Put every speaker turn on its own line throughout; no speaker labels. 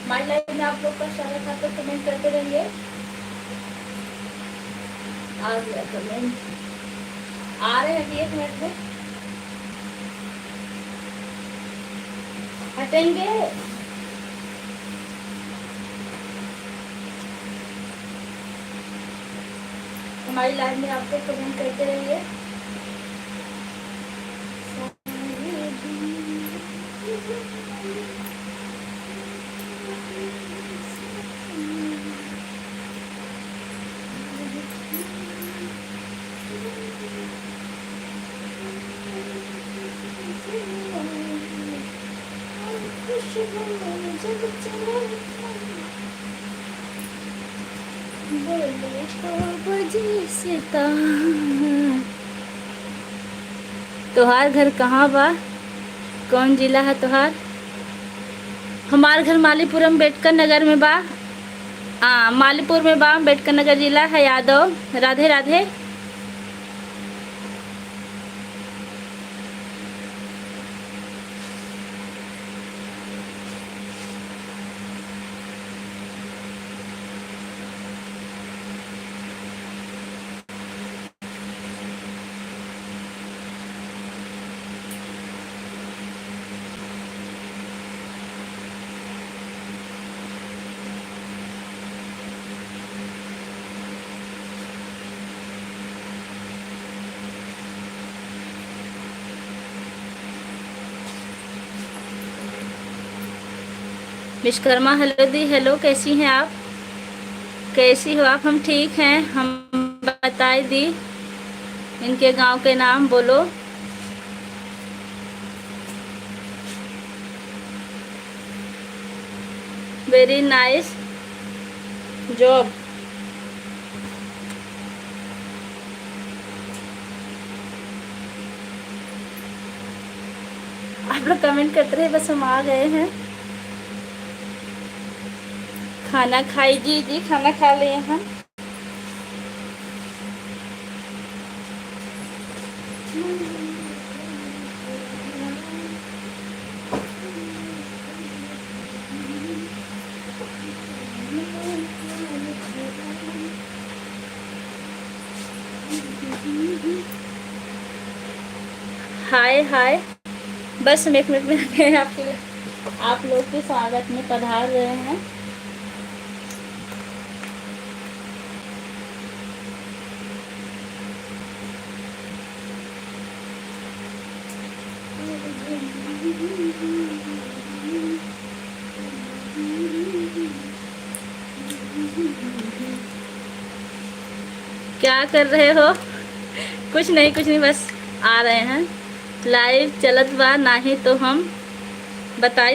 हमारी लाइफ में आप लोग का स्वागत है, तो कमेंट करते रहेंगे। आ गया कमेंट, आ रहे हैं 1 मिनट में हटेंगे। हमारी लाइफ में आप लोग कमेंट करते रहिए। तोहार घर कहाँ बा? कौन जिला है तोहार? हमार घर मालीपुरम अम्बेडकर नगर में बा। मालीपुर में बा, अम्बेडकर नगर जिला है, यादव। राधे राधे। विश्वकर्मा हेलो दी, हेलो, कैसी हैं आप? कैसी हो आप? हम ठीक हैं। हम बताई दी, इनके गांव के नाम बोलो। Very nice job. आप लोग कमेंट करते रहे, बस हम आ गए हैं। खाना खाई? जी जी, खाना खा लिए हम। हाय हाय, बस हम 1 मिनट में आ गए आपके, आप लोग के स्वागत में पधार रहे हैं। क्या कर रहे हो? कुछ नहीं, बस आ रहे हैं। लाइव चलत बा, नाही तो हम बता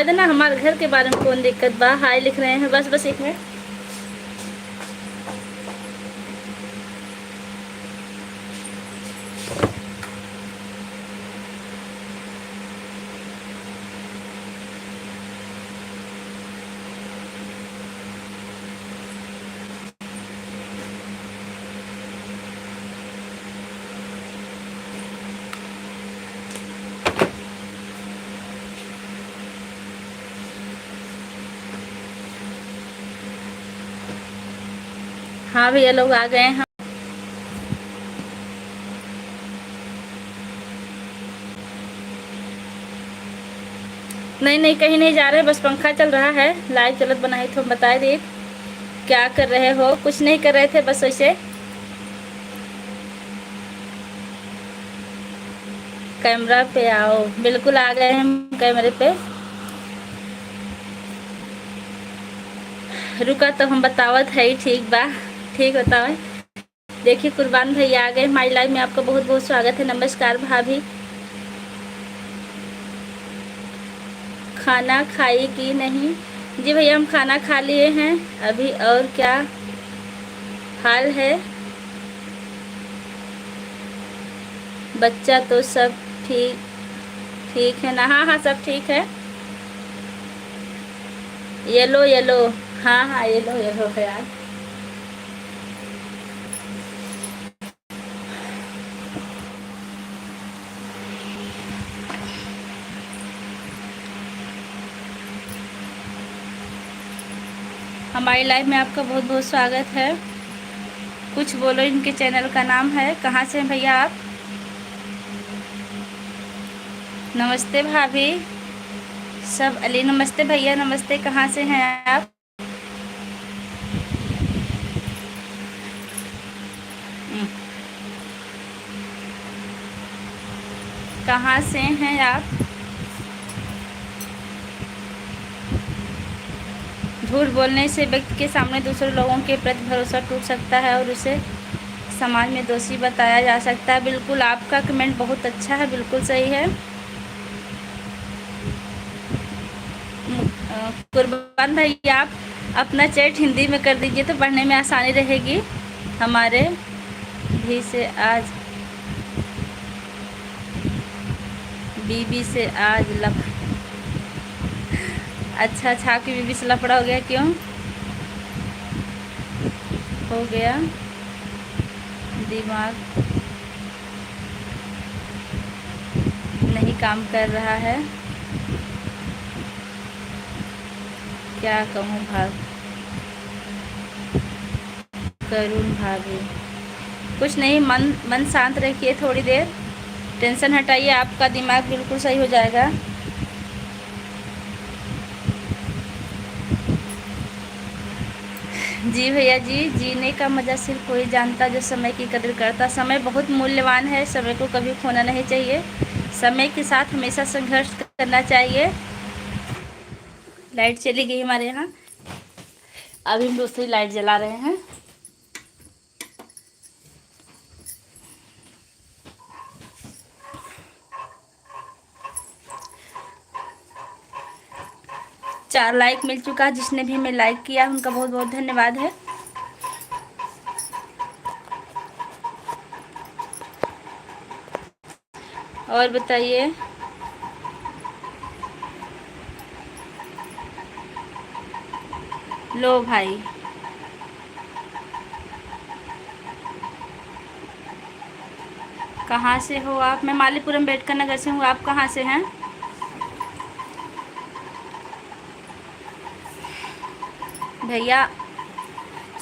देना हमारे घर के बारे में कौन दिक्कत बा। हाय लिख रहे हैं, बस 1 मिनट। हाँ भैया लोग आ गए हैं। नहीं नहीं, कहीं नहीं जा रहे, बस पंखा चल रहा है, लाइव चलत बनाई तो बता दी। क्या कर रहे हो? कुछ नहीं कर रहे थे, बस वैसे कैमरा पे आओ। बिल्कुल आ गए हम कैमरे पे। रुका तो हम बतावत है ही। ठीक बा, ठीक बताओ। देखिए कुर्बान भैया आ गए माई लाइव में, आपका बहुत बहुत स्वागत है। नमस्कार भाभी। खाना खाई कि नहीं? जी भैया हम खाना खा लिए हैं अभी। और क्या हाल है? बच्चा तो सब ठीक ठीक है ना? हाँ हाँ सब ठीक है। येलो येलो, हाँ हाँ येलो येलो है यार। हमारी लाइव में आपका बहुत बहुत स्वागत है। कुछ बोलो, इनके चैनल का नाम है। कहाँ से हैं भैया आप? नमस्ते भाभी। सब अली, नमस्ते भैया, नमस्ते। कहाँ से हैं आप? कहाँ से हैं आप? झूठ बोलने से व्यक्ति के सामने दूसरे लोगों के प्रति भरोसा टूट सकता है और उसे समाज में दोषी बताया जा सकता है। बिल्कुल, आपका कमेंट बहुत अच्छा है, बिल्कुल सही है। कुर्बान भाई आप अपना चैट हिंदी में कर दीजिए तो पढ़ने में आसानी रहेगी। हमारे भी से आज बीबी से आज अच्छा अच्छा, आपकी बीबी से लफड़ा हो गया? क्यों हो गया? दिमाग नहीं काम कर रहा है? क्या कहूँ करुण भाभी? कुछ नहीं, मन शांत रखिए थोड़ी देर, टेंशन हटाइए, आपका दिमाग बिल्कुल सही हो जाएगा। जी भैया जी, जीने का मज़ा सिर्फ कोई जानता जो समय की कदर करता। समय बहुत मूल्यवान है, समय को कभी खोना नहीं चाहिए, समय के साथ हमेशा संघर्ष करना चाहिए। लाइट चली गई हमारे यहाँ, अभी हम दूसरी लाइट जला रहे हैं। चार लाइक मिल चुका है, जिसने भी हमें लाइक किया उनका बहुत बहुत धन्यवाद है। और बताइए, लो भाई कहाँ से हो आप? मैं मालीपुरम अम्बेडकर नगर से हूँ। आप कहाँ से हैं? भैया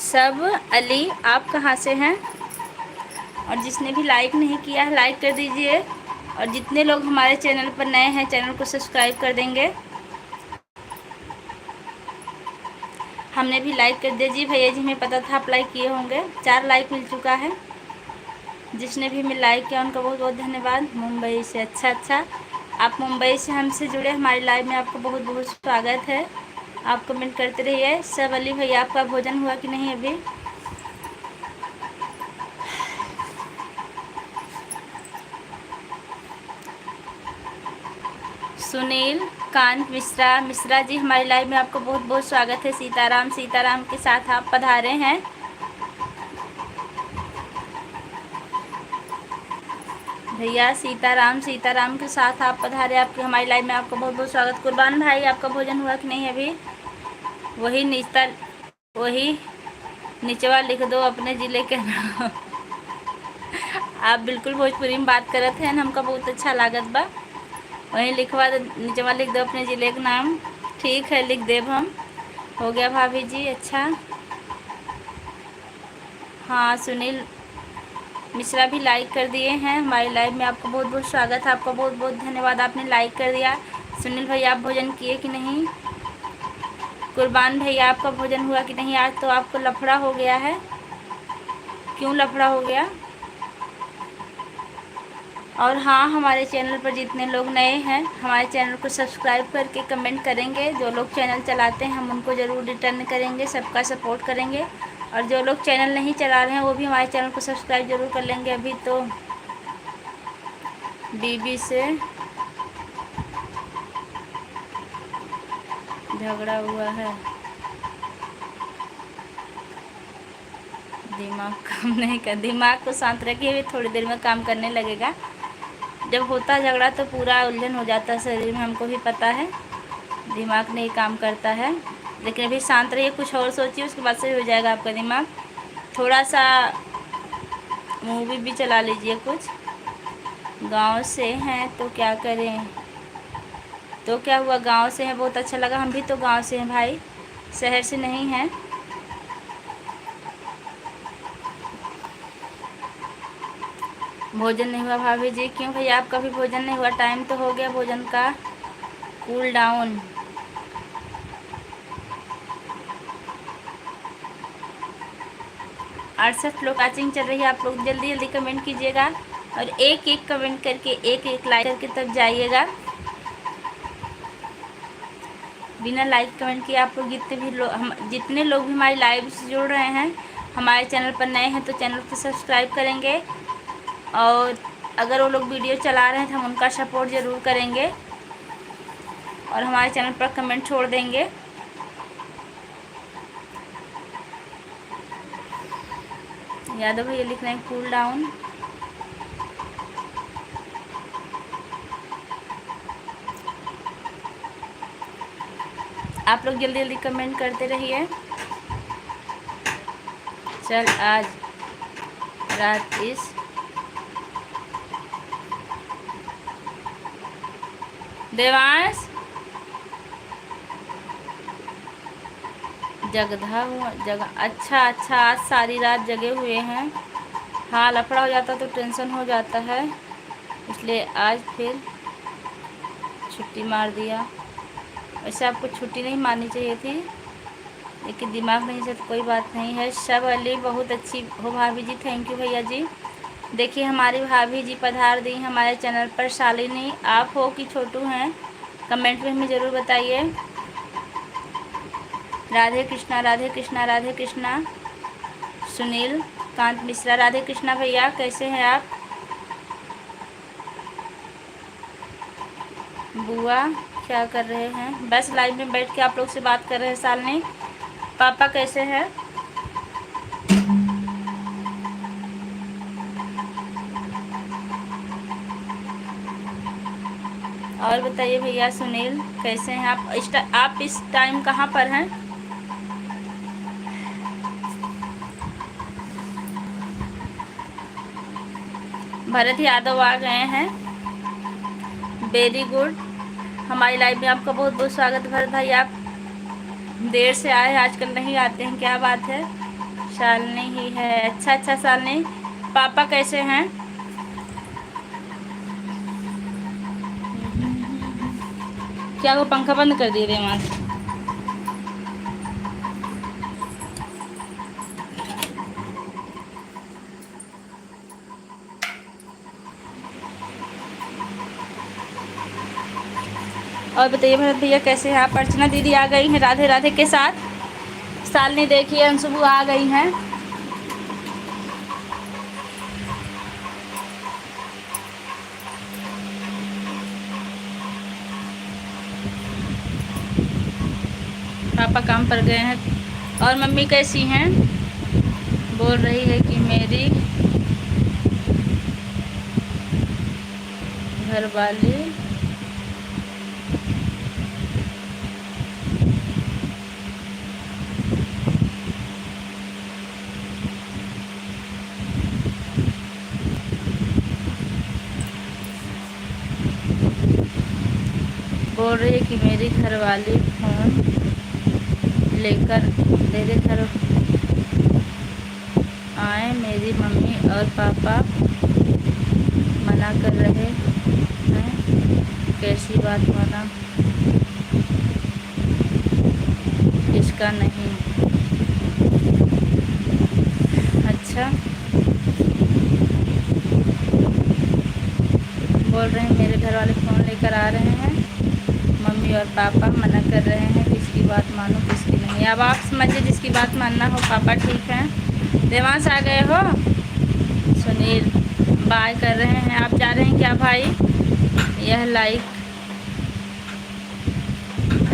सब अली, आप कहाँ से हैं? और जिसने भी लाइक नहीं किया है लाइक कर दीजिए, और जितने लोग हमारे चैनल पर नए हैं चैनल को सब्सक्राइब कर देंगे। हमने भी लाइक कर दिया। जी भैया जी, हमें पता था आप लाइक किए होंगे। 4 लाइक मिल चुका है, जिसने भी हमें लाइक किया उनका बहुत बहुत धन्यवाद। मुंबई से, अच्छा अच्छा, आप मुंबई से हमसे जुड़े हमारी लाइव में, आपका बहुत बहुत स्वागत है। आप कमेंट करते रहिए। सब अली भैया, आपका भोजन हुआ कि नहीं अभी? सुनील कांत मिश्रा जी, हमारी लाइव में आपका बहुत बहुत स्वागत है। सीताराम सीताराम के साथ आप पधारे हैं। भैया सीताराम सीताराम के साथ आप पधारे, आपकी हमारी लाइव में आपका बहुत बहुत स्वागत। कुर्बान भाई, आपका भोजन हुआ कि नहीं अभी? वही निचवा लिख दो अपने ज़िले के नाम। आप बिल्कुल भोजपुरी में बात करत हैं, हमका बहुत अच्छा लागत बा। वहीं लिखवा दो, निचवा लिख दो अपने ज़िले का नाम। ठीक है, लिख देव हम। हो गया भाभी जी, अच्छा। हाँ, सुनील मिश्रा भी लाइक कर दिए हैं हमारी लाइव में, आपका बहुत बहुत स्वागत है। आपका बहुत बहुत धन्यवाद, आपने लाइक कर दिया। सुनील भैया आप भोजन किए कि नहीं? कुर्बान भैया आपका भोजन हुआ कि नहीं? आज तो आपको लफड़ा हो गया है, क्यों लफड़ा हो गया? और हाँ, हमारे चैनल पर जितने लोग नए हैं हमारे चैनल को सब्सक्राइब करके कमेंट करेंगे। जो लोग चैनल चलाते हैं हम उनको ज़रूर रिटर्न करेंगे, सबका सपोर्ट करेंगे। और जो लोग चैनल नहीं चला रहे हैं वो भी हमारे चैनल को सब्सक्राइब ज़रूर कर लेंगे। अभी तो बीबी से झगड़ा हुआ है, दिमाग काम नहीं कर, दिमाग को शांत रखिए, थोड़ी देर में काम करने लगेगा। जब होता है झगड़ा तो पूरा उलझन हो जाता है शरीर में, हमको भी पता है, दिमाग नहीं काम करता है। लेकिन अभी शांत रहिए, कुछ और सोचिए, उसके बाद से हो जाएगा आपका दिमाग। थोड़ा सा मूवी भी चला लीजिए कुछ। गांव से हैं तो क्या करें, तो क्या हुआ, गांव से हैं बहुत अच्छा लगा। हम भी तो गांव से हैं भाई, शहर से नहीं हैं। भोजन नहीं हुआ भाभी जी? क्यों भैया आपका भी भोजन नहीं हुआ? टाइम तो हो गया भोजन का। Cool down. अड़सठ लोग वाचिंग चल रही है, आप लोग जल्दी जल्दी कमेंट कीजिएगा और एक एक कमेंट करके एक एक लाइक करके तब जाइएगा। बिना लाइक कमेंट किए आप लोग जितने लोग भी हमारी लाइव से जुड़ रहे हैं, हमारे चैनल पर नए हैं तो चैनल को सब्सक्राइब करेंगे। और अगर वो लोग वीडियो चला रहे हैं तो हम उनका सपोर्ट ज़रूर करेंगे और हमारे चैनल पर कमेंट छोड़ देंगे। यादव भैया लिख रहे हैं कूल डाउन। आप लोग जल्दी जल्दी कमेंट करते रहिए। चल आज रात इस देवांश जगधा हुआ अच्छा अच्छा, आज सारी रात जगे हुए हैं। हाँ, लफड़ा हो जाता तो टेंशन हो जाता है, इसलिए आज फिर छुट्टी मार दिया। वैसे आपको छुट्टी नहीं मारनी चाहिए थी, लेकिन दिमाग नहीं से तो कोई बात नहीं है। शब अली बहुत अच्छी हो भाभी जी, थैंक यू भैया जी। देखिए हमारी भाभी जी पधार दी हमारे चैनल पर। शालिनी आप हो कि छोटू हैं, कमेंट में हमें ज़रूर बताइए। राधे कृष्णा राधे कृष्णा राधे कृष्णा। सुनील कांत मिश्रा राधे कृष्णा भैया, कैसे हैं आप? बुआ क्या कर रहे हैं? बस लाइव में बैठ के आप लोग से बात कर रहे हैं। शालिनी पापा कैसे हैं? और बताइए भैया। सुनील कैसे हैं आप इस टाइम कहाँ पर हैं? भरत यादव आ गए हैं, वेरी गुड। हमारी लाइव में आपका बहुत बहुत स्वागत है भरत भाई। आप देर से आए, आजकल नहीं आते हैं, क्या बात है? शालिनी ही है, अच्छा अच्छा। शालिनी पापा कैसे हैं? क्या वो पंखा बंद कर दिए रेमान? और बताइए भरत भैया कैसे हैं आप? अर्चना दीदी आ गई हैं राधे राधे के साथ। शालिनी देखिए अंशुबू आ गई हैं। पापा काम पर गए हैं। और मम्मी कैसी हैं? बोल रही है कि मेरी घरवाली बोल रही है कि मेरी घरवाली फ़ोन लेकर तेरे घर आए, मेरी मम्मी और पापा मना कर रहे हैं। कैसी बात माना, किसका नहीं। अच्छा, बोल रहे हैं मेरे घर वाले फ़ोन लेकर आ रहे हैं, मम्मी और पापा मना कर रहे हैं, किसकी बात मानो किसकी नहीं। अब आप समझिए, जिसकी बात मानना हो। पापा ठीक हैं। देवांश आ गए हो। सुनील बाय कर रहे हैं। आप जा रहे हैं क्या भाई? यह लाइक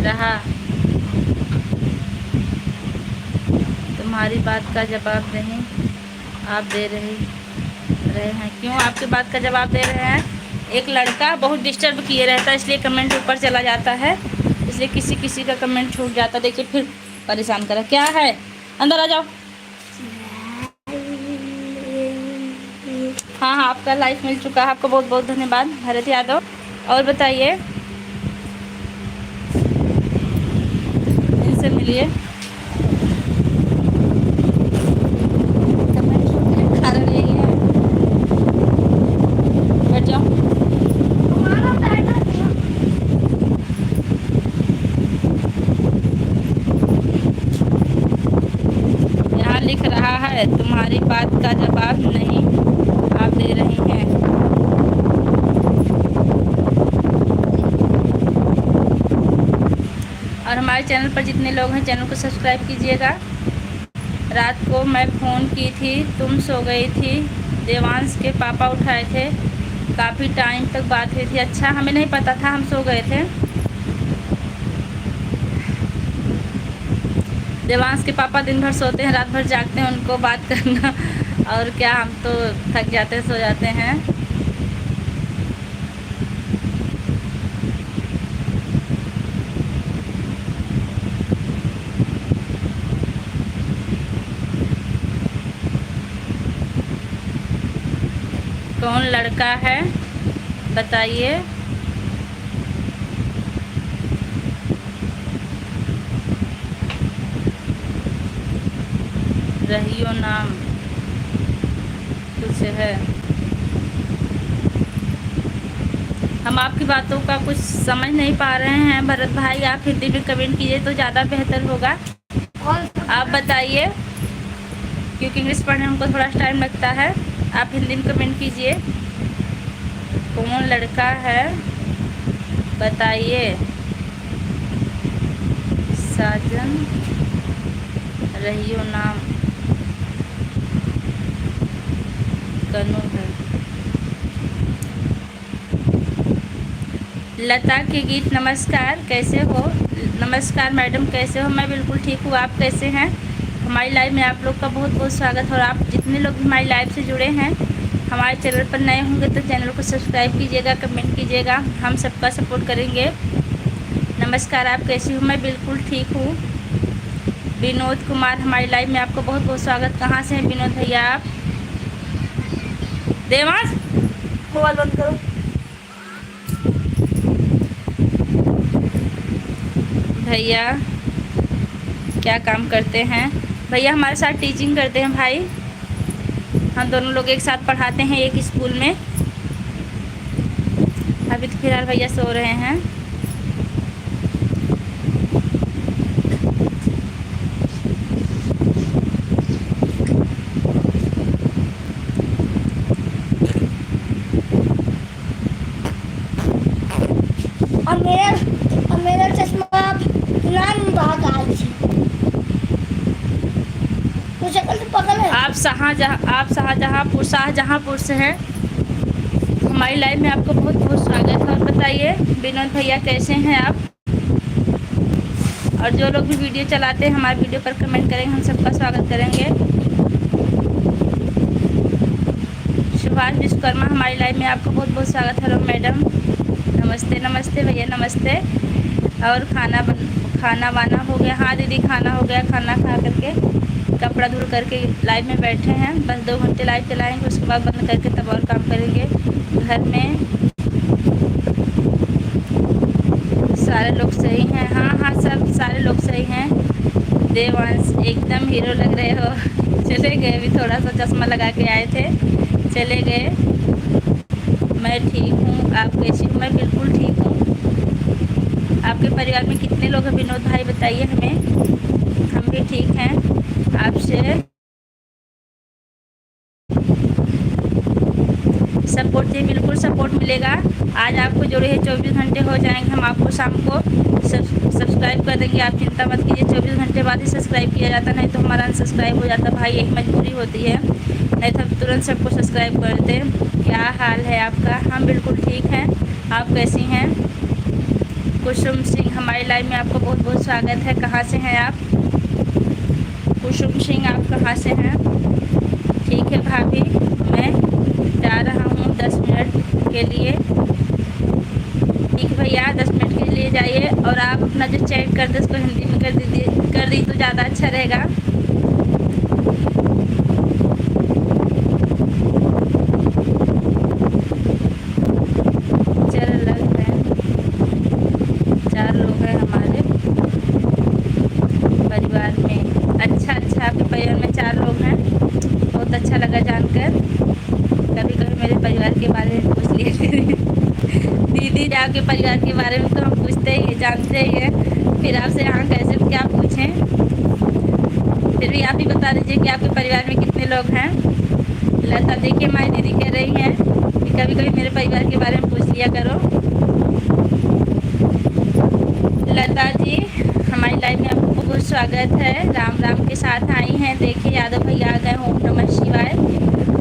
रहा। तुम्हारी बात का जवाब नहीं आप दे रहे हैं। क्यों आपकी बात का जवाब दे रहे हैं? एक लड़का बहुत डिस्टर्ब किए रहता है, इसलिए कमेंट ऊपर चला जाता है, इसलिए किसी किसी का कमेंट छूट जाता है। देखिए फिर परेशान करा। क्या है? अंदर आ जाओ। हाँ हाँ, आपका लाइफ मिल चुका है। आपको बहुत बहुत धन्यवाद भरत यादव। और बताइए, इनसे मिलिए। कारण यही है। बैठ जाओ। यहाँ लिख रहा है तुम्हारी बात का जवाब नहीं आप दे रही हैं। और हमारे चैनल पर जितने लोग हैं, चैनल को सब्सक्राइब कीजिएगा। रात को मैं फ़ोन की थी, तुम सो गई थी, देवांश के पापा उठाए थे, काफ़ी टाइम तक बात हुई थी। अच्छा, हमें नहीं पता था, हम सो गए थे। देवांश के पापा दिन भर सोते हैं, रात भर जागते हैं, उनको बात करना और क्या, हम तो थक जाते हैं, सो जाते हैं। कौन लड़का है बताइए? रहियो नाम कुछ है। हम आपकी बातों का कुछ समझ नहीं पा रहे हैं भरत भाई, आप हिंदी में कमेंट कीजिए तो ज़्यादा बेहतर होगा। आप बताइए, क्योंकि इंग्लिश पढ़ने में हमको थोड़ा टाइम लगता है। आप हिंदी में कमेंट कीजिए। कौन लड़का है बताइए? साजन रहियो नाम कनू है। लता के गीत नमस्कार, कैसे हो? नमस्कार मैडम, कैसे हो? मैं बिल्कुल ठीक हूँ, आप कैसे हैं? हमारी लाइव में आप लोग का बहुत बहुत स्वागत है। और आप जितने लोग हमारी लाइव से जुड़े हैं, हमारे चैनल पर नए होंगे तो चैनल को सब्सक्राइब कीजिएगा, कमेंट कीजिएगा, हम सबका सपोर्ट करेंगे। नमस्कार, आप कैसी हो? मैं बिल्कुल ठीक हूँ। विनोद कुमार, हमारी लाइव में आपको बहुत बहुत स्वागत। कहाँ से हैं विनोद भैया आप? देवांश मोबाइल बंद करो। भैया क्या काम करते हैं? भैया हमारे साथ टीचिंग करते हैं भाई, हम दोनों लोग एक साथ पढ़ाते हैं एक स्कूल में। अभी तो फिलहाल भैया सो रहे हैं।
और मेरा चश्मा नान भाग आज मुझे कल तो पता नहीं।
आप शाहजहाँपुर से हैं। हमारी लाइव में आपको बहुत बहुत स्वागत है। और बताइए विनोद भैया कैसे हैं आप? और जो लोग भी वीडियो चलाते हैं हमारे वीडियो पर कमेंट करेंगे, हम सबका स्वागत करेंगे। सुभाष विश्वकर्मा, हमारी लाइव में आपको बहुत बहुत स्वागत है। हेलो मैडम, नमस्ते। नमस्ते भैया, नमस्ते। और खाना वाना हो गया? हाँ दीदी, खाना हो गया। खाना खा करके कपड़ा धुल करके लाइव में बैठे हैं। बस 2 घंटे लाइव चलाएंगे, उसके बाद बंद करके तब और काम करेंगे। घर में सारे लोग सही हैं? हाँ, सब सारे लोग सही हैं। देवांश एकदम हीरो लग रहे हो। चले गए, अभी थोड़ा सा चश्मा लगा के आए थे, चले गए। मैं ठीक हूँ, आप कैसी हो? मैं बिल्कुल ठीक हूँ। आपके परिवार में कितने लोग हैं विनोद भाई, बताइए हमें। हम भी ठीक हैं। आपसे सपोर्ट चाहिए, बिल्कुल सपोर्ट मिलेगा। आज आपको जुड़े हैं 24 घंटे हो जाएंगे, हम आपको शाम को सब्सक्राइब कर देंगे। आप चिंता मत कीजिए, 24 घंटे बाद ही सब्सक्राइब किया जाता, नहीं तो हमारा अनसब्सक्राइब हो जाता भाई, एक मजबूरी होती है, नहीं तो हम तुरंत सबको सब्सक्राइब कर देते। क्या हाल है आपका? हम बिल्कुल ठीक हैं। आप कैसी हैं? कुसुम सिंह, हमारी लाइव में आपका बहुत बहुत स्वागत है। कहाँ से हैं आप? कुसुम सिंह, आप कहाँ से हैं? ठीक है भाभी, मैं जा रहा हूँ 10 मिनट के लिए। ठीक है भैया, 10 मिनट के लिए जाइए, और आप अपना जो चैट कर दे उसको हिंदी में कर दी तो ज़्यादा अच्छा रहेगा। चल लग है 4 लोग हैं हमारे परिवार में। अच्छा, आपके परिवार में 4 लोग हैं, बहुत अच्छा लगा जानकर। कभी कभी मेरे परिवार के बारे में पूछ लिए दीदी, आपके परिवार के बारे में तो हम पूछते ही जानते ही हैं, फिर आपसे यहाँ कैसे क्या पूछें। फिर भी आप ही बता दीजिए कि आपके परिवार में कितने लोग हैं। लता, देखिए हमारी दीदी कह रही हैं कि कभी कभी मेरे परिवार के बारे में पूछ लिया करो। लता जी, हमारी लाइव में आपको बहुत स्वागत है। राम राम के साथ आई हैं। देखिए यादव भैया आ गए। ओम नमः शिवाय,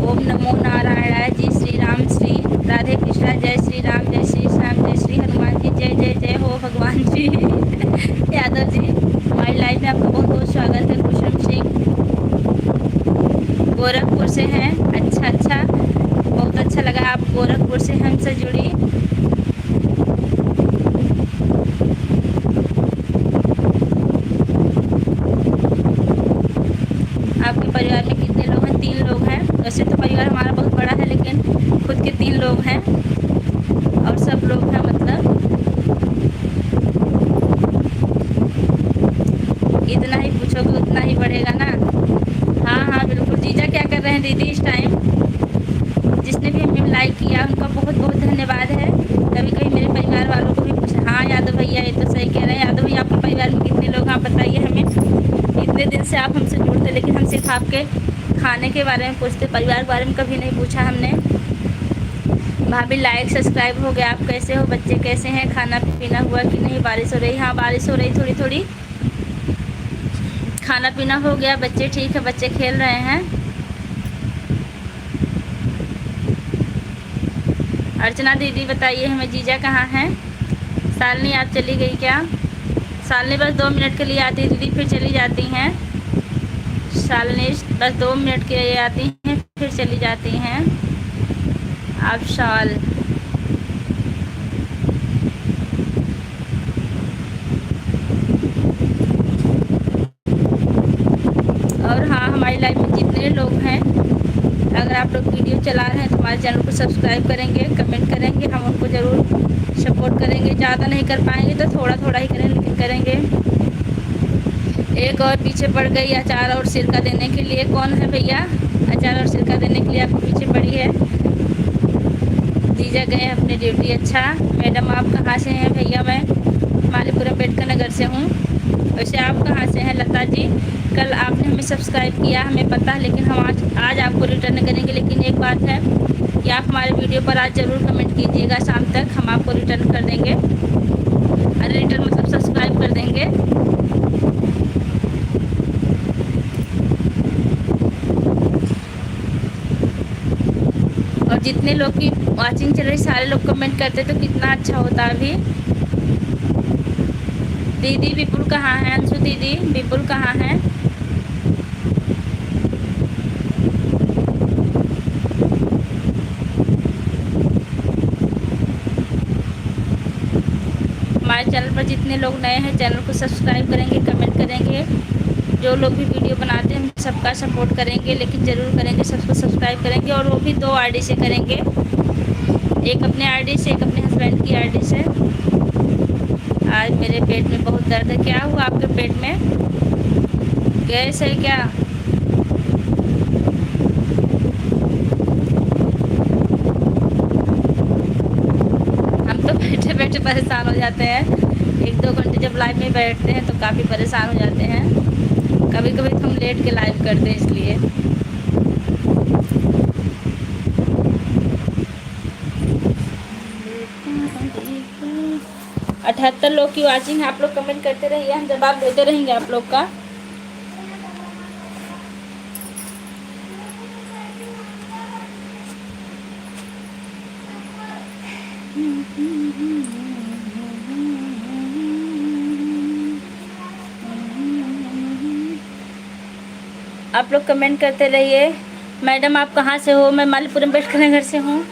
ओम नमो नारायणाय जी, श्री राम, श्री राधे कृष्णा, जय श्री राम, जय श्री श्याम, जय श्री हनुमान जी, जय जय जय हो भगवान जी। यादव जी, हमारी लाइव में आपका बहुत बहुत स्वागत है। कुसुम सिंह गोरखपुर से हैं। अच्छा, बहुत अच्छा लगा आप गोरखपुर से हमसे जुड़ी। आपके परिवार में कितने लोग हैं? 3 लोग हैं। वैसे तो परिवार हमारा बहुत बड़ा है, लेकिन खुद के 3 लोग हैं, और सब लोग हैं मतलब। इतना ही पूछोगे उतना ही बढ़ेगा ना। हाँ, बिल्कुल। जीजा क्या कर रहे हैं दीदी इस टाइम? जिसने भी हमें लाइक किया उनका बहुत बहुत धन्यवाद है। कभी कभी मेरे परिवार वालों को भी पूछा। हाँ यादव भैया, ये तो सही कह रहे हैं। यादव भैया, आपके परिवार में कितने लोग हैं आप बताइए हमें। इतने दिन से आप हमसे जुड़ते, लेकिन हम सिर्फ आपके खाने के बारे में पूछते, परिवार के बारे में कभी नहीं पूछा हमने। भाभी, लाइक सब्सक्राइब हो गया, आप कैसे हो? बच्चे कैसे हैं? खाना पीना हुआ कि नहीं? बारिश हो रही? हाँ, बारिश हो रही थोड़ी थोड़ी। खाना पीना हो गया, बच्चे ठीक है, बच्चे खेल रहे हैं। अर्चना दीदी बताइए हमें, जीजा कहाँ हैं? शालिनी, आप चली गई क्या? शालिनी बस 2 मिनट के लिए आती है दीदी, फिर चली जाती हैं। शालिनी बस 2 मिनट के लिए आती हैं, फिर चली जाती हैं। आप शाल, और हाँ, हमारी लाइफ में जितने लोग हैं, अगर आप लोग वीडियो चला रहे हैं तो हमारे चैनल को सब्सक्राइब करेंगे, कमेंट करेंगे, हम उनको ज़रूर सपोर्ट करेंगे। ज़्यादा नहीं कर पाएंगे तो थोड़ा थोड़ा ही करें, लेकिन करेंगे। एक और पीछे पड़ गई अचार और सिरका देने के लिए। कौन है भैया? अचार और सिरका देने के लिए आपको पीछे पड़ी है। जीजा गए अपने ड्यूटी। अच्छा मैडम, आप कहाँ से हैं? भैया, मैं मालीपुरम अम्बेडकर नगर से हूँ। वैसे आप कहाँ से हैं? लता जी, कल आपने हमें सब्सक्राइब किया, हमें पता है, लेकिन हम आज आपको रिटर्न करेंगे। लेकिन एक बात है कि आप हमारे वीडियो पर आज ज़रूर कमेंट कीजिएगा, शाम तक हम आपको रिटर्न कर देंगे। अरे रिटर्न मतलब सब्सक्राइब कर देंगे। और जितने लोग की वाचिंग चल रही, सारे लोग कमेंट करते तो कितना अच्छा होता। अभी दीदी विपुल कहाँ है? अंशु दीदी, विपुल कहाँ है? हमारे चैनल पर जितने लोग नए हैं, चैनल को सब्सक्राइब करेंगे, कमेंट करेंगे। जो लोग भी वीडियो बनाते हैं हम सबका सपोर्ट करेंगे, लेकिन ज़रूर करेंगे, सबको सब्सक्राइब करेंगे। और वो भी 2 आईडी से करेंगे, एक अपने आईडी से, एक अपने हस्बैंड की आईडी से। आज मेरे पेट में बहुत दर्द है। क्या हुआ आपके पेट में? गैस है क्या? बैठे परेशान हो जाते हैं। 1-2 घंटे जब लाइव में बैठते हैं तो काफ़ी परेशान हो जाते हैं। कभी कभी तो हम लेट के लाइव करते हैं इसलिए। 78 लोग की वॉचिंग है। आप लोग कमेंट करते रहिए, हम जवाब देते रहेंगे आप लोग का। आप लोग कमेंट करते रहिए। मैडम आप कहाँ से हो? मैं मालीपुर अम्बेडकर नगर से हूँ।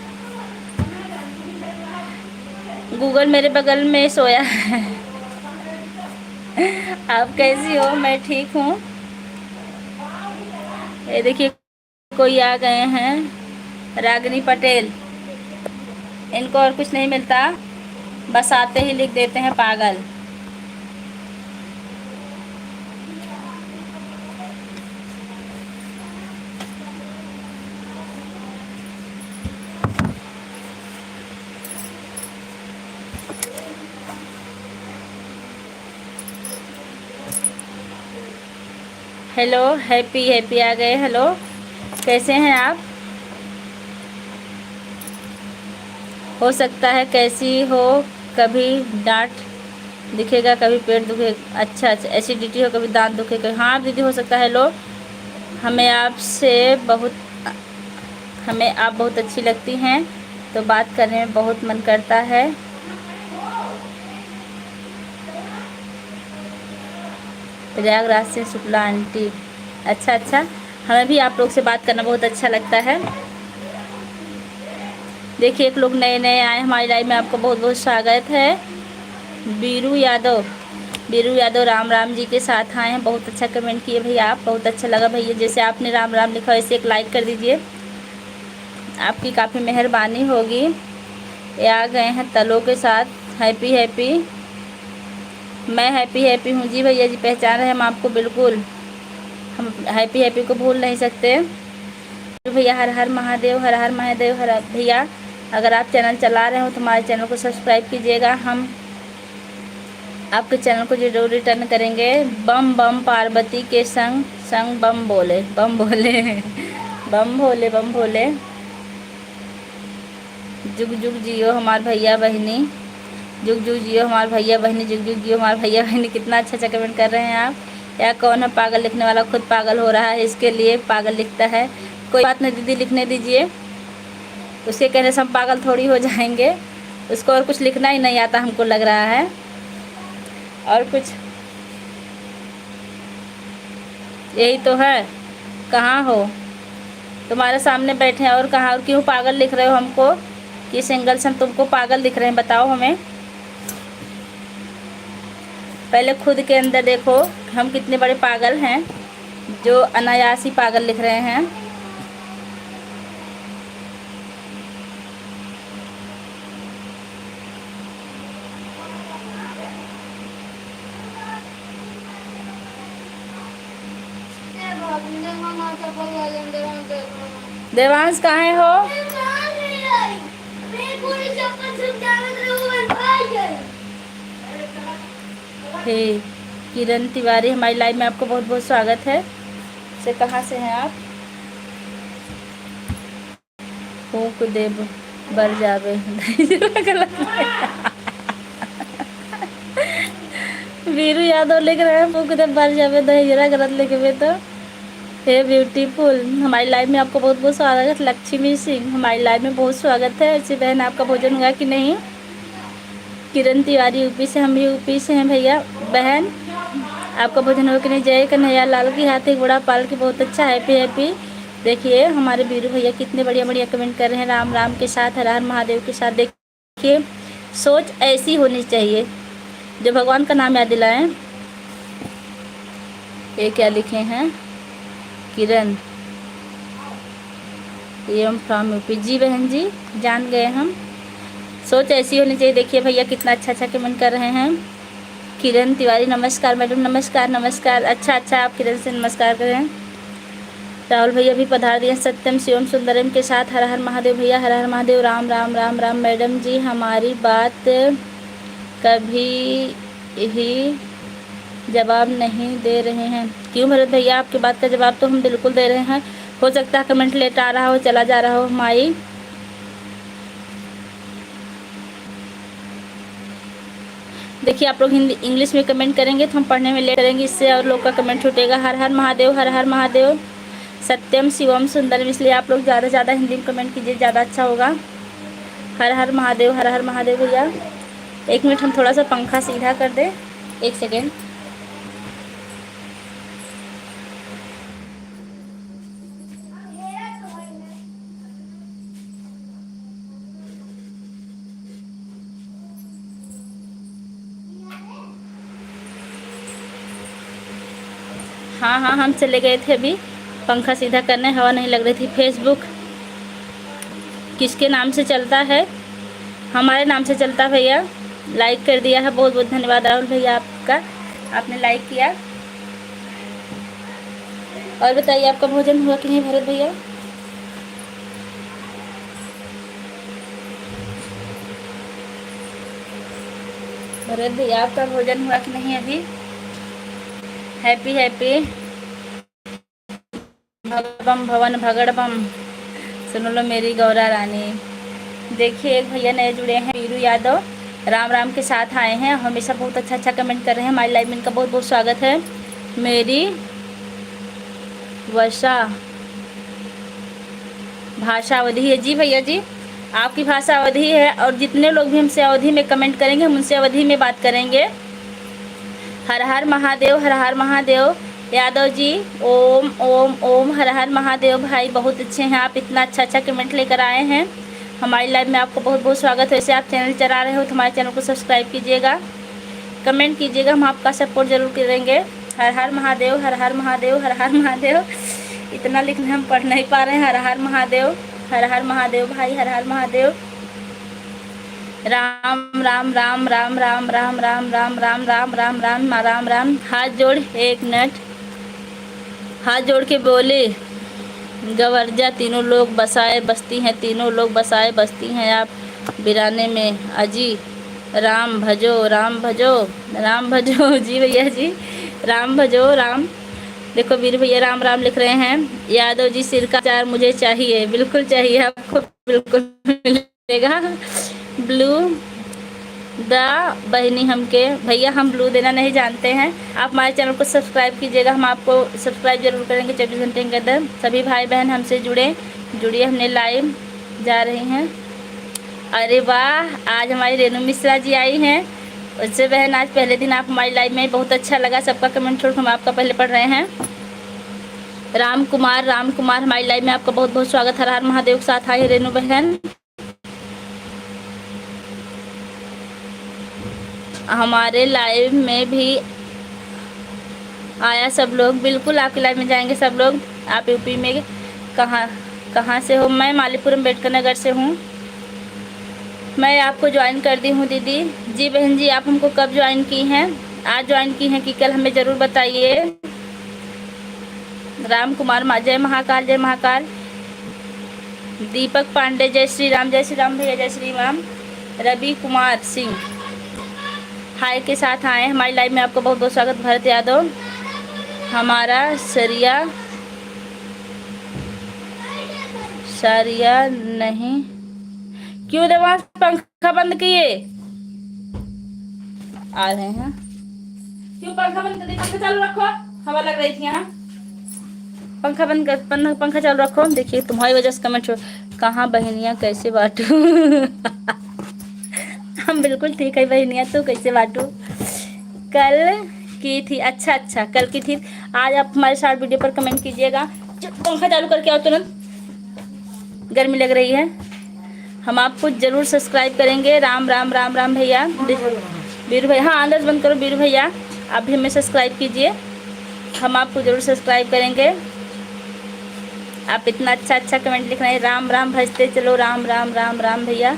गूगल मेरे बगल में सोया है। आप कैसी हो? मैं ठीक हूँ। ये देखिए कोई आ गए हैं, रागिनी पटेल। इनको और कुछ नहीं मिलता, बस आते ही लिख देते हैं पागल। हेलो, हैप्पी हैप्पी आ गए। हेलो, कैसे हैं आप? हो सकता है कैसी हो, कभी डांट दिखेगा, कभी पेट दुखे। अच्छा अच्छा, एसिडिटी हो, कभी दांत दुखे, कभी। हाँ दीदी हो सकता है। हेलो, हमें आप बहुत अच्छी लगती हैं, तो बात करने में बहुत मन करता है। प्रयागराज से शुक्ला आंटी। अच्छा अच्छा, हमें भी आप लोग से बात करना बहुत अच्छा लगता है। देखिए एक लोग नए नए आए हमारी लाइव में, आपको बहुत बहुत स्वागत है। बीरू यादव राम राम जी के साथ आए हैं। बहुत अच्छा कमेंट किए भैया आप, बहुत अच्छा लगा भैया। जैसे आपने राम राम लिखा वैसे एक लाइक कर दीजिए, आपकी काफ़ी मेहरबानी होगी। ये आ गए हैं तलों के साथ। हैप्पी हैप्पी, मैं हैप्पी हैप्पी हूँ जी भैया जी, पहचान रहे हम आपको बिल्कुल। हम हैप्पी हैप्पी को भूल नहीं सकते भैया। हर हर महादेव, हर हर महादेव। हर भैया अगर आप चैनल चला रहे हो तो हमारे चैनल को सब्सक्राइब कीजिएगा। हम आपके चैनल को जरूर रिटर्न करेंगे। बम बम पार्वती के संग संग बम बोले, बम भोले। बम भोले, बम भोले। जुग जुग जियो हमारे भैया बहनी, जुग जुग जियो हमारे भैया बहनी, जुग जुग जियो हमारे भैया बहनी। कितना अच्छा अच्छा कमेंट कर रहे हैं आप। या कौन है पागल लिखने वाला? खुद पागल हो रहा है, इसके लिए पागल लिखता है। कोई बात नहीं दीदी, लिखने दीजिए। उसके कहने से हम पागल थोड़ी हो जाएंगे। उसको और कुछ लिखना ही नहीं आता हमको लग रहा है, और कुछ यही तो है। कहाँ हो? तुम्हारे सामने बैठे हैं और कहाँ, और क्यों पागल लिख रहे हो हमको? किस एंगल से हम तुमको पागल दिख रहे हैं बताओ हमें। पहले खुद के अंदर देखो हम कितने बड़े पागल हैं, जो अनायास ही पागल लिख रहे हैं। देवांश कहाँ हो? हे किरण तिवारी, हमारी लाइव में आपको बहुत बहुत स्वागत है। से कहाँ से हैं आप? फूक देव बर जावे। वीरू यादव लिख रहे हैं फूक देव बर जावे, दहेजरा गलत लिखे हुए तो। हे ब्यूटीफुल, हमारी लाइव में आपको बहुत बहुत स्वागत। लक्ष्मी सिंह, हमारी लाइव में बहुत स्वागत है। ऐसी बहन आपका भोजन हुआ कि नहीं? किरण तिवारी यूपी से, हम भी यूपी से हैं भैया। बहन आपका भोजन हुआ कि नहीं? जय कन्हैया लाल की हाथी घोड़ा पाल की, बहुत अच्छा। Happy happy. देखिए हमारे वीरू भैया कितने बढ़िया बढ़िया कमेंट कर रहे हैं, राम राम के साथ, हर हर महादेव के साथ। देखिए सोच ऐसी होनी चाहिए जो भगवान का नाम याद दिलाएं। ये क्या लिखे हैं? किरण एम फ्रॉम यूपी। जी बहन जी, जान गए हम। सोच ऐसी होनी चाहिए। देखिए भैया कितना अच्छा अच्छा कमेंट कर रहे हैं। किरण तिवारी नमस्कार मैडम, नमस्कार नमस्कार। अच्छा अच्छा, आप किरण से नमस्कार करें। राहुल भैया भी पधार दिए सत्यम शिवम सुंदरम के साथ। हर हर महादेव भैया, हर हर महादेव। राम राम राम राम। मैडम जी हमारी बात कभी ही जवाब नहीं दे रहे हैं। क्यों भरत भैया, आपकी बात का जवाब तो हम बिल्कुल दे रहे हैं। हो सकता है कमेंट लेट आ रहा हो, चला जा रहा हो। माई देखिए, आप लोग हिंदी इंग्लिश में कमेंट करेंगे तो हम पढ़ने में लेट करेंगे, इससे और लोग का कमेंट छूटेगा। हर हर महादेव, हर हर महादेव, सत्यम शिवम सुंदरम। इसलिए आप लोग ज़्यादा से ज़्यादा हिंदी में कमेंट कीजिए, ज़्यादा अच्छा होगा। हर हर महादेव, हर हर महादेव। भैया 1 मिनट, हम थोड़ा सा पंखा सीधा कर दें, 1 सेकेंड। हाँ हाँ, हम चले गए थे अभी पंखा सीधा करने, हवा नहीं लग रही थी। फेसबुक किसके नाम से चलता है? हमारे नाम से चलता है भैया। लाइक कर दिया है, बहुत बहुत धन्यवाद राहुल भैया आपका, आपने लाइक किया। और बताइए, आपका भोजन हुआ कि नहीं भरत भैया? भरत भैया, आपका भोजन हुआ कि नहीं अभी? हैप्पी हैप्पी भगवम भवन भगड़ बम, सुन लो मेरी गौरा रानी। देखिए, एक भैया नए जुड़े हैं, वीरू यादव, राम राम के साथ आए हैं। हमेशा बहुत अच्छा अच्छा कमेंट कर रहे हैं हमारी लाइव में, इनका बहुत बहुत स्वागत है। मेरी वर्षा भाषा अवधि है। जी भैया जी, आपकी भाषा अवधि है, और जितने लोग भी हमसे अवधि में कमेंट करेंगे हम उनसे अवधि में बात करेंगे। हर हर महादेव, हर हर महादेव। यादव जी, ओम ओम ओम, हर हर महादेव। भाई बहुत अच्छे हैं आप, इतना अच्छा अच्छा कमेंट लेकर आए हैं हमारी लाइव में, आपको बहुत बहुत स्वागत है। वैसे आप चैनल चला रहे हो तो हमारे चैनल को सब्सक्राइब कीजिएगा, कमेंट कीजिएगा, हम आपका सपोर्ट जरूर करेंगे। हर हर महादेव, हर हर महादेव, हर हर महादेव। इतना लिखने हम पढ़ नहीं पा रहे हैं। हर हर महादेव, हर हर महादेव भाई, हर हर महादेव। राम राम राम राम राम राम राम राम राम राम राम राम राम राम। हाथ जोड़, 1 मिनट, हाथ जोड़ के बोले, गवर्जा तीनों लोग बसाए बसती हैं, तीनों लोग बसाए बसती हैं आप बिराने में। अजी राम भजो, राम भजो, राम भजो। जी भैया जी, राम भजो राम। देखो वीर भैया राम राम लिख रहे हैं। यादव जी, सिर का अचार मुझे चाहिए। बिल्कुल चाहिए आपको, बिल्कुल मिलेगा। ब्लू द बहनी हमके, भैया हम ब्लू देना नहीं जानते हैं। आप हमारे चैनल को सब्सक्राइब कीजिएगा, हम आपको सब्सक्राइब जरूर करेंगे 24 घंटे के अंदर। सभी भाई बहन हमसे जुड़िए, हमने लाइव जा रही हैं। अरे वाह, आज हमारी रेणु मिश्रा जी आई हैं। उससे बहन, आज पहले दिन आप हमारी लाइव में, बहुत अच्छा लगा सबका कमेंट छोड़, हम आपका पहले पढ़ रहे हैं। राम कुमार हमारी लाइव में आपका बहुत बहुत स्वागत। हर हर महादेव के साथ आई रेणु बहन। हमारे लाइव में भी आया सब लोग, बिल्कुल आपके लाइव में जाएंगे सब लोग। आप यूपी में कहाँ से हो? मैं मालीपुरम अम्बेडकर नगर से हूँ। मैं आपको ज्वाइन कर दी हूँ दीदी। जी बहन जी, आप हमको कब ज्वाइन की हैं? आज ज्वाइन की हैं कि कल? हमें ज़रूर बताइए। राम कुमार, जय महाकाल, जय महाकाल। दीपक पांडे, जय श्री राम भैया, जय श्री राम। रवि कुमार सिंह हाय के साथ आए हमारी लाइव में, आपको बहुत बहुत स्वागत। भरत यादव, हमारा सरिया नहीं, क्यों देवांश पंखा बंद किए? आ रहे हैं, क्यों पंखा बंद कर? पंखा चालू रखो, हवा लग रही थी यहाँ। पंखा बंद कर, पंखा चालू रखो। देखिए, तुम्हारी वजह से कमेंट छोड़। कहाँ बहनियाँ कैसे बांटू? हम बिल्कुल ठीक है बहनियाँ, तो कैसे बांटू? कल की थी, अच्छा कल की थी। आज आप हमारे शॉर्ट वीडियो पर कमेंट कीजिएगा। पंखा चालू करके आओ तुरंत, गर्मी लग रही है। हम आपको जरूर सब्सक्राइब करेंगे। राम राम राम राम भैया, वीरू भैया, हाँ अंदर बंद करो। वीरू भैया, आप भी हमें सब्सक्राइब कीजिए, हम आपको जरूर सब्सक्राइब करेंगे। आप इतना अच्छा कमेंट लिख रहे हैं। राम राम भजते चलो, राम राम राम राम भैया,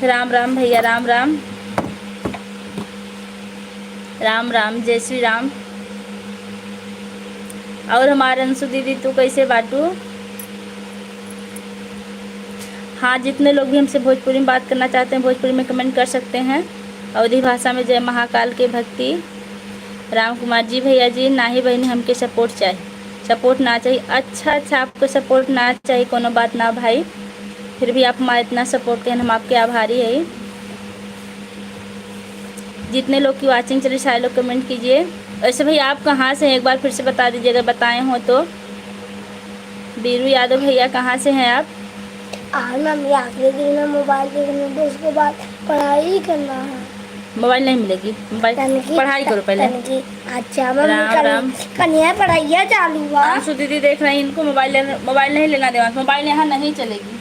राम राम भैया, राम राम राम राम, जय श्री राम। और हमारे अंशु दीदी, तू कैसे बाटू? हाँ, जितने लोग भी हमसे भोजपुरी में बात करना चाहते हैं, भोजपुरी में कमेंट कर सकते हैं। अवधी भाषा में जय महाकाल के भक्ति। राम कुमार जी भैया जी, ना ही बहनी हमके सपोर्ट चाहिए, सपोर्ट ना चाहिए। अच्छा, आपको सपोर्ट ना चाहिए, कोनो बात ना भाई, फिर भी आप हमारा इतना सपोर्ट करें, हम आपके आभारी है। जितने लोग की वाचिंग चले सारे लोग कमेंट कीजिए। वैसे भाई आप कहाँ से हैं, एक बार फिर से बता दीजिए अगर बताए हो तो। बीरू यादव भैया कहाँ से हैं आप?
आना मैं आखिरी दिन में मोबाइल देखने दो, उसके बाद पढ़ाई करना है।
मोबाइल नहीं मिलेगी, मोबाइल पढ़ाई करो पहले।
अच्छा
राम राम।
मम्मी कन्या पढ़ाई चालू हुआ।
आंसू दीदी देख रही हैं, इनको मोबाइल नहीं लेना देना, मोबाइल यहाँ नहीं चलेगी।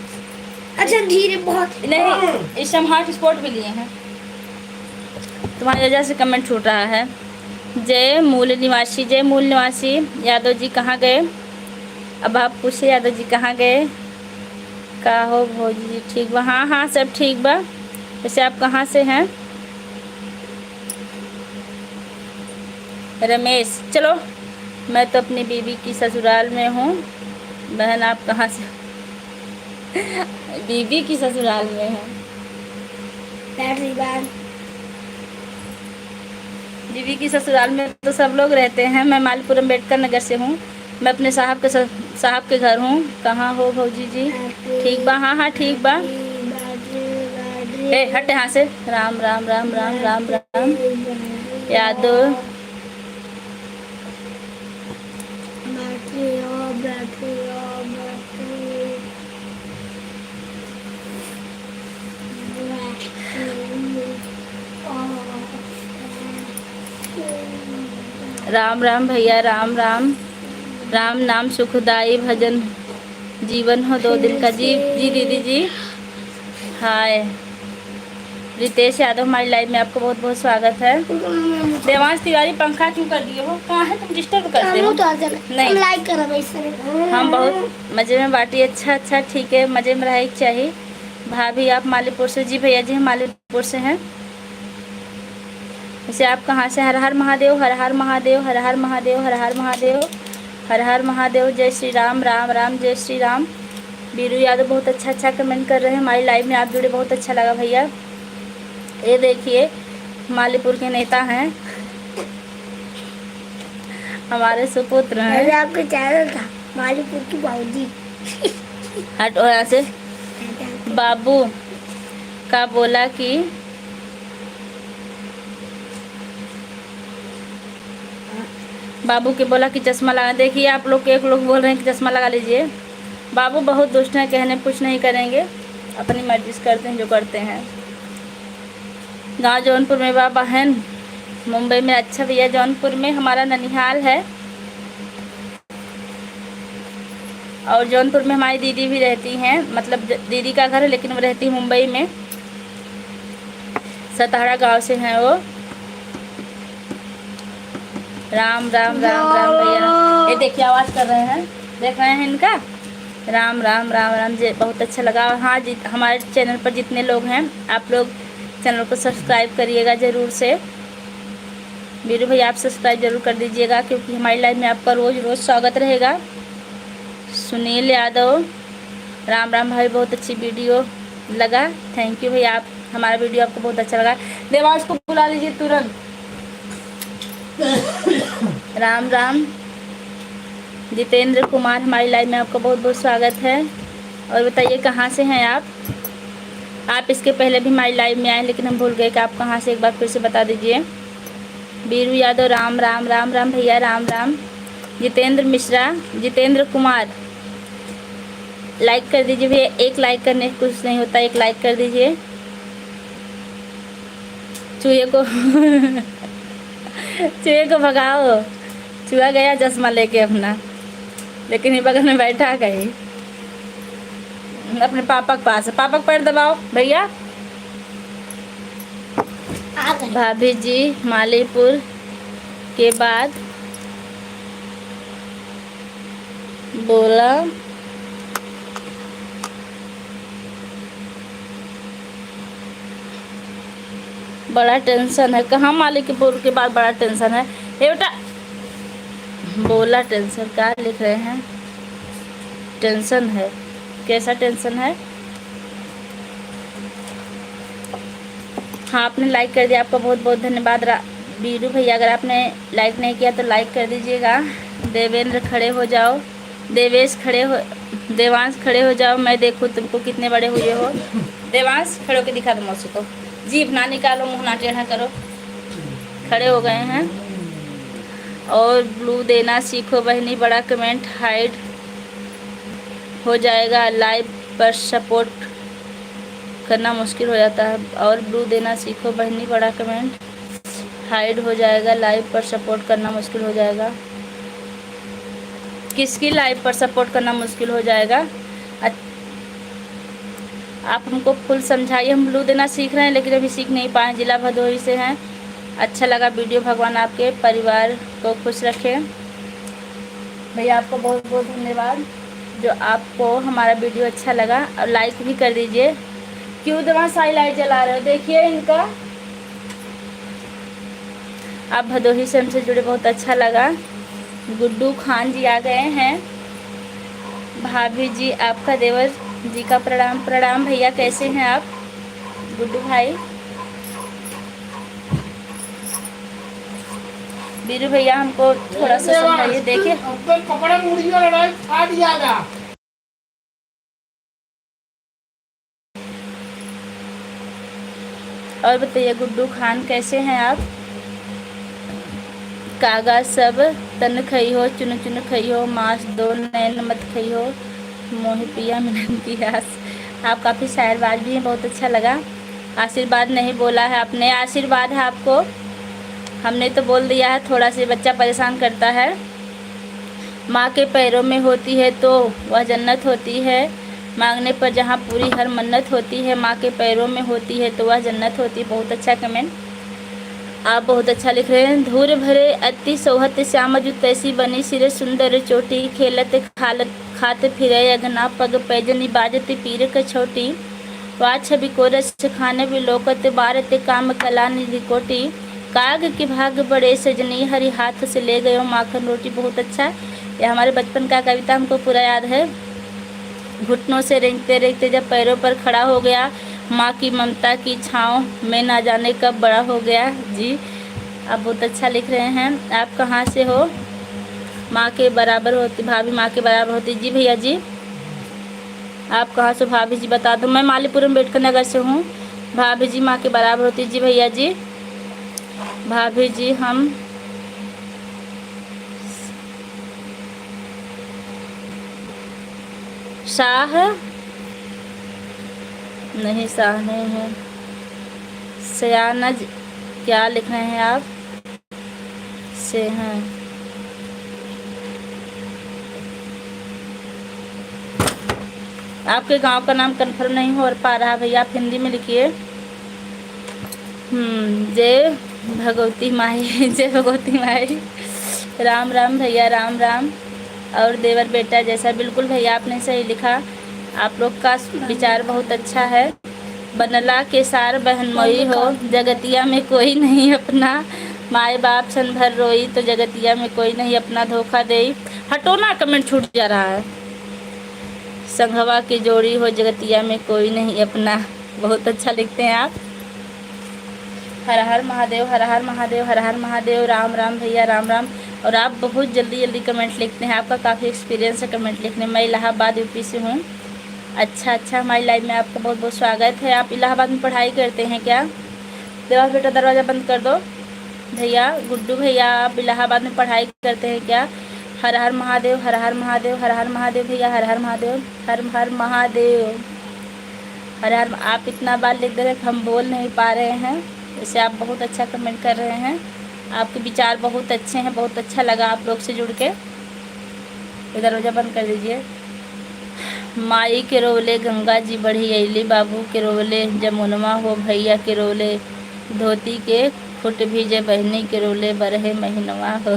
अच्छा धीरे बहुत
नहीं, इस समय हॉटस्पॉट भी लिए हैं। तुम्हारी वजह से कमेंट छूट रहा है। जय मूल निवासी यादव जी कहाँ गए? अब आप पूछे यादव जी कहाँ गए? का हो भौजी जी ठीक बा? हाँ सब ठीक बा। वैसे आप कहाँ से हैं? रमेश, चलो मैं तो अपनी बीबी की ससुराल में हूँ। बहन आप कहाँ से? बीबी की ससुराल में है। बीबी की ससुराल में तो सब लोग रहते हैं। मैं मालीपुरम अम्बेडकर नगर से हूँ। मैं अपने साहब के घर हूँ। कहाँ हो भौजी जी? ठीक बा? हाँ ठीक बा। ए हट यहाँ से। राम राम राम राम राम राम। यादव राम राम भैया, राम राम। राम नाम सुखदाई भजन जीवन हो दो दिल का। जी दीदी जी। हाय रितेश यादव, हमारी लाइव में आपका बहुत बहुत स्वागत है। देवांश तिवारी, पंखा क्यों कर दिए हो? कहाँ है? तुम डिस्टर्ब करते हो। नहीं
लाइक करो,
हम बहुत मज़े में बाटी। अच्छा ठीक है, मज़े में रहे चाहिए। भाभी आप मालीपुर से? जी भैया जी हम मालीपुर से हैं। वैसे आप कहाँ से? हर हर महादेव, हर हर महादेव, हर हर महादेव, हर हर महादेव, हर हर महादेव। जय श्री राम, राम राम, जय श्री राम। बीरू यादव बहुत अच्छा कमेंट कर रहे हैं। हमारी लाइव में आप जुड़े, बहुत अच्छा लगा भैया। ये देखिए मालीपुर के नेता हैं, हमारे सुपुत्र हैं।
आपका चैनल था मालीपुर की बाबूजी।
हटो यहाँ से। बाबू का बोला कि बाबू के बोला कि चश्मा लगा। देखिए आप लोग एक लोग बोल रहे हैं कि चश्मा लगा लीजिए। बाबू बहुत दुष्ट हैं, कहने कुछ नहीं करेंगे, अपनी मर्जी से करते हैं जो करते हैं। गांव जौनपुर में बा बहन, मुंबई में। अच्छा भैया जौनपुर में हमारा ननिहाल है, और जौनपुर में हमारी दीदी भी रहती हैं, मतलब दीदी का घर है लेकिन वो रहती है मुंबई में। सतारा गांव से हैं वो। राम राम राम राम भैया। ये देखिए आवाज़ कर रहे हैं, देख रहे हैं इनका। राम राम राम राम जी, बहुत अच्छा लगा। हाँ जी, हमारे चैनल पर जितने लोग हैं आप लोग चैनल को सब्सक्राइब करिएगा ज़रूर से। बीरू भैया आप सब्सक्राइब जरूर कर दीजिएगा, क्योंकि हमारी लाइव में आपका रोज़ स्वागत रहेगा। सुनील यादव, राम राम भाई, बहुत अच्छी वीडियो लगा, थैंक यू भैया। आप हमारा वीडियो आपको बहुत अच्छा लगा। देवांश को बुला लीजिए तुरंत। राम राम। जितेंद्र कुमार, हमारी लाइव में आपका बहुत बहुत स्वागत है। और बताइए कहाँ से हैं आप? आप इसके पहले भी हमारी लाइव में आए लेकिन हम भूल गए कि आप कहाँ से, एक बार फिर से बता दीजिए। बीरू यादव, राम राम राम राम भैया, राम राम। जितेंद्र मिश्रा, जितेंद्र कुमार, लाइक कर दीजिए भैया। एक लाइक करने कुछ नहीं होता, एक लाइक कर दीजिए। चूहे को चूहे को भगाओ। चूहा गया चश्मा लेके अपना, लेकिन ये बगल में बैठा गई अपने पापा के पास। पापा का पैर दबाओ भैया। भाभी जी मालीपुर के बाद बोला बड़ा टेंशन है। कहाँ मालीपुर के बाद बड़ा टेंशन है? ये बेटा बोला टेंशन, क्या लिख रहे हैं? टेंशन है, कैसा टेंशन है? हाँ, आपने लाइक कर दिया, आपका बहुत बहुत धन्यवाद। बीरू भैया, अगर आपने लाइक नहीं किया तो लाइक कर दीजिएगा। देवेंद्र खड़े हो जाओ, देवेश खड़े हो, देवांश खड़े हो जाओ, मैं देखूँ तुमको कितने बड़े हुए हो। देवांश खड़े होकर दिखा दो मौसी को, जीभ ना निकालो, मुँह ना टेढ़ा करो। खड़े हो गए हैं। और ब्लू देना सीखो बहनी, बड़ा कमेंट हाइड हो जाएगा, लाइव पर सपोर्ट करना मुश्किल हो जाता है। और ब्लू देना सीखो बहनी, बड़ा कमेंट हाइड हो जाएगा, लाइव पर सपोर्ट करना मुश्किल हो जाएगा। किसकी लाइव पर सपोर्ट करना मुश्किल हो जाएगा? आप हमको फुल समझाइए। हम ब्लू देना सीख रहे हैं लेकिन अभी सीख नहीं पाए। जिला भदोही से हैं। अच्छा लगा वीडियो, भगवान आपके परिवार को खुश रखें। भैया आपको बहुत बहुत धन्यवाद जो आपको हमारा वीडियो अच्छा लगा, और लाइक भी कर दीजिए। क्यों दवा साई लाइट जला रहे हो, देखिए इनका। आप भदोही से हमसे जुड़े, बहुत अच्छा लगा। गुड्डू खान जी आ गए हैं। भाभी जी आपका देवर जी का प्रणाम। प्रणाम भैया, कैसे हैं आप गुड्डू भाई? बीरू भैया हमको थोड़ा सा समझाइए। देखिए
कपड़ा मुड़िया लड़ाई फाट जाएगा।
और बताइए गुड्डू खान कैसे हैं आप? कागा सब तन खई हो, चुन चुन खई हो, मांस दो नैन मत खई हो, मोहि पिया मिलन की आस। आप काफ़ी शायरबाज भी हैं, बहुत अच्छा लगा। आशीर्वाद नहीं बोला है आपने, आशीर्वाद है आपको, हमने तो बोल दिया है। थोड़ा सा बच्चा परेशान करता है। माँ के पैरों में होती है तो वह जन्नत होती है, मांगने पर जहाँ पूरी हर मन्नत होती है। माँ के पैरों में होती है तो वह जन्नत होती है। बहुत अच्छा कमेंट, आप बहुत अच्छा लिख रहे हैं। धूर भरे अति सोहत श्याम जु तैसी बनी, सिरे सुंदर चोटी, खेलत खालत खात फिरे अगना, पग पैजनी बाजत पीर कछोटी, वाछ भी कोरस खाने भी लोकत, बारत काम कला निधि कोटी, काग के भाग बड़े सजनी, हरि हाथ से ले गयो माखन रोटी। बहुत अच्छा, ये हमारे बचपन का कविता हमको पूरा याद है। घुटनों से रेंगते रेंगते जब पैरों पर खड़ा हो गया, माँ की ममता की छाँव में ना जाने कब बड़ा हो गया। जी आप बहुत अच्छा लिख रहे हैं। आप कहाँ से हो? माँ के बराबर होती भाभी, माँ के बराबर होती। जी भैया जी, आप कहाँ से भाभी जी बता दो। मैं मालीपुरम अम्बेडकर नगर से हूँ। भाभी जी माँ के बराबर होती। जी भैया जी, भाभी जी हम शाह नहीं, शाह नहीं है। सयानज क्या लिख रहे हैं आप? से हैं। आपके गांव का नाम कंफर्म नहीं हो पा रहा भैया, आप हिंदी में लिखिए। जय भगवती माई, जय भगवती माई। राम राम भैया, राम राम। और देवर बेटा जैसा, बिल्कुल भैया आपने सही लिखा। आप लोग का विचार बहुत अच्छा है। बनला के सार बहनमोई हो, जगतिया में कोई नहीं अपना, माए बाप सन भर रोई, तो जगतिया में कोई नहीं अपना, धोखा दे। हटो ना, कमेंट छूट जा रहा है। संघवा की जोड़ी हो, जगतिया में कोई नहीं अपना। बहुत अच्छा लिखते हैं आप। हर हर महादेव, हर हर महादेव, हर हर महादेव। राम राम भैया, राम राम। और आप बहुत जल्दी जल्दी कमेंट लिखते हैं, आपका काफ़ी एक्सपीरियंस है कमेंट लिखने में। मैं इलाहाबाद यूपी से हूँ। अच्छा अच्छा, हमारी लाइव में आपका बहुत बहुत स्वागत है। आप इलाहाबाद में पढ़ाई करते हैं क्या? देवास बेटा दरवाज़ा बंद कर दो। भैया गुड्डू भैया, आप इलाहाबाद में पढ़ाई करते हैं क्या? हर हर महादेव, हर हर महादेव, हर हर महादेव भैया, हर हर महादेव, हर हर महादेव, हर हर। आप इतना बार लिख दे रहे हैं, हम बोल नहीं पा रहे हैं। वैसे आप बहुत अच्छा कमेंट कर रहे हैं, आपके विचार बहुत अच्छे हैं। बहुत अच्छा लगा आप लोग से जुड़ के। दरवाज़ा बंद कर दीजिए। माई के रोले गंगा जी बढ़ी अली, बाबू के रोले जमुनवा हो, भैया के रोले धोती के फुट भीजे, बहनी के रोले बरहे महीनवा हो।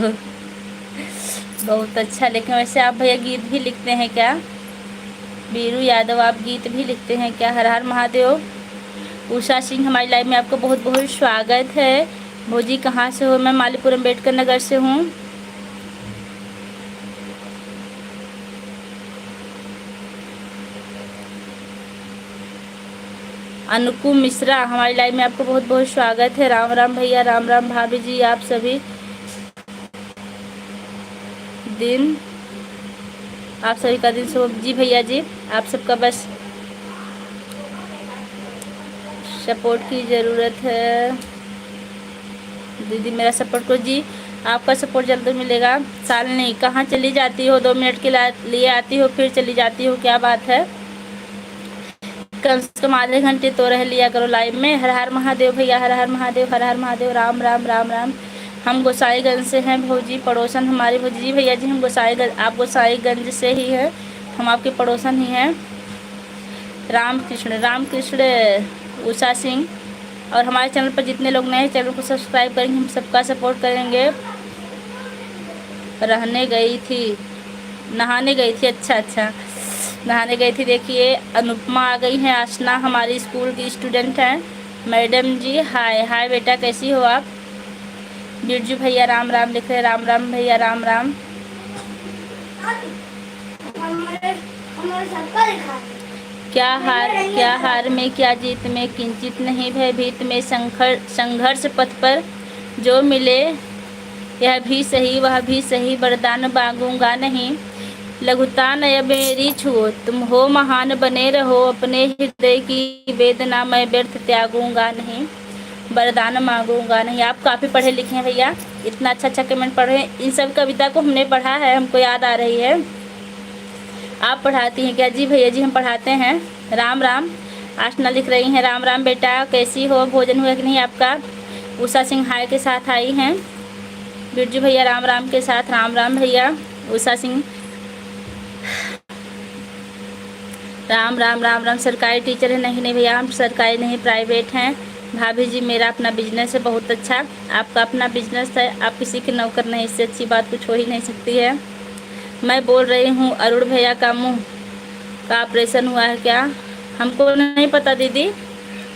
बहुत अच्छा। लेकिन वैसे आप भैया गीत भी लिखते हैं क्या? बीरू यादव, आप गीत भी लिखते हैं क्या? हर हर महादेव। उषा सिंह, हमारी लाइव में आपको बहुत बहुत स्वागत है। भोजी कहाँ से हो? मैं मालीपुरम अम्बेडकर नगर से हूँ। अनुकु मिश्रा, हमारी लाइव में आपको बहुत बहुत स्वागत है। राम राम भैया, राम राम भाभी जी, आप सभी का दिन शुभ। जी भैया जी, आप सबका बस सपोर्ट की ज़रूरत है। दीदी मेरा सपोर्ट करो जी, आपका सपोर्ट जल्द मिलेगा। सालनी, कहाँ चली जाती हो? 2 मिनट के लिए आती हो फिर चली जाती हो, क्या बात है? कम से कम आधे घंटे तो रह लिया करो लाइव में। हर हर महादेव भैया, हर हर महादेव, हर हर महादेव। राम राम राम राम। हम गोसाईगंज से हैं भौजी, पड़ोसन हमारे भौजी। जी भैया जी, हम गोसाईगंज, आप गोसाईगंज से ही हैं, हम आपके पड़ोसन ही हैं। राम कृष्ण उषा सिंह। और हमारे चैनल पर जितने लोग नए हैं, चैनल को सब्सक्राइब करेंगे, हम सबका सपोर्ट करेंगे। नहाने गई थी, अच्छा नहाने गई थी। देखिए अनुपमा आ गई हैं, आसना हमारी स्कूल की स्टूडेंट हैं। मैडम जी हाय बेटा, कैसी हो आप? बिरजू भैया राम राम लिख रहे, राम राम भैया, राम राम। क्या हार में क्या जीत में, किंचित नहीं भयभीत में। संघर्ष पथ पर जो मिले यह भी सही वह भी सही, वरदान मांगूंगा नहीं। लघुता नय मेरी छुओ, तुम हो महान बने रहो, अपने हृदय की वेदना मैं व्यर्थ त्यागूंगा नहीं, वरदान मांगूंगा नहीं। आप काफ़ी पढ़े लिखे हैं भैया, इतना अच्छा कमेंट पढ़ रहे हैं। इन सब कविता को हमने पढ़ा है, हमको याद आ रही है। आप पढ़ाती हैं क्या? जी भैया जी, हम पढ़ाते हैं। राम राम। आशना लिख रही हैं, राम राम बेटा, कैसी हो? भोजन हुआ कि नहीं आपका? उषा सिंह हाय के साथ आई हैं। बिरजू भैया राम राम के साथ, राम राम भैया। उषा सिंह राम राम राम राम। सरकारी टीचर है? नहीं भैया, हम सरकारी नहीं, प्राइवेट हैं। भाभी जी मेरा अपना बिजनेस है, बहुत अच्छा। आपका अपना बिजनेस है, आप किसी के नौकर नहीं, इससे अच्छी बात कुछ हो ही नहीं सकती है। मैं बोल रही हूँ अरुण भैया का मुंह का ऑपरेशन हुआ है क्या? हमको नहीं पता दीदी,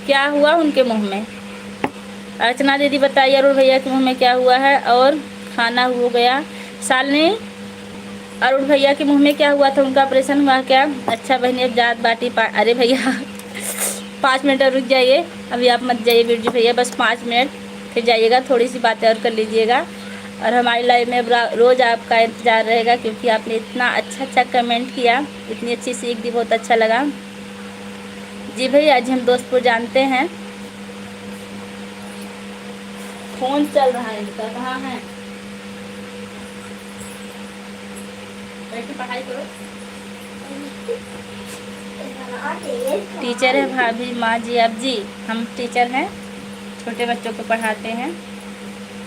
क्या हुआ उनके मुंह में? अर्चना दीदी बताइए अरुण भैया के मुंह में क्या हुआ है। और खाना हो गया? सालनी, अरुण भैया के मुंह में क्या हुआ था? उनका ऑपरेशन हुआ क्या? अच्छा बहनी, अब जात बाटी अरे भैया 5 मिनट और रुक जाइए, अभी आप मत जाइए बिरजू भैया, बस 5 मिनट फिर जाइएगा, थोड़ी सी बातें और कर लीजिएगा। और हमारी लाइव में रोज़ आपका इंतज़ार रहेगा, क्योंकि आपने इतना अच्छा कमेंट किया, इतनी अच्छी सीख दी, बहुत अच्छा लगा। जी भैया, आज हम दोस्तपुर जानते हैं। फ़ोन चल रहा है इनका, कहाँ है? बैठ के पढ़ाई करो। टीचर है भाभी, माँ जी, अब जी हम टीचर हैं, छोटे बच्चों को पढ़ाते हैं।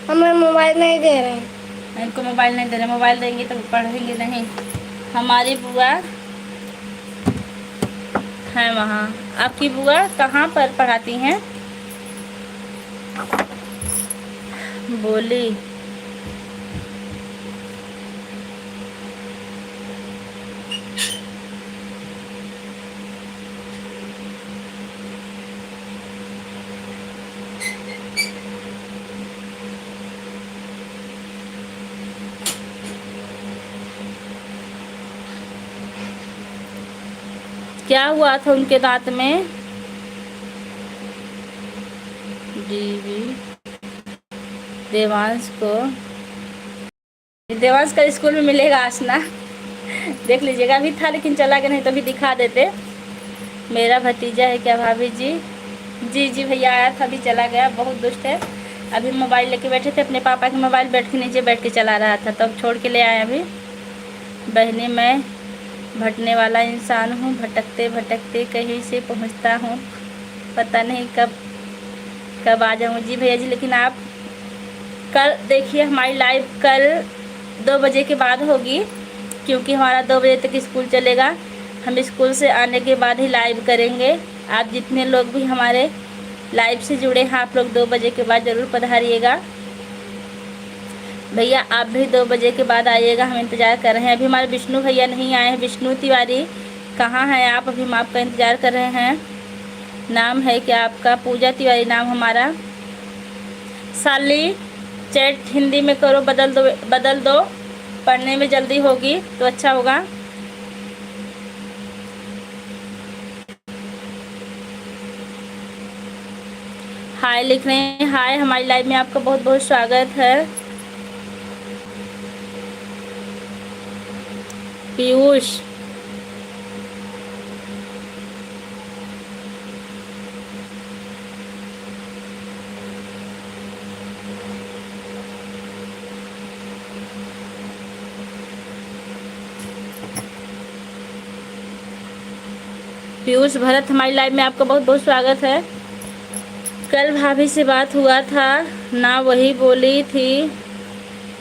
हमें मोबाइल नहीं दे रहे हैं।
इनको मोबाइल नहीं दे रहे, मोबाइल देंगे तो पढ़ेंगे नहीं। हमारी बुआ है वहाँ। आपकी बुआ कहाँ पर पढ़ाती हैं? बोली क्या हुआ था उनके दांत में? जी देवांश का स्कूल में मिलेगा आसना, देख लीजिएगा। अभी था लेकिन चला गया, नहीं तो भी दिखा देते। मेरा भतीजा है क्या भाभी जी? जी भैया आया था, अभी चला गया, बहुत दुष्ट है। अभी मोबाइल लेके बैठे थे, अपने पापा के मोबाइल बेड के नीचे बैठ के चला रहा था, तब छोड़ के ले आए। अभी बहने मैं भटकने वाला इंसान हूँ, भटकते भटकते कहीं से पहुँचता हूँ, पता नहीं कब आ जाऊँ। जी भैया जी, लेकिन आप कल देखिए हमारी लाइव कल 2 बजे के बाद होगी, क्योंकि हमारा 2 बजे तक स्कूल चलेगा। हम स्कूल से आने के बाद ही लाइव करेंगे। आप जितने लोग भी हमारे लाइव से जुड़े हैं, आप लोग 2 बजे के बाद ज़रूर पधारिएगा। भैया आप भी 2 बजे के बाद आइएगा, हम इंतज़ार कर रहे हैं। अभी हमारे विष्णु भैया नहीं आए हैं। विष्णु तिवारी कहाँ हैं आप? अभी हम आपका इंतज़ार कर रहे हैं। नाम है क्या आपका? पूजा तिवारी नाम हमारा। साली चैट हिंदी में करो, बदल दो, पढ़ने में जल्दी होगी तो अच्छा होगा। हाय लिख रहे हैं। हाय, हमारी लाइव में आपका बहुत बहुत स्वागत है। पीयूष, पीयूष भरत, हमारी लाइव में आपका बहुत बहुत स्वागत है। कल भाभी से बात हुआ था ना, वही बोली थी,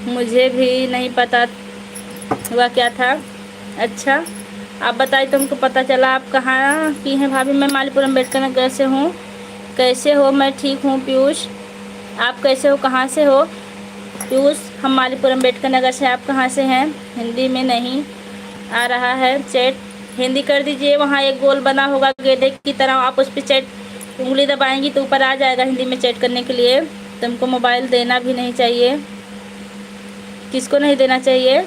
मुझे भी नहीं पता हुआ क्या था। अच्छा, आप बताइए, तुमको पता चला? आप कहाँ की हैं भाभी? मैं मालीपुर अम्बेडकर नगर से हूँ। कैसे हो? मैं ठीक हूँ पीयूष। आप कैसे हो? कहाँ से हो पीयूष? हम मालीपुर अम्बेडकर नगर से। आप कहाँ से हैं? हिंदी में नहीं आ रहा है चैट, हिंदी कर दीजिए। वहाँ एक गोल बना होगा गेंदे की तरह, आप उस पर चैट उंगली दबाएंगी तो ऊपर आ जाएगा हिंदी में चैट करने के लिए। तुमको मोबाइल देना भी नहीं चाहिए। किसको नहीं देना चाहिए?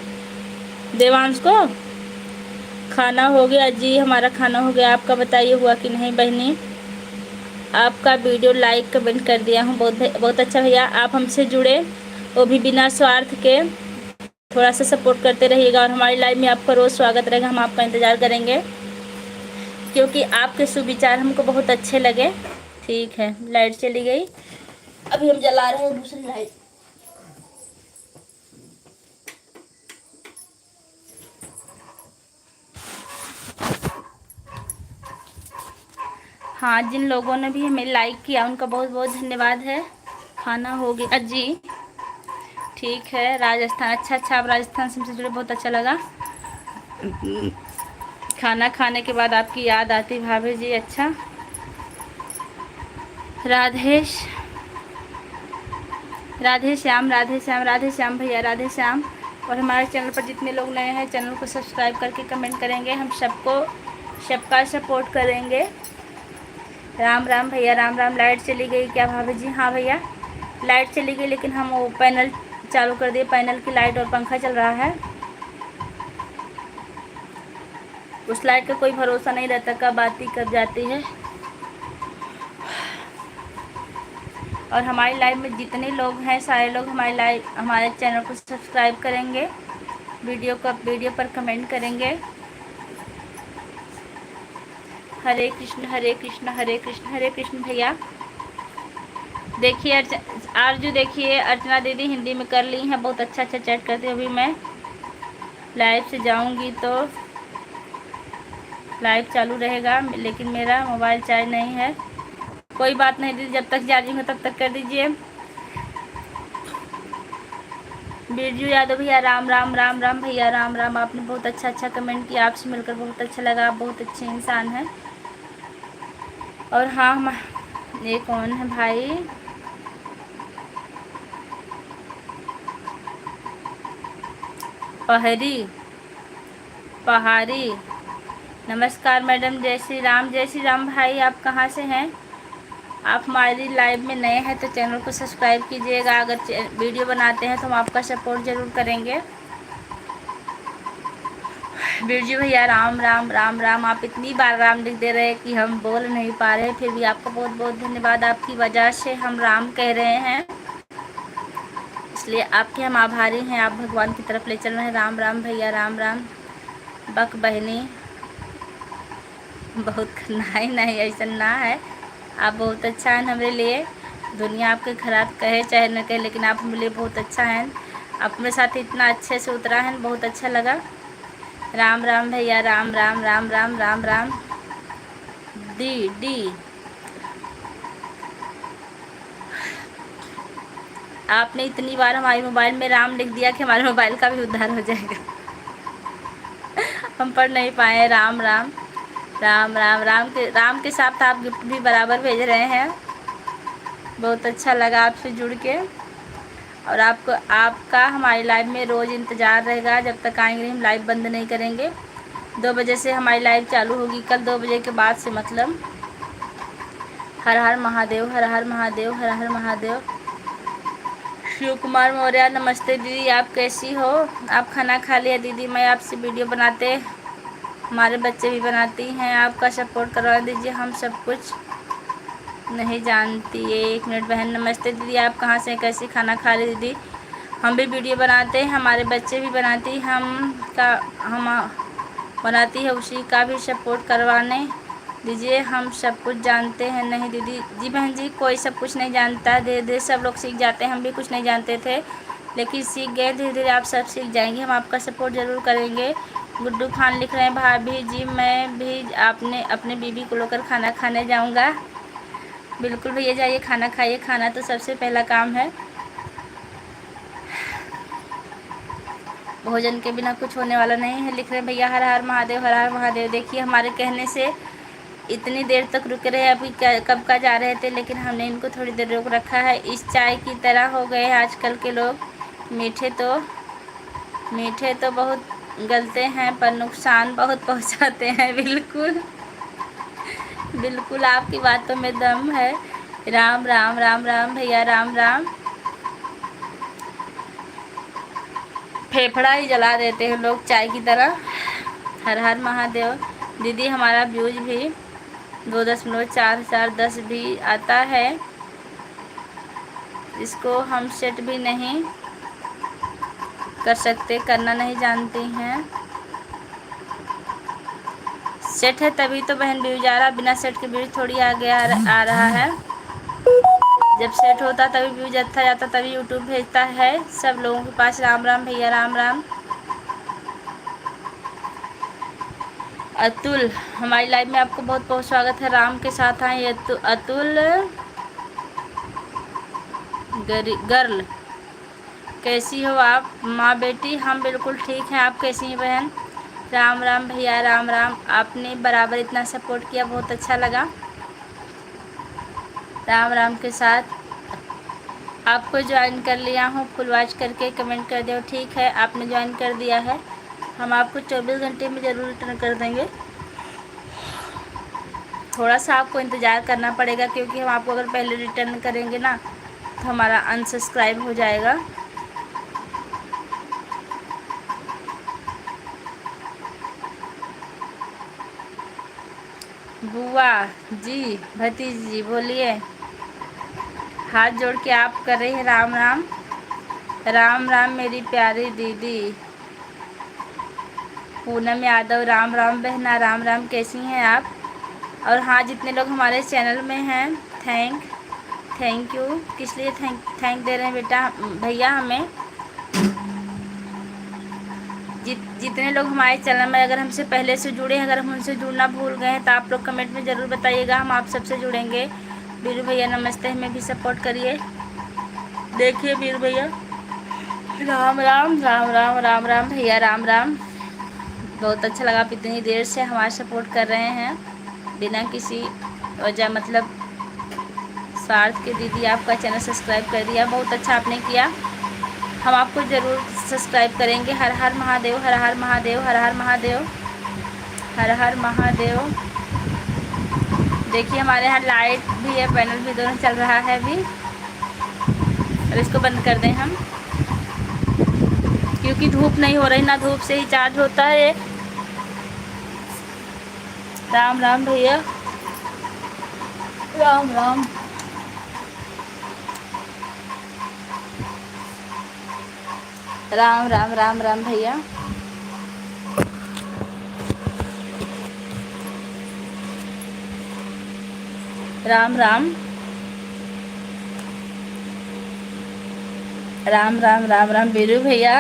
देवांश को। खाना हो गया जी, हमारा खाना हो गया। आपका बताइए, हुआ कि नहीं बहनी? आपका वीडियो लाइक कमेंट कर दिया हूँ, बहुत बहुत अच्छा भैया। आप हमसे जुड़े, वो भी बिना स्वार्थ के। थोड़ा सा सपोर्ट करते रहिएगा और हमारी लाइव में आपका रोज़ स्वागत रहेगा। हम आपका इंतज़ार करेंगे क्योंकि आपके सुविचार हमको बहुत अच्छे लगे। ठीक है, लाइट चली गई, अभी हम जला रहे हैं दूसरी लाइट। हाँ, जिन लोगों ने भी हमें लाइक किया उनका बहुत बहुत धन्यवाद है। खाना हो गया जी, ठीक है। राजस्थान, अच्छा, आप राजस्थान से हमसे जुड़े, बहुत अच्छा लगा। खाना खाने के बाद आपकी याद आती भाभी जी। अच्छा, राधे श्याम, राधे श्याम, राधे श्याम भैया, राधे श्याम। और हमारे चैनल पर जितने लोग नए हैं, चैनल को सब्सक्राइब करके कमेंट करेंगे। हम सबका सपोर्ट करेंगे। राम राम भैया, राम राम। लाइट चली गई क्या भाभी जी? हाँ भैया, लाइट चली गई, लेकिन हम वो पैनल चालू कर दिए। पैनल की लाइट और पंखा चल रहा है। उस लाइट का कोई भरोसा नहीं रहता, कब आती कब जाती है। और हमारी लाइव में जितने लोग हैं, सारे लोग हमारे चैनल को सब्सक्राइब करेंगे, वीडियो पर कमेंट करेंगे। हरे कृष्ण हरे कृष्ण हरे कृष्ण हरे कृष्ण भैया। देखिए आरजू, देखिए अर्चना दीदी हिंदी में कर ली हैं, बहुत अच्छा चैट करते हैं। अभी मैं लाइव से जाऊंगी तो लाइव चालू रहेगा, लेकिन मेरा मोबाइल चार्ज नहीं है। कोई बात नहीं दीदी, जब तक चार्जिंग हो तब तक कर दीजिए। बिरजू यादव भैया, राम राम, राम राम भैया, राम राम। आपने बहुत अच्छा कमेंट किया, आपसे मिलकर बहुत अच्छा लगा। आप बहुत अच्छे इंसान हैं। और हाँ, हम ये कौन है भाई? पहाड़ी। नमस्कार मैडम, जय श्री राम। जय श्री राम भाई, आप कहाँ से हैं? आप हमारी लाइव में नए हैं तो चैनल को सब्सक्राइब कीजिएगा। अगर वीडियो बनाते हैं तो हम आपका सपोर्ट ज़रूर करेंगे। बिरजू भैया, राम राम, राम राम। आप इतनी बार राम लिख दे रहे हैं कि हम बोल नहीं पा रहे, फिर भी आपका बहुत बहुत धन्यवाद। आपकी वजह से हम राम कह रहे हैं, इसलिए आपके हम आभारी हैं। आप भगवान की तरफ ले चल रहे हैं। राम राम भैया, राम राम। बक बहनी, बहुत नहीं ऐसा ना है। आप बहुत अच्छा हैं हमारे लिए। दुनिया आपके खराब कहे चाहे न कहे, लेकिन आप हमारे लिए बहुत अच्छा हैं। आप मेरे साथ इतना अच्छे से उतरा है, बहुत अच्छा लगा। राम राम भैया, राम राम, राम राम, राम राम। डी आपने इतनी बार हमारे मोबाइल में राम लिख दिया कि हमारे मोबाइल का भी उद्धार हो जाएगा। हम पढ़ नहीं पाए। राम राम, राम राम। राम के साथ आप गिफ्ट भी बराबर भेज रहे हैं। बहुत अच्छा लगा आपसे जुड़ के। और आपका हमारी लाइव में रोज़ इंतज़ार रहेगा। जब तक आएंगे हम लाइव बंद नहीं करेंगे। 2 बजे से हमारी लाइव चालू होगी, कल 2 बजे के बाद से, मतलब। हर हर महादेव, हर हर महादेव, हर हर महादेव। शिव कुमार मौर्य, नमस्ते दीदी, आप कैसी हो? आप खाना खा लिया दीदी? मैं आपसे वीडियो बनाते, हमारे बच्चे भी बनाती हैं। आपका सपोर्ट करवा दीजिए, हम सब कुछ नहीं जानती है। 1 मिनट बहन। नमस्ते दीदी, आप कहाँ से, कैसे खाना खा रहे दीदी? हम भी वीडियो बनाते हैं, हमारे बच्चे भी बनाती, हम बनाती है, उसी का भी सपोर्ट करवाने दीजिए। हम सब कुछ जानते हैं नहीं दीदी। जी बहन जी, कोई सब कुछ नहीं जानता, धीरे धीरे सब लोग सीख जाते हैं। हम भी कुछ नहीं जानते थे लेकिन सीख गए, धीरे धीरे आप सब सीख जाएंगे। हम आपका सपोर्ट ज़रूर करेंगे। गुड्डू खान लिख रहे हैं, भाभी जी मैं भी आपने अपने बीबी को लेकर खाना खाने जाऊंगा। बिल्कुल भैया जाइए, खाना खाइए, खाना तो सबसे पहला काम है। भोजन के बिना कुछ होने वाला नहीं है। लिख रहे हैं भैया हर हर महादेव, हर हर महादेव। देखिए हमारे कहने से इतनी देर तक रुक रहे, अभी कब का जा रहे थे, लेकिन हमने इनको थोड़ी देर रोक रखा है। इस चाय की तरह हो गए हैं आजकल के लोग, मीठे तो बहुत गलते हैं पर नुकसान बहुत पहुंचाते हैं। बिल्कुल बिल्कुल आपकी बातों में दम है। राम राम राम राम भैया, राम राम। फेफड़ा ही जला देते हैं लोग चाय की तरह। हर हर महादेव। दीदी हमारा व्यूज भी 2.410 भी आता है, इसको हम सेट भी नहीं कर सकते, करना नहीं जानती हैं। सेट है तभी तो बहन व्यूज आ रहा, बिना सेट के व्यूज थोड़ी आगे आ रहा है। जब सेट होता तभी व्यूज अच्छा जाता, तभी यूट्यूब भेजता है सब लोगों के पास। राम राम भैया, राम राम। अतुल, हमारी लाइव में आपको बहुत बहुत स्वागत है। राम के साथ आए अतुल गर्ल। कैसी हो आप माँ बेटी? हम बिल्कुल ठीक हैं, आप कैसी हैं बहन? राम राम भैया, राम राम। आपने बराबर इतना सपोर्ट किया, बहुत अच्छा लगा। राम राम के साथ आपको ज्वाइन कर लिया हूँ, फुल वॉच करके कमेंट कर दो। ठीक है, आपने ज्वाइन कर दिया है, हम आपको 24 घंटे में ज़रूर रिटर्न कर देंगे। थोड़ा सा आपको इंतज़ार करना पड़ेगा, क्योंकि हम आपको अगर पहले रिटर्न करेंगे ना तो हमारा अनसब्सक्राइब हो जाएगा। बुआ जी, भतीजी जी बोलिए। हाथ जोड़ के आप कर रही हैं राम राम। राम राम मेरी प्यारी दीदी। पूनम यादव, राम राम बहना, राम राम। कैसी हैं आप? और हाँ, जितने लोग हमारे चैनल में हैं, थैंक यू। किस लिए थैंक दे रहे हैं बेटा भैया हमें? जितने लोग हमारे चैनल में अगर हमसे पहले से जुड़े हैं, अगर हम उनसे जुड़ना भूल गए हैं तो आप लोग कमेंट में ज़रूर बताइएगा, हम आप सबसे जुड़ेंगे। वीरू भैया नमस्ते, हमें भी सपोर्ट करिए। देखिए वीरू भैया, राम राम राम राम राम राम भैया, राम राम। बहुत अच्छा लगा, आप इतनी देर से हमारा सपोर्ट कर रहे हैं बिना किसी वजह मतलब स्वार्थ के। दीदी आपका चैनल सब्सक्राइब कर दिया, बहुत अच्छा आपने किया, हम आपको ज़रूर सब्सक्राइब करेंगे। हर हर महादेव, हर हर महादेव, हर हर महादेव, हर हर महादेव। देखिए हमारे यहाँ लाइट भी है, पैनल भी, दोनों चल रहा है अभी। और इसको बंद कर दें हम, क्योंकि धूप नहीं हो रही ना, धूप से ही चार्ज होता है। राम राम भैया, राम राम। राम राम राम राम भैया। राम राम राम राम राम राम। वीरू भैया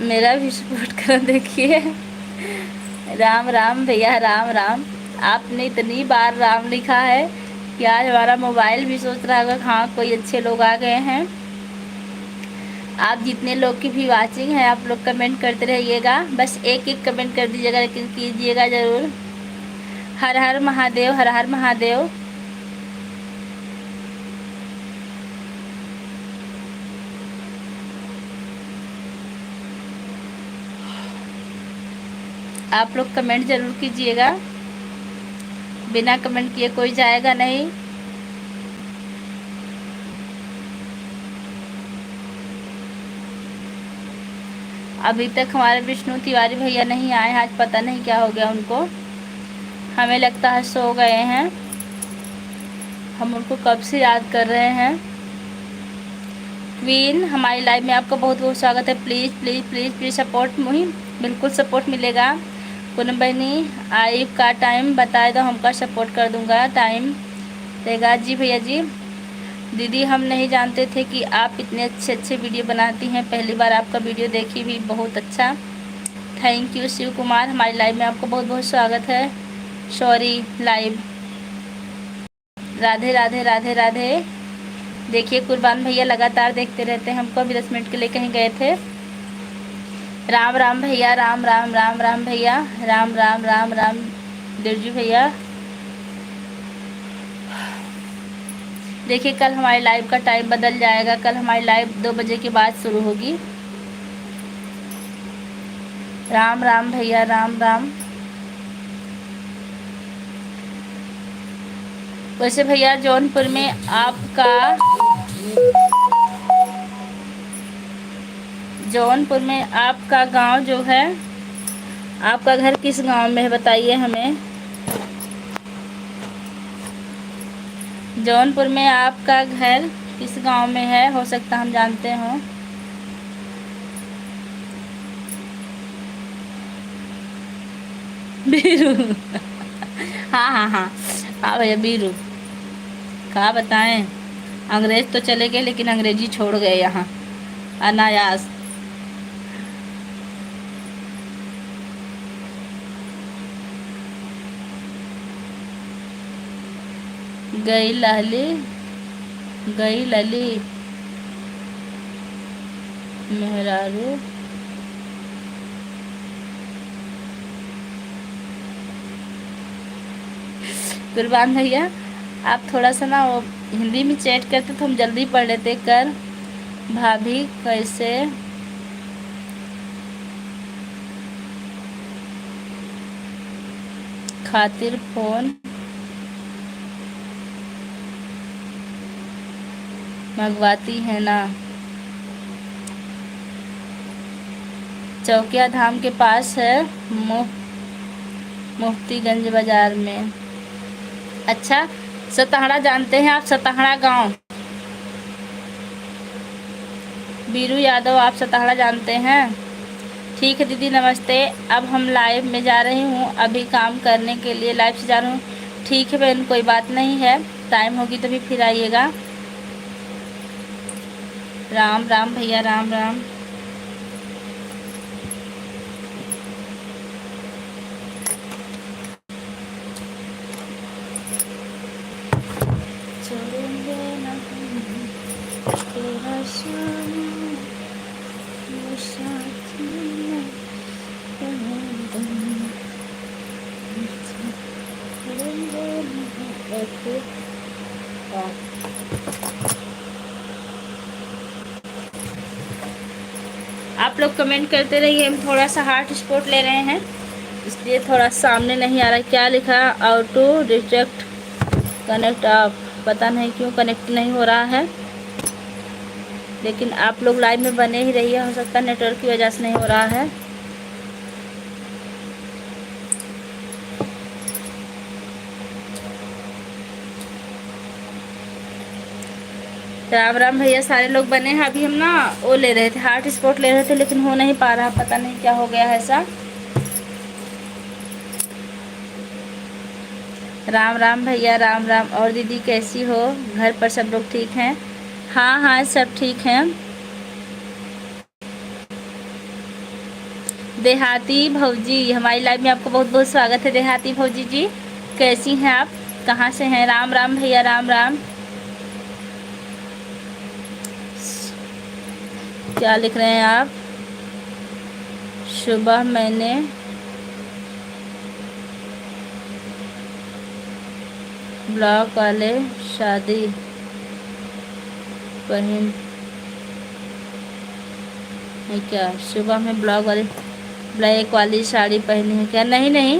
मेरा भी सपोर्ट करो। देखिए राम राम भैया, राम राम। आपने इतनी बार राम लिखा है कि आज हमारा मोबाइल भी सोच रहा होगा हाँ कोई अच्छे लोग आ गए हैं। आप जितने लोग की भी वाचिंग है, आप लोग कमेंट करते रहिएगा, बस एक एक कमेंट कर दीजिएगा, लेकिन कीजिएगा ज़रूर। हर हर महादेव, हर हर महादेव। आप लोग कमेंट ज़रूर कीजिएगा, बिना कमेंट किए कोई जाएगा नहीं। अभी तक हमारे विष्णु तिवारी भैया नहीं आए, आज पता नहीं क्या हो गया उनको। हमें लगता है सो गए हैं। हम उनको कब से याद कर रहे हैं। क्वीन, हमारी लाइव में आपका बहुत बहुत स्वागत है। Please please please please support, मुझे बिल्कुल सपोर्ट मिलेगा। पूनम बहनी, आइब का टाइम बताए तो हमका सपोर्ट कर दूंगा। टाइम देगा जी भैया जी। दीदी, हम नहीं जानते थे कि आप इतने अच्छे अच्छे वीडियो बनाती हैं, पहली बार आपका वीडियो देखी भी, बहुत अच्छा। थैंक यू शिव कुमार, हमारी लाइव में आपका बहुत बहुत स्वागत है। Sorry live. राधे राधे राधे राधे। देखिए कुर्बान भैया लगातार देखते रहते हैं हमको, अभी 10 मिनट के लिए कहीं गए थे। राम राम भैया, राम राम राम राम भैया, राम राम राम राम बिरजू भैया। देखिए कल हमारी लाइव का टाइम बदल जाएगा। कल हमारी लाइव 2 बजे के बाद शुरू होगी। राम राम भैया, राम राम। वैसे भैया जौनपुर में आपका गांव जो है, आपका घर किस गांव में है बताइए हमें। जौनपुर में आपका घर किस गांव में है, हो सकता हम जानते हों। बीरू हाँ हाँ हाँ हाँ भैया बीरू, क्या बताएं। अंग्रेज तो चले गए लेकिन अंग्रेजी छोड़ गए यहाँ अनायास। गई लली मेहरारू। कुर्बान भैया, आप थोड़ा सा ना वो हिंदी में चैट करते तो हम जल्दी पढ़ लेते। कर भाभी कैसे खातिर फोन मंगवाती है ना। चौकिया धाम के पास है, मुफ्तीगंज बाजार में। अच्छा, सतहड़ा जानते हैं आप? सतहड़ा गांव। बीरू यादव, आप सतहड़ा जानते हैं? ठीक है दीदी, नमस्ते। अब हम लाइव में जा रही हूँ, अभी काम करने के लिए लाइव से जा रही हूँ। ठीक है बहन, कोई बात नहीं है, टाइम होगी तो भी फिर आइएगा। राम राम भैया, राम राम। आप लोग कमेंट करते रहिए। हम थोड़ा सा हार्ट स्पॉट ले रहे हैं, इसलिए थोड़ा सामने नहीं आ रहा है। क्या लिखा? ऑटो डिटेक्ट कनेक्ट आप, पता नहीं क्यों कनेक्ट नहीं हो रहा है, लेकिन आप लोग लाइव में बने ही रहिए। हो सकता है नेटवर्क की वजह से नहीं हो रहा है। राम राम भैया, सारे लोग बने हैं। अभी हम ना वो ले रहे थे, हार्ट स्पॉट ले रहे थे, लेकिन हो नहीं पा रहा, पता नहीं क्या हो गया है ऐसा। राम राम भैया, राम राम। और दीदी कैसी हो? घर पर सब लोग ठीक हैं? हाँ हाँ सब ठीक हैं। देहाती भौजी, हमारी लाइव में आपको बहुत बहुत स्वागत है। देहाती भौजी जी, कैसी हैं आप? कहाँ से हैं? राम राम भैया, राम राम। क्या लिख रहे हैं आप? सुबह मैंने ब्लॉक वाले शादी पहन है क्या? सुबह में ब्लैक वाली साड़ी पहनी है क्या? नहीं नहीं,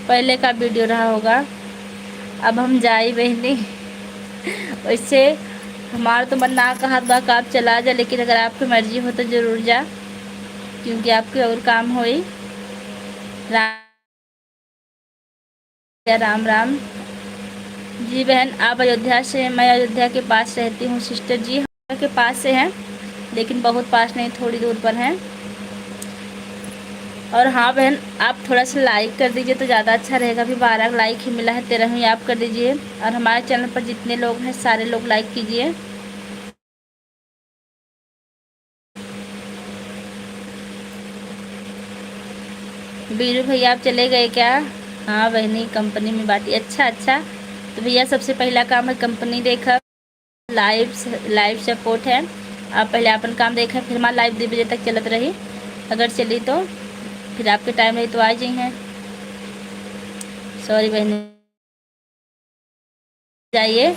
पहले का वीडियो रहा होगा। अब हम जाई बहनी वैसे हमारा तो मन ना कहा था कि आप चला जा, लेकिन अगर आपकी मर्जी हो तो ज़रूर जा, क्योंकि आपके और काम होई। या राम राम। जी बहन, आप अयोध्या से? मैं अयोध्या के पास रहती हूँ सिस्टर जी। हम के पास से हैं, लेकिन बहुत पास नहीं, थोड़ी दूर पर हैं। और हाँ बहन, आप थोड़ा सा लाइक कर दीजिए तो ज़्यादा अच्छा रहेगा। अभी 12 लाइक ही मिला है, 13 ही आप कर दीजिए। और हमारे चैनल पर जितने लोग हैं सारे लोग लाइक कीजिए। बीरू भैया आप चले गए क्या? हाँ बहनी, कंपनी में बाटी। अच्छा अच्छा, तो भैया सबसे पहला काम है कंपनी देखा, लाइव सपोर्ट है। आप पहले अपन काम देखा, फिर हमारा लाइव 2 बजे तक चलत रही। अगर चली तो फिर आपके टाइम रही तो आ जाई हैं। सॉरी बहनी, जाइए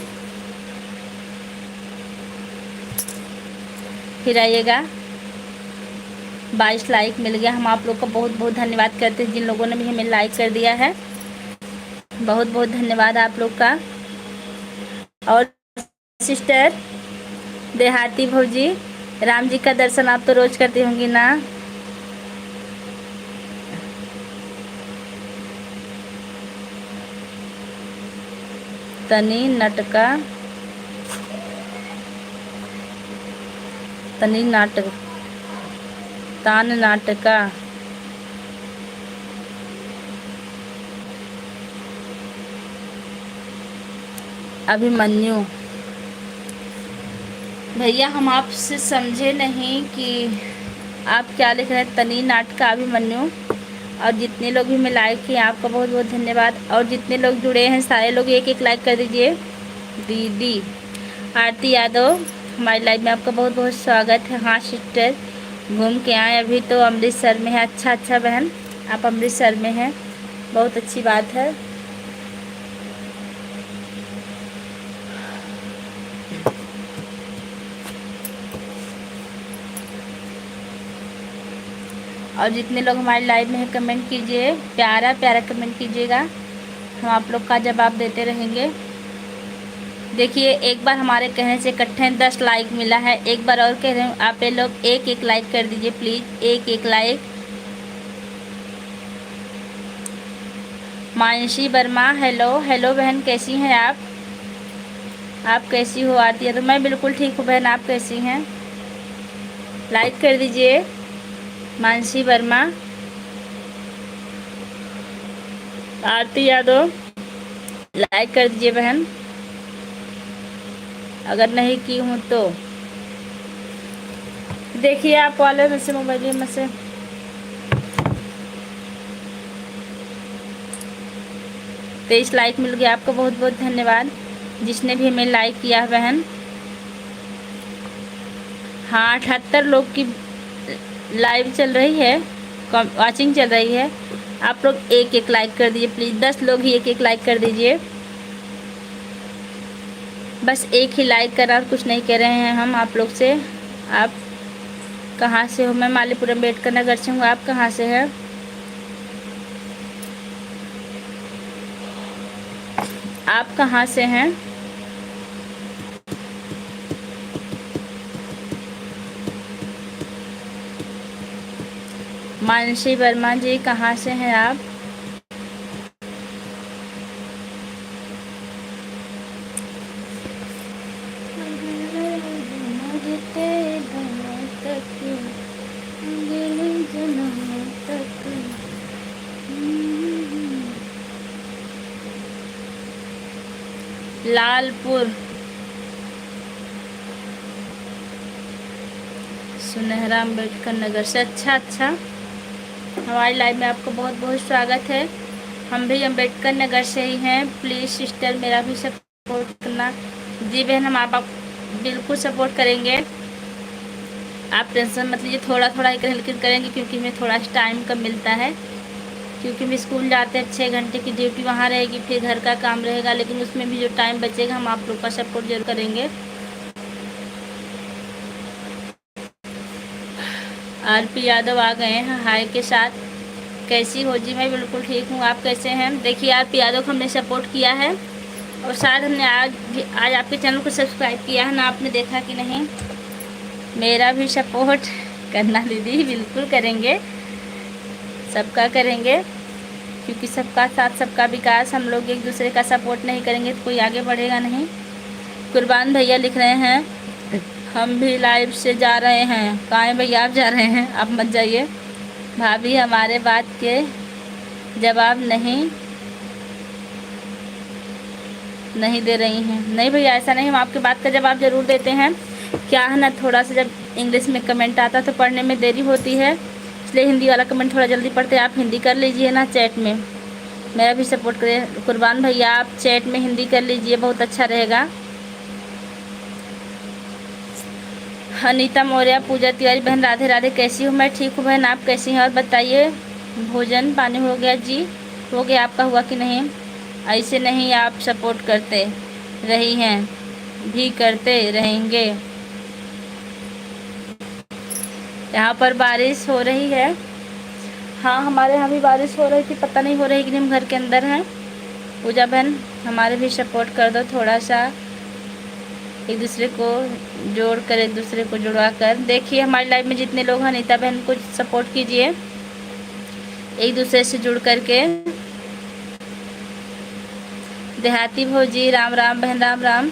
फिर आइएगा। 22 लाइक मिल गया। हम आप लोग का बहुत बहुत धन्यवाद करते हैं, जिन लोगों ने भी हमें लाइक कर दिया है। बहुत बहुत धन्यवाद आप लोग का। और सिस्टर देहाती भौजी, राम जी का दर्शन आप तो रोज करती होंगी ना? तनी नाटका, तनी नाटक, तान नाटका। अभिमन्यु भैया, हम आपसे समझे नहीं कि आप क्या लिख रहे हैं। तनी नाटका अभिमन्यु। और जितने लोग भी मैं लाइक किए आपका बहुत बहुत धन्यवाद। और जितने लोग जुड़े हैं सारे लोग एक एक लाइक कर दीजिए। दीदी आरती यादव, हमारी लाइव में आपका बहुत बहुत स्वागत है। हाँ सिस्टर, घूम के आए, अभी तो अमृतसर में है। अच्छा अच्छा बहन, आप अमृतसर में हैं, बहुत अच्छी बात है। और जितने लोग हमारे लाइव में हैं कमेंट कीजिए, प्यारा प्यारा कमेंट कीजिएगा, हम आप लोग का जवाब देते रहेंगे। देखिए, एक बार हमारे कहने से इकट्ठे 10 लाइक मिला है। एक बार और कह रहे हूँ, आप ये लोग एक एक लाइक कर दीजिए प्लीज़, एक एक like. Mansi Verma, hello hello बहन, कैसी हैं आप कैसी हो? आती है तो मैं बिल्कुल ठीक हूँ बहन, आप कैसी हैं? लाइक कर दीजिए मानसी वर्मा। आरती यादव, लाइक कर दीजिए बहन, अगर नहीं की हूँ तो। देखिए आप वाले में से, मोबाइल में से। तो 23 लाइक मिल गया, आपको बहुत बहुत धन्यवाद जिसने भी हमें लाइक किया है बहन। हाँ, 78 लोग की लाइव चल रही है, वाचिंग चल रही है। आप लोग एक एक लाइक कर दीजिए प्लीज़, 10 लोग ही एक एक लाइक कर दीजिए। बस एक ही लाइक करना, और कुछ नहीं कह रहे हैं हम आप लोग से। आप कहाँ से हो? मैं मालीपुरम अम्बेडकर नगर से हूँ। आप कहाँ से हैं? आप कहाँ से हैं? मानसी वर्मा जी, कहाँ से हैं आप? लालपुर, सुनहरा अम्बेडकर नगर से। अच्छा अच्छा, हमारी लाइव में आपको बहुत बहुत स्वागत है। हम भी अम्बेडकर नगर से ही हैं। प्लीज़ सिस्टर मेरा भी सपोर्ट करना। जी बहन, हम आप बिल्कुल सपोर्ट करेंगे, आप टेंशन मत लीजिए। थोड़ा थोड़ा ही करें, लेकिन करेंगे, क्योंकि हमें थोड़ा टाइम कम मिलता है, क्योंकि हम स्कूल जाते हैं। 6 घंटे की ड्यूटी वहाँ रहेगी, फिर घर का काम रहेगा, लेकिन उसमें भी जो टाइम बचेगा हम आप लोग का सपोर्ट जरूर करेंगे। आरपी यादव आ गए हैं हाय के साथ। कैसी हो जी? मैं बिल्कुल ठीक हूँ, आप कैसे हैं? देखिए आरपी यादव को हमने सपोर्ट किया है, और शायद हमने आज आपके चैनल को सब्सक्राइब किया है ना, आपने देखा कि नहीं? मेरा भी सपोर्ट करना दीदी, बिल्कुल करेंगे, सबका करेंगे। क्योंकि सबका साथ सबका विकास। हम लोग एक दूसरे का सपोर्ट नहीं करेंगे तो कोई आगे बढ़ेगा नहीं। कुर्बान भैया लिख रहे हैं हम भी लाइव से जा रहे हैं। कहाँ हैं भैया आप जा रहे हैं? आप मत जाइए। भाभी हमारे बात के जवाब नहीं दे रही हैं। नहीं भैया ऐसा नहीं, हम आपकी बात का जवाब ज़रूर देते हैं। क्या है ना, थोड़ा सा जब इंग्लिश में कमेंट आता तो पढ़ने में देरी होती है, इसलिए हिंदी वाला कमेंट थोड़ा जल्दी पढ़ते हैं। आप हिंदी कर लीजिए ना चैट में, मेरा भी सपोर्ट करें। कुर्बान भैया आप चैट में हिंदी कर लीजिए, बहुत अच्छा रहेगा। अनीता मौर्य, पूजा तिवारी, बहन राधे राधे, कैसी हो? मैं ठीक हूँ बहन, आप कैसी हैं और बताइए? भोजन पानी हो गया? जी हो गया, आपका हुआ कि नहीं? ऐसे नहीं, आप सपोर्ट करते रही हैं भी करते रहेंगे। यहाँ पर बारिश हो रही है। हाँ हमारे यहाँ भी बारिश हो रही थी, पता नहीं हो रही कि नहीं, हम घर के अंदर हैं। पूजा बहन हमारे भी सपोर्ट कर दो थोड़ा सा, एक दूसरे को जोड़ कर, एक दूसरे को जुड़वा कर। देखिए हमारी लाइफ में जितने लोग हैं, नीता बहन को सपोर्ट कीजिए एक दूसरे से जुड़ करके। देहाती भौजी राम राम बहन, राम राम।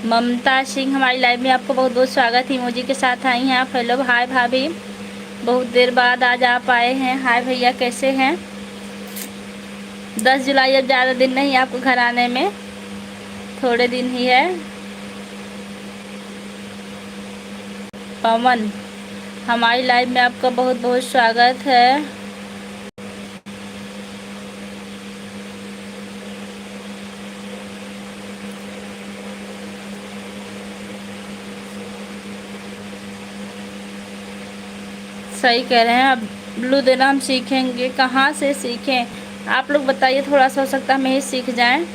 ममता सिंह हमारी लाइव में आपको बहुत बहुत स्वागत, इमोजी के साथ आई हैं आप। हेलो हाय भाभी, बहुत देर बाद आज आप आए हैं। हाय भैया कैसे हैं? 10 जुलाई, अब ज़्यादा दिन नहीं आपको घर आने में, थोड़े दिन ही है। पवन हमारी लाइव में आपका बहुत बहुत स्वागत है। सही कह रहे हैं, अब ब्लू देना हम सीखेंगे। कहाँ से सीखें आप लोग बताइए, थोड़ा सा हो सकता है हमें ही सीख जाएं,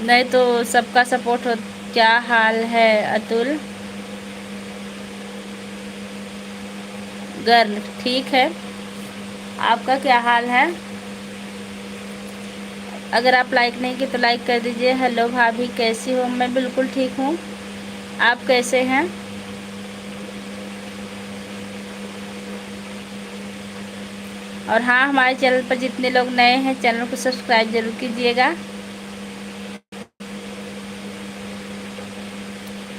नहीं तो सबका सपोर्ट हो। क्या हाल है अतुल? गर्ल ठीक है, आपका क्या हाल है? अगर आप लाइक नहीं किए तो लाइक कर दीजिए। हेलो भाभी कैसी हो? मैं बिल्कुल ठीक हूँ, आप कैसे हैं? और हाँ हमारे चैनल पर जितने लोग नए हैं चैनल को सब्सक्राइब जरूर कीजिएगा।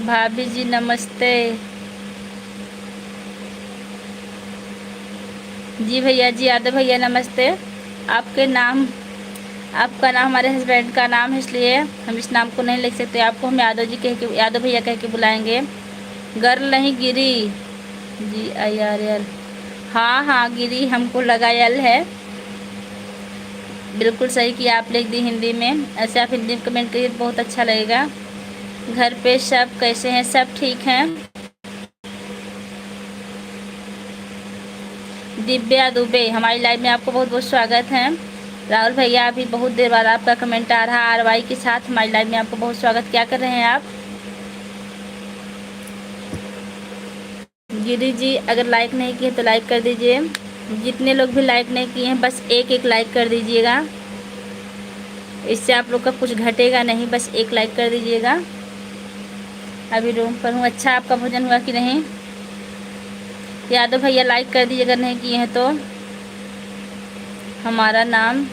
भाभी जी नमस्ते। जी भैया जी, यादव भैया नमस्ते। आपका नाम हमारे हस्बैंड का नाम है, इसलिए हम इस नाम को नहीं लिख सकते, आपको हम यादव जी कह के, यादव भैया कह के बुलाएंगे। गर्ल नहीं गिरी जी, IRL। हाँ हाँ गिरी, हमको लगा यल है। बिल्कुल सही किया आप, लिख दी हिंदी में। ऐसे आप हिंदी में कमेंट करिए, बहुत अच्छा लगेगा। घर पे सब कैसे हैं? सब ठीक हैं। दिव्या दुबे हमारी लाइव में आपको बहुत बहुत स्वागत है। राहुल भैया अभी बहुत देर बाद आपका कमेंट आ रहा है RY के साथ, हमारी लाइव में आपको बहुत स्वागत। क्या कर रहे हैं आप? गिरी जी अगर लाइक नहीं किए तो लाइक कर दीजिए। जितने लोग भी लाइक नहीं किए हैं बस एक लाइक कर दीजिएगा, इससे आप लोग का कुछ घटेगा नहीं, बस एक लाइक कर दीजिएगा। अभी रूम पर हूँ। अच्छा आपका भोजन हुआ कि नहीं? यादव भैया लाइक कर दीजिए अगर नहीं किए हैं तो। हमारा नाम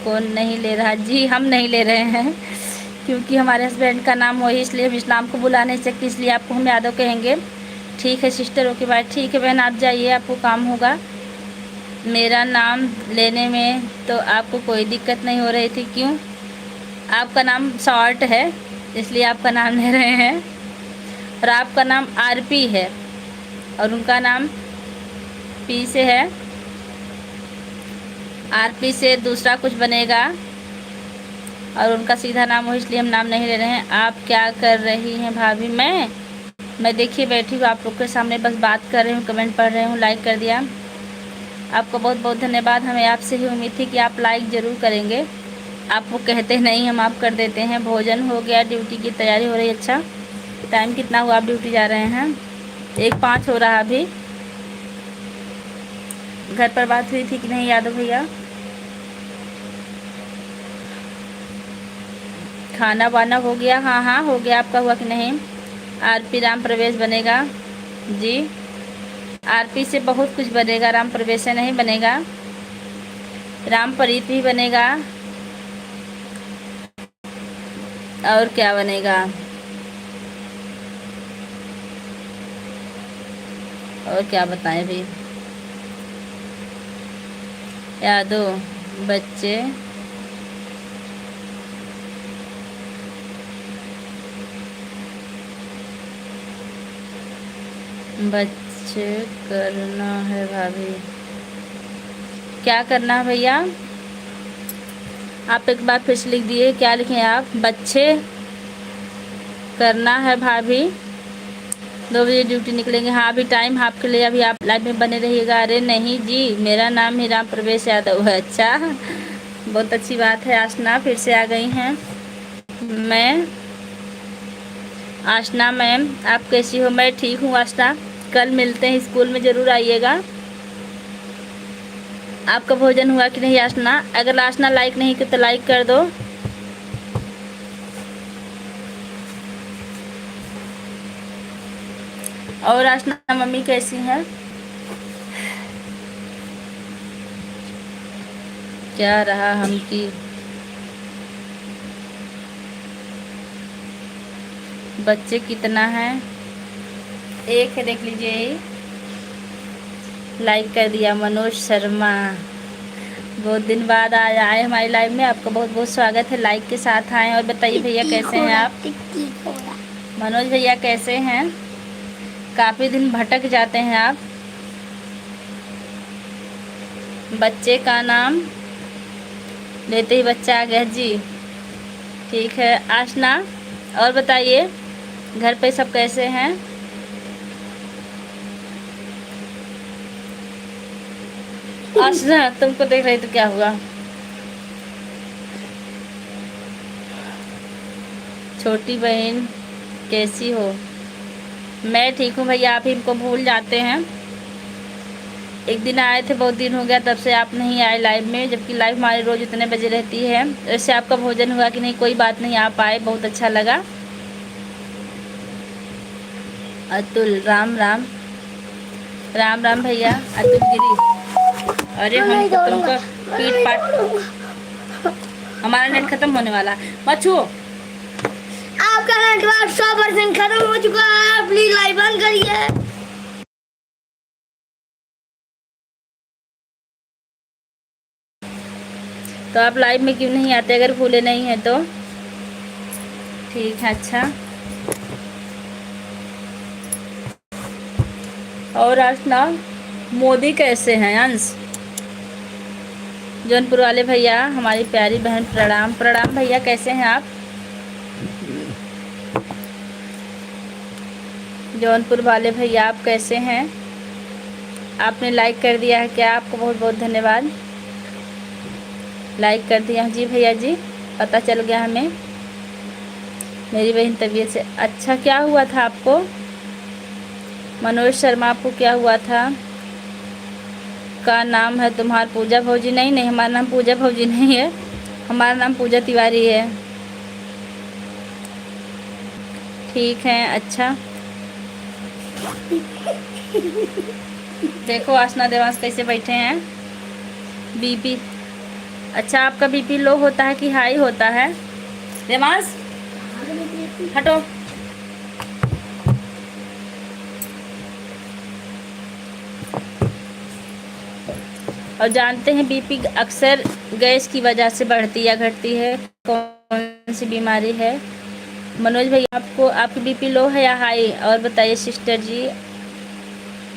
कौन नहीं ले रहा? जी हम नहीं ले रहे हैं, क्योंकि हमारे हस्बैंड का नाम वही, इसलिए हम इस नाम को बुला नहीं सकते, इसलिए आपको हम यादव कहेंगे। ठीक है सिस्टर, ओके बाय। ठीक है बहन आप जाइए, आपको काम होगा। मेरा नाम लेने में तो आपको कोई दिक्कत नहीं हो रही थी, क्यों? आपका नाम शॉर्ट है इसलिए आपका नाम ले रहे हैं, और आपका नाम RP है और उनका नाम P से है। RP से दूसरा कुछ बनेगा और उनका सीधा नाम हो, इसलिए हम नाम नहीं ले रहे हैं। आप क्या कर रही हैं भाभी? मैं देखिए बैठी हूँ आप लोग के सामने, बस बात कर रही हूँ, कमेंट पढ़ रही हूँ। लाइक कर दिया, आपको बहुत बहुत धन्यवाद। हमें आपसे ही उम्मीद थी कि आप लाइक ज़रूर करेंगे, आप वो कहते नहीं, हम आप कर देते हैं। भोजन हो गया, ड्यूटी की तैयारी हो रही है। अच्छा टाइम कितना हुआ आप ड्यूटी जा रहे हैं? 1:05 हो रहा अभी। घर पर बात हुई थी कि नहीं यादव भैया? खाना वाना हो गया? हाँ हाँ हो गया, आपका हुआ कि नहीं? आरपी राम प्रवेश बनेगा जी। आरपी से बहुत कुछ बनेगा, राम प्रवेश से नहीं बनेगा। राम प्रीत भी बनेगा। और क्या बनेगा? और क्या बताएं भी? यादव बच्चे बच्चे करना है भाभी। क्या करना है भैया? आप एक बार फिर से लिख दिए, क्या लिखे आप? बच्चे करना है भाभी। 2 बजे ड्यूटी निकलेंगे। हाँ अभी टाइम आपके लिए, अभी आप लाइव में बने रहिएगा। अरे नहीं जी, मेरा नाम ही राम प्रवेश यादव है। अच्छा, बहुत अच्छी बात है। आशना फिर से आ गई हैं। मैं आशना मैम, आप कैसी हो? मैं ठीक हूँ आशना। कल मिलते हैं, स्कूल में ज़रूर आइएगा। आपका भोजन हुआ कि नहीं आशना? अगर आशना लाइक नहीं की तो लाइक कर दो। और आशना मम्मी कैसी हैं? क्या रहा हम की बच्चे कितना है? एक है, देख लीजिए। लाइक कर दिया मनोज शर्मा। बहुत दिन बाद आए हमारी लाइव में, आपका बहुत बहुत स्वागत है। लाइक के साथ आए। और बताइए भैया कैसे हैं आप? मनोज भैया कैसे हैं? काफ़ी दिन भटक जाते हैं आप। बच्चे का नाम लेते ही बच्चा आ गया जी। ठीक है आशना, और बताइए घर पे सब कैसे हैं? आशना तुमको देख रही तो क्या हुआ? छोटी बहन कैसी हो? मैं ठीक हूँ भैया, आप ही हमको भूल जाते हैं। एक दिन आए थे, बहुत दिन हो गया, तब से आप नहीं आए लाइव में, जबकि लाइव हमारी रोज़ इतने बजे रहती है। वैसे आपका भोजन हुआ कि नहीं? कोई बात नहीं, आप आए, बहुत अच्छा लगा। अतुल राम राम। राम राम भैया। अतुल गिरी, अरे हम तो तुमको पीट पाट, हमारा नेट खत्म होने वाला। मत छुओ।
आपका नेटवर्क 100% खत्म हो चुका है, प्लीज लाइव बंद करिए।
तो आप लाइव में क्यों नहीं आते अगर भूले नहीं हैं तो? ठीक है अच्छा। और आशना मोदी कैसे हैं? अंश जौनपुर वाले भैया, हमारी प्यारी बहन, प्रणाम प्रणाम भैया, कैसे हैं आप? जौनपुर वाले भैया आप कैसे हैं? आपने लाइक कर दिया है क्या? आपको बहुत बहुत धन्यवाद। लाइक कर दिया जी भैया जी, पता चल गया हमें। मेरी बहन तबीयत से अच्छा, क्या हुआ था आपको? मनोज शर्मा, आपको क्या हुआ था? का नाम है तुम्हारा पूजा भौजी? नहीं नहीं, हमारा नाम पूजा भौजी नहीं है, हमारा नाम पूजा तिवारी है। ठीक है अच्छा। देखो आशना देवांश कैसे बैठे हैं। बीपी, अच्छा आपका बीपी लो होता है कि हाई होता है? देवांश हटो। और जानते हैं बीपी अक्सर गैस की वजह से बढ़ती या घटती है, कौन सी बीमारी है? मनोज भैया आपको, आपकी बीपी लो है या हाई? और बताइए सिस्टर जी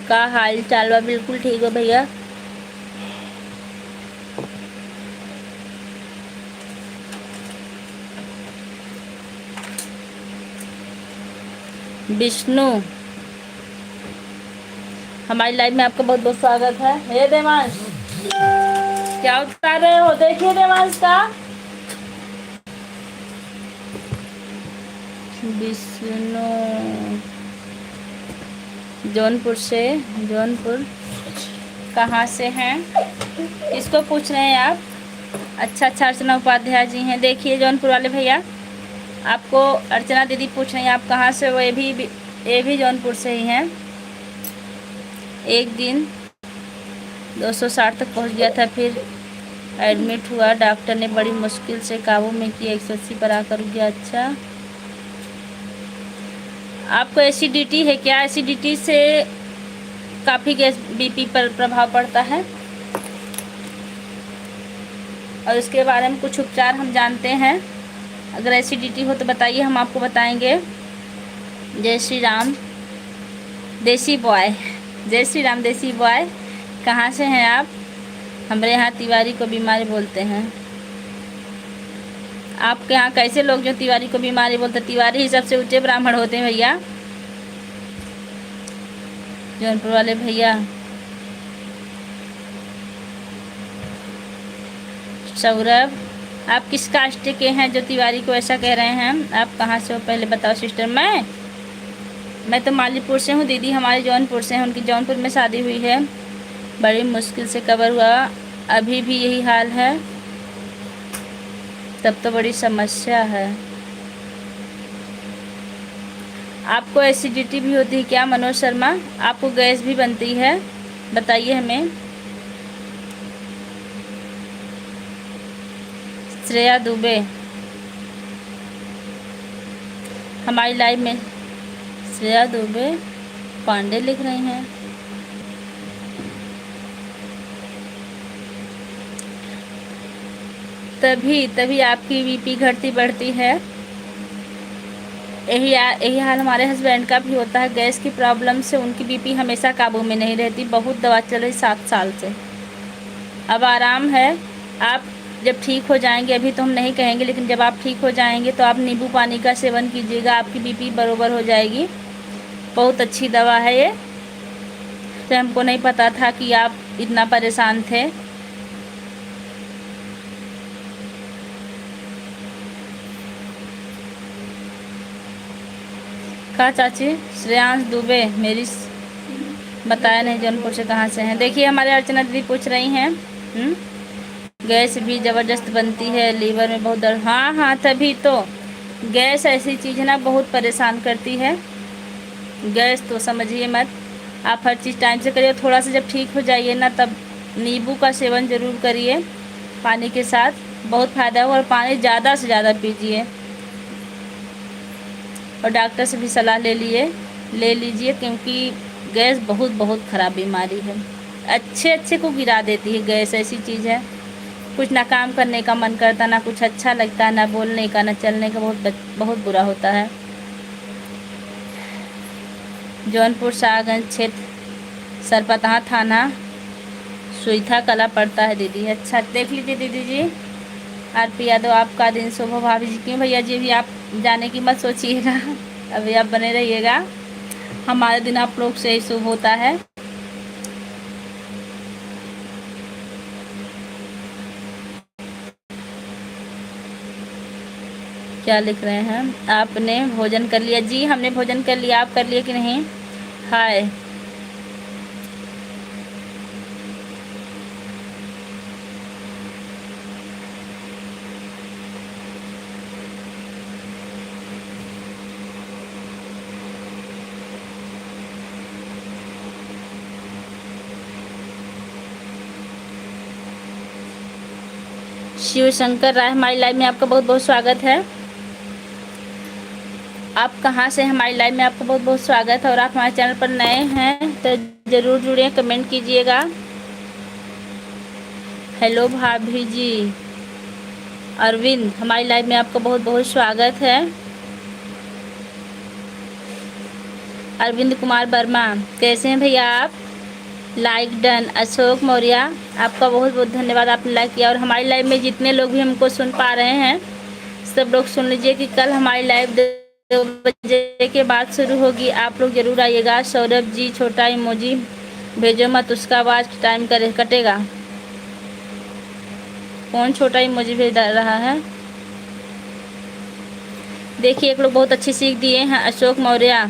का हाल चाल बा? बिल्कुल ठीक हो भैया। विष्णु, हमारी लाइव में आपका बहुत बहुत स्वागत है। हे देवांश, क्या उतार रहे हो? देखिए देवांश का। विष्णु जौनपुर से, जौनपुर कहाँ से हैं? किसको पूछ रहे हैं आप? अच्छा अच्छा, अर्चना उपाध्याय जी हैं। देखिए जौनपुर वाले भैया, आपको अर्चना दीदी पूछ रही हैं आप कहाँ से हो। ये भी जौनपुर से ही हैं। एक दिन 260 तक पहुंच गया था, फिर एडमिट हुआ, डॉक्टर ने बड़ी मुश्किल से काबू में किया, 180 पर आकर रुक गया। अच्छा, आपको एसिडिटी है क्या? एसिडिटी से काफ़ी गैस बीपी पर प्रभाव पड़ता है और इसके बारे में कुछ उपचार हम जानते हैं। अगर एसिडिटी हो तो बताइए, हम आपको बताएंगे। जय श्री राम देसी बॉय, जय श्री राम देसी बॉय, कहाँ से हैं आप? हमारे यहाँ तिवारी को बीमारी बोलते हैं। आपके यहाँ कैसे लोग जो तिवारी को बीमारी बोलते हैं? तिवारी ही सबसे ऊंचे ब्राह्मण होते हैं भैया, जौनपुर वाले भैया। सौरभ, आप किस कास्ट के हैं जो तिवारी को ऐसा कह रहे हैं? आप कहाँ से हो पहले बताओ सिस्टर। मैं तो मालीपुर से हूँ दीदी, हमारे जौनपुर से हैं, उनकी जौनपुर में शादी हुई है, बड़ी मुश्किल से कवर हुआ, अभी भी यही हाल है, तब तो बड़ी समस्या है। आपको एसिडिटी भी होती है क्या मनोज शर्मा? आपको गैस भी बनती है? बताइए हमें। श्रेया दुबे, हमारी लाइव में श्रेया दुबे पांडे लिख रही हैं। तभी आपकी बीपी घटती बढ़ती है। यही हाल हमारे हस्बैंड का भी होता है। गैस की प्रॉब्लम से उनकी बीपी हमेशा काबू में नहीं रहती, बहुत दवा चल रही 7 साल से। अब आराम है, आप जब ठीक हो जाएंगे, अभी तो हम नहीं कहेंगे, लेकिन जब आप ठीक हो जाएंगे तो आप नींबू पानी का सेवन कीजिएगा, आपकी बीपी बरोबर हो जाएगी। बहुत अच्छी दवा है ये, तो हमको नहीं पता था कि आप इतना परेशान थे। कहा चाची? श्रेयांश दुबे, मेरी बताया नहीं जौनपुर से कहाँ से हैं। देखिए हमारे अर्चना दीदी पूछ रही हैं, गैस भी ज़बरदस्त बनती है, लीवर में बहुत दर्द। हाँ, तभी तो गैस ऐसी चीज़ है ना, बहुत परेशान करती है। गैस तो समझिए मत, आप हर चीज़ टाइम से करिए। थोड़ा सा जब ठीक हो जाइए ना, तब नींबू का सेवन ज़रूर करिए पानी के साथ, बहुत फ़ायदा होगा। और पानी ज़्यादा से ज़्यादा पीजिए और डॉक्टर से भी सलाह ले लीजिए, क्योंकि गैस बहुत ख़राब बीमारी है। अच्छे को गिरा देती है गैस, ऐसी चीज़ है। कुछ ना काम करने का मन करता, ना कुछ अच्छा लगता, ना बोलने का, ना चलने का, बहुत बुरा होता है। जौनपुर शाहगंज क्षेत्र, सरपतहा थाना, सुईथा कला पड़ता है दीदी। अच्छा, देख लीजिए दीदी जी। आरपी यादव, आपका दिन शुभ हो। भाभी जी, क्यों भैया जी, भी आप जाने की मत सोचिएगा, अभी आप बने रहिएगा, हमारे दिन आप लोग से ही शुभ होता है। क्या लिख रहे हैं? आपने भोजन कर लिया? जी हमने भोजन कर लिया, आप कर लिए कि नहीं? हाय, शिव शंकर राय, हमारी लाइव में आपका बहुत स्वागत है। आप कहाँ से? हमारी लाइव में आपका बहुत स्वागत है। और आप हमारे चैनल पर नए हैं तो ज़रूर जुड़िए, कमेंट कीजिएगा। हेलो भाभी जी। अरविंद, हमारी लाइव में आपका बहुत स्वागत है। अरविंद कुमार वर्मा, कैसे हैं भैया आप? Like done. अशोक मौर्य, आपका बहुत धन्यवाद, आपने लाइक किया। और हमारी लाइव में जितने लोग भी हमको सुन पा रहे हैं, सब लोग सुन लीजिए कि कल हमारी लाइव 2 बजे के बाद शुरू होगी। आप लोग ज़रूर आइएगा। सौरभ जी, छोटा इमोजी भेजो मत, उसका आवाज़ टाइम कटेगा। कौन छोटा इमोजी भेज रहा है? देखिए, एक लोग बहुत अच्छी सीख दिए हैं। अशोक मौर्य,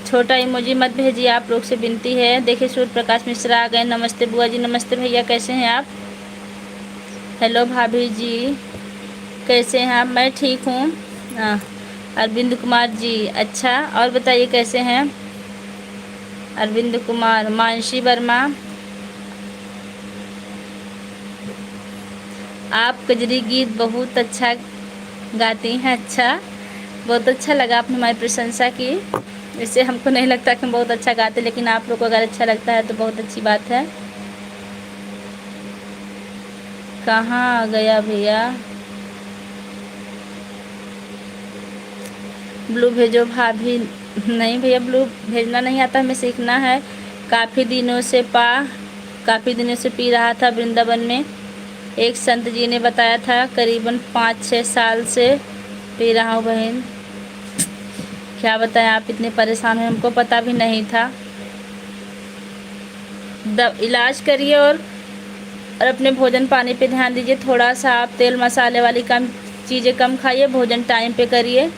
छोटा इमोजी मत भेजिए, आप लोग से विनती है। देखिए सूर्य प्रकाश मिश्रा आ गए। नमस्ते बुआ जी। नमस्ते भैया, कैसे हैं आप? हेलो भाभी जी, कैसे हैं आप? मैं ठीक हूँ। हाँ, अरविंद कुमार जी, अच्छा, और बताइए कैसे हैं? अरविंद कुमार, मानसी वर्मा, आप कजरी गीत बहुत अच्छा गाती हैं। अच्छा, बहुत अच्छा लगा, आपने हमारी प्रशंसा की। इससे हमको नहीं लगता कि हम बहुत अच्छा गाते, लेकिन आप लोग को अगर अच्छा लगता है तो बहुत अच्छी बात है। कहाँ गया भैया? ब्लू भेजो भाभी। नहीं भैया, ब्लू भेजना नहीं आता, हमें सीखना है। काफ़ी दिनों से पी रहा था वृंदावन में, एक संत जी ने बताया था, करीबन 5-6 साल से पी रहा हूँ बहन। क्या बताएं, आप इतने परेशान हैं, हमको पता भी नहीं था। इलाज करिए और अपने भोजन पानी पे ध्यान दीजिए। थोड़ा सा आप तेल मसाले वाली चीज़ें कम खाइए, भोजन टाइम पे करिए,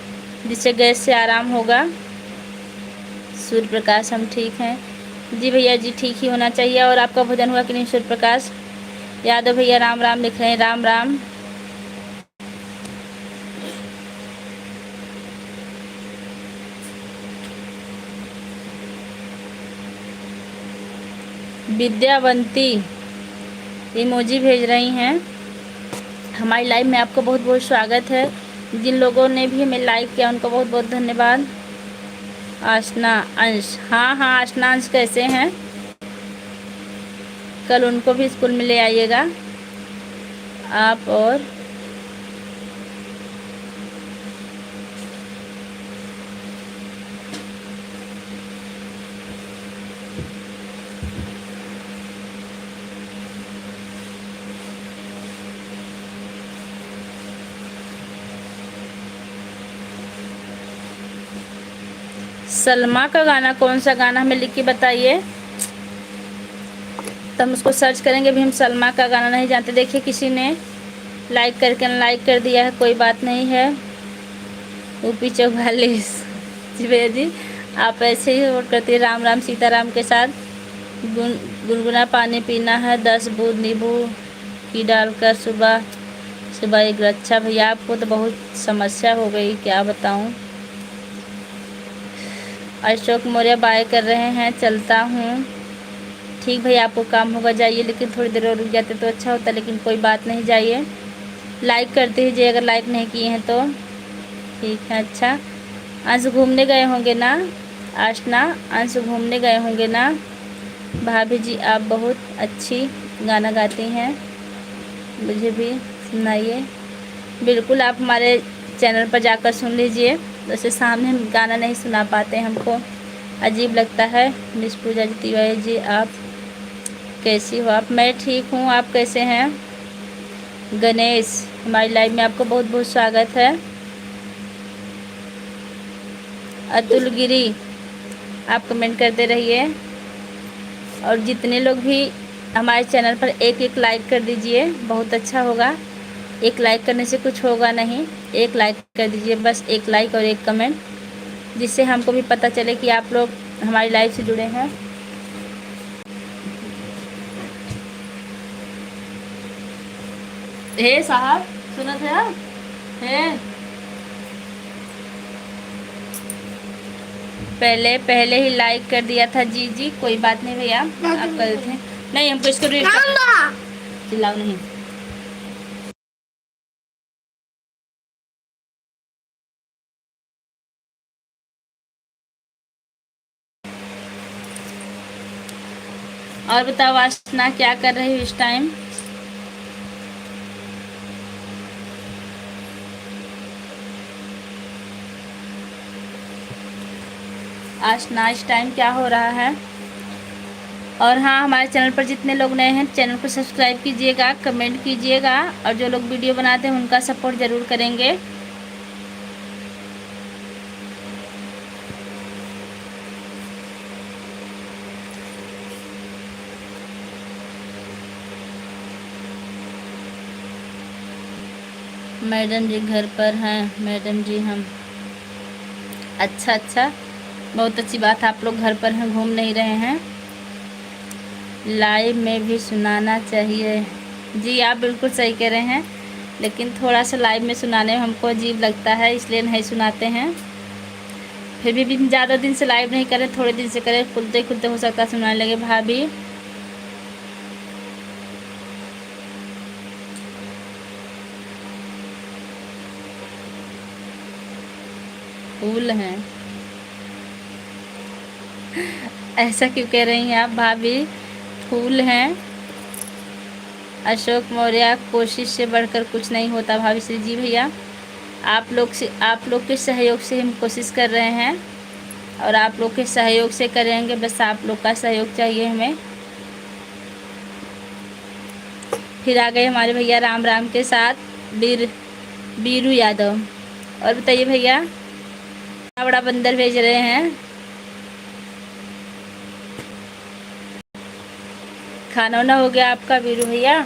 जिससे गैस से आराम होगा। सूर्य प्रकाश, हम ठीक हैं जी भैया जी, ठीक ही होना चाहिए। और आपका भोजन हुआ कि नहीं? सूर्य प्रकाश यादव भैया राम राम लिख रहे हैं, राम राम। विद्यावंती इमोजी भेज रही हैं। हमारी लाइव में आपको बहुत बहुत स्वागत है। जिन लोगों ने भी हमें लाइक किया उनको बहुत बहुत धन्यवाद। आशना अंश, हाँ हाँ आशना अंश कैसे हैं? कल उनको भी स्कूल में ले आइएगा आप। और सलमा का गाना कौन सा गाना, हमें लिख के बताइए, तो हम उसको सर्च करेंगे। भी हम सलमा का गाना नहीं जानते। देखिए किसी ने लाइक कर दिया है, कोई बात नहीं है। यूपी 44 जी भैया जी, आप ऐसे ही वोट करती है। राम राम सीताराम के साथ। गुनगुना पानी पीना है, 10 बूंद नींबू की डालकर सुबह सुबह एक। अच्छा भैया, आपको तो बहुत समस्या हो गई, क्या बताऊं। अशोक मौर्य बाय कर रहे हैं, चलता हूँ। ठीक भैया, आपको काम होगा जाइए, लेकिन थोड़ी देर और रुक जाते तो अच्छा होता, लेकिन कोई बात नहीं, जाइए। लाइक करते हीजिए अगर लाइक नहीं किए हैं तो। ठीक है, अच्छा। अंश घूमने गए होंगे ना? आशना, अंश घूमने गए होंगे ना? भाभी जी आप बहुत अच्छी गाना गाती हैं, मुझे भी सुनाइए। बिल्कुल, आप हमारे चैनल पर जाकर सुन लीजिए। वैसे सामने हम गाना नहीं सुना पाते, हमको अजीब लगता है। मिस पूजा जी तिवारी जी, आप कैसी हो? आप, मैं ठीक हूँ, आप कैसे हैं? गणेश, हमारी लाइव में आपको बहुत बहुत स्वागत है। अतुल गिरी, आप कमेंट करते रहिए। और जितने लोग भी हमारे चैनल पर एक एक लाइक कर दीजिए, बहुत अच्छा होगा। एक लाइक करने से कुछ होगा नहीं, एक लाइक कर दीजिए, बस एक लाइक और एक कमेंट, जिससे हमको भी पता चले कि आप लोग हमारी लाइव से जुड़े हैं। हे साहब, सुना था है? पहले ही लाइक कर दिया था। जी जी, कोई बात नहीं भैया, आप कर थे। नहीं, हमको इसको चिल्लाओ नहीं। और बताओ आशना, क्या कर रही हो इस टाइम? आशना, इस टाइम क्या हो रहा है? और हाँ, हमारे चैनल पर जितने लोग नए हैं, चैनल को सब्सक्राइब कीजिएगा, कमेंट कीजिएगा, और जो लोग वीडियो बनाते हैं उनका सपोर्ट ज़रूर करेंगे। मैडम जी घर पर हैं। मैडम जी हम, अच्छा अच्छा, बहुत अच्छी बात है, आप लोग घर पर हैं, घूम नहीं रहे हैं। लाइव में भी सुनाना चाहिए। जी आप बिल्कुल सही कह रहे हैं, लेकिन थोड़ा सा लाइव में सुनाने में हमको अजीब लगता है, इसलिए नहीं सुनाते हैं। फिर भी ज़्यादा दिन से लाइव नहीं करें, थोड़े दिन से करें, खुलते खुलते हो सकता है सुनाने लगे। भाभी फूल हैं, ऐसा क्यों कह रही हैं आप भाभी? फूल हैं। अशोक मौर्य, कोशिश से बढ़कर कुछ नहीं होता भाभी श्री जी। भैया आप लोग के सहयोग से हम कोशिश कर रहे हैं, और आप लोग के सहयोग से करेंगे, बस आप लोग का सहयोग चाहिए हमें। फिर आ गए हमारे भैया राम राम के साथ बीरू यादव। और बताइए भैया, इतना बड़ा बंदर भेज रहे हैं। खाना वाना हो गया आपका बीरू भैया?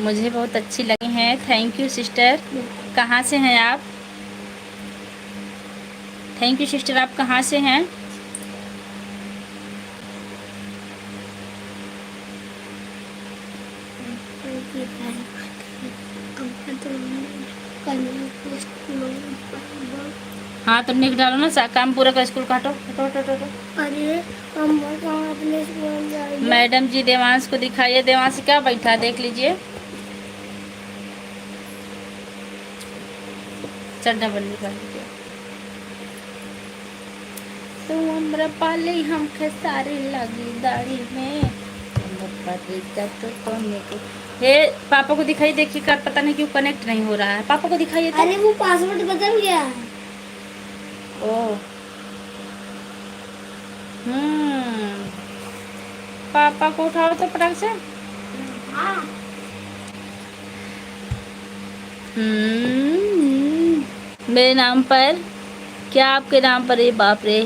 मुझे बहुत अच्छी लगी हैं, थैंक यू सिस्टर। कहाँ से हैं आप? थैंक यू सिस्टर, आप कहाँ से हैं? हाँ तो लिख डालो ना, काम पूरा का स्कूल काटो।
अरे हम अपने स्कूल जाएंगे।
मैडम जी देवांश को दिखाइए, देवांश क्या बैठा देख लीजिए। चड्ढा बंदी कर लीजिए। तो हमरा पाले हम खेसारी लगी दाढ़ी में, हे पापा को दिखाई, देखिए कर पता नहीं क्यों कनेक्ट नहीं हो रहा है। पापा को दिखाइए तो।
अरे वो पासवर्ड बदल गया है।
ओह पापा को उठाओ तो पटाख से। मेरे नाम पर क्या? आपके नाम पर? ये बाप रे,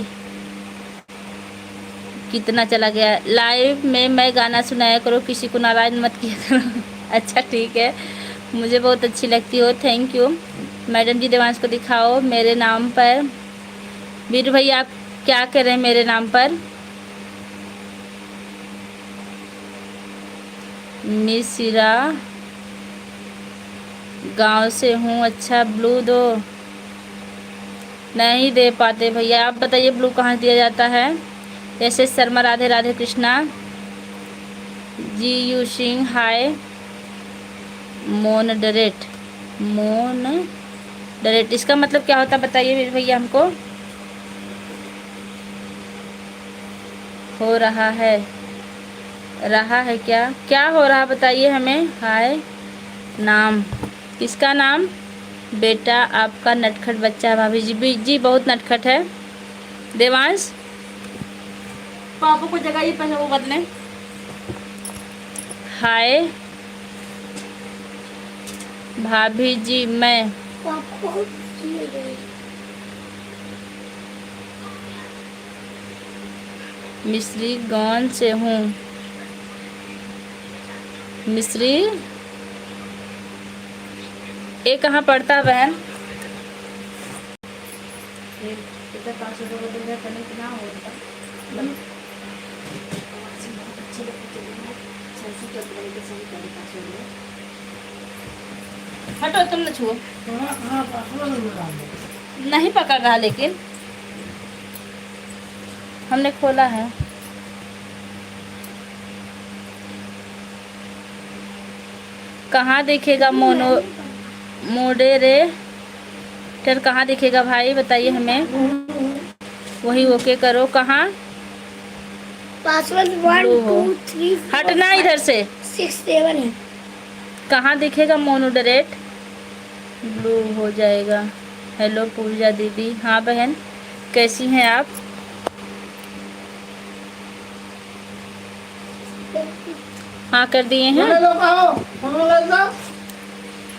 कितना चला गया। लाइव में मैं गाना सुनाया करो, किसी को नाराज मत किया करो। अच्छा ठीक है, मुझे बहुत अच्छी लगती हो, थैंक यू। मैडम जी देवांश को दिखाओ मेरे नाम पर। वीर भैया आप क्या कर रहे हैं मेरे नाम पर? मिसिरा गांव से हूँ। अच्छा ब्लू दो, नहीं दे पाते भैया। आप बताइए ब्लू कहाँ दिया जाता है? जैसे शर्मा, राधे राधे कृष्णा जी, यू सिंह हाय मोनडरेट। इसका मतलब क्या होता है बताइए भैया हमको। हो रहा है क्या क्या हो रहा है बताइए हमें। हाय नाम, किसका नाम? बेटा आपका नटखट बच्चा है भाभी जी बहुत नटखट है। देवांश पापा को जगह ये पहले वो बदले। हाय भाभी जी, मैं मिस्री गांव से हूँ। मिस्री ये कहाँ पड़ता है बहन? हटो तुम न छुओ। नहीं पकड़ रहा, लेकिन हमने खोला है। कहाँ दिखेगा मोडेरेटर कहाँ दिखेगा भाई बताइए हमें। वही ओके करो। कहाँ
पासवर्ड 1 2 3
हटना इधर से।
6 7 है।
कहाँ दिखेगा मोनोडरेट? ब्लू हो जाएगा। हेलो पूजा दीदी। हाँ बहन कैसी हैं आप? हाँ कर दिए हैं।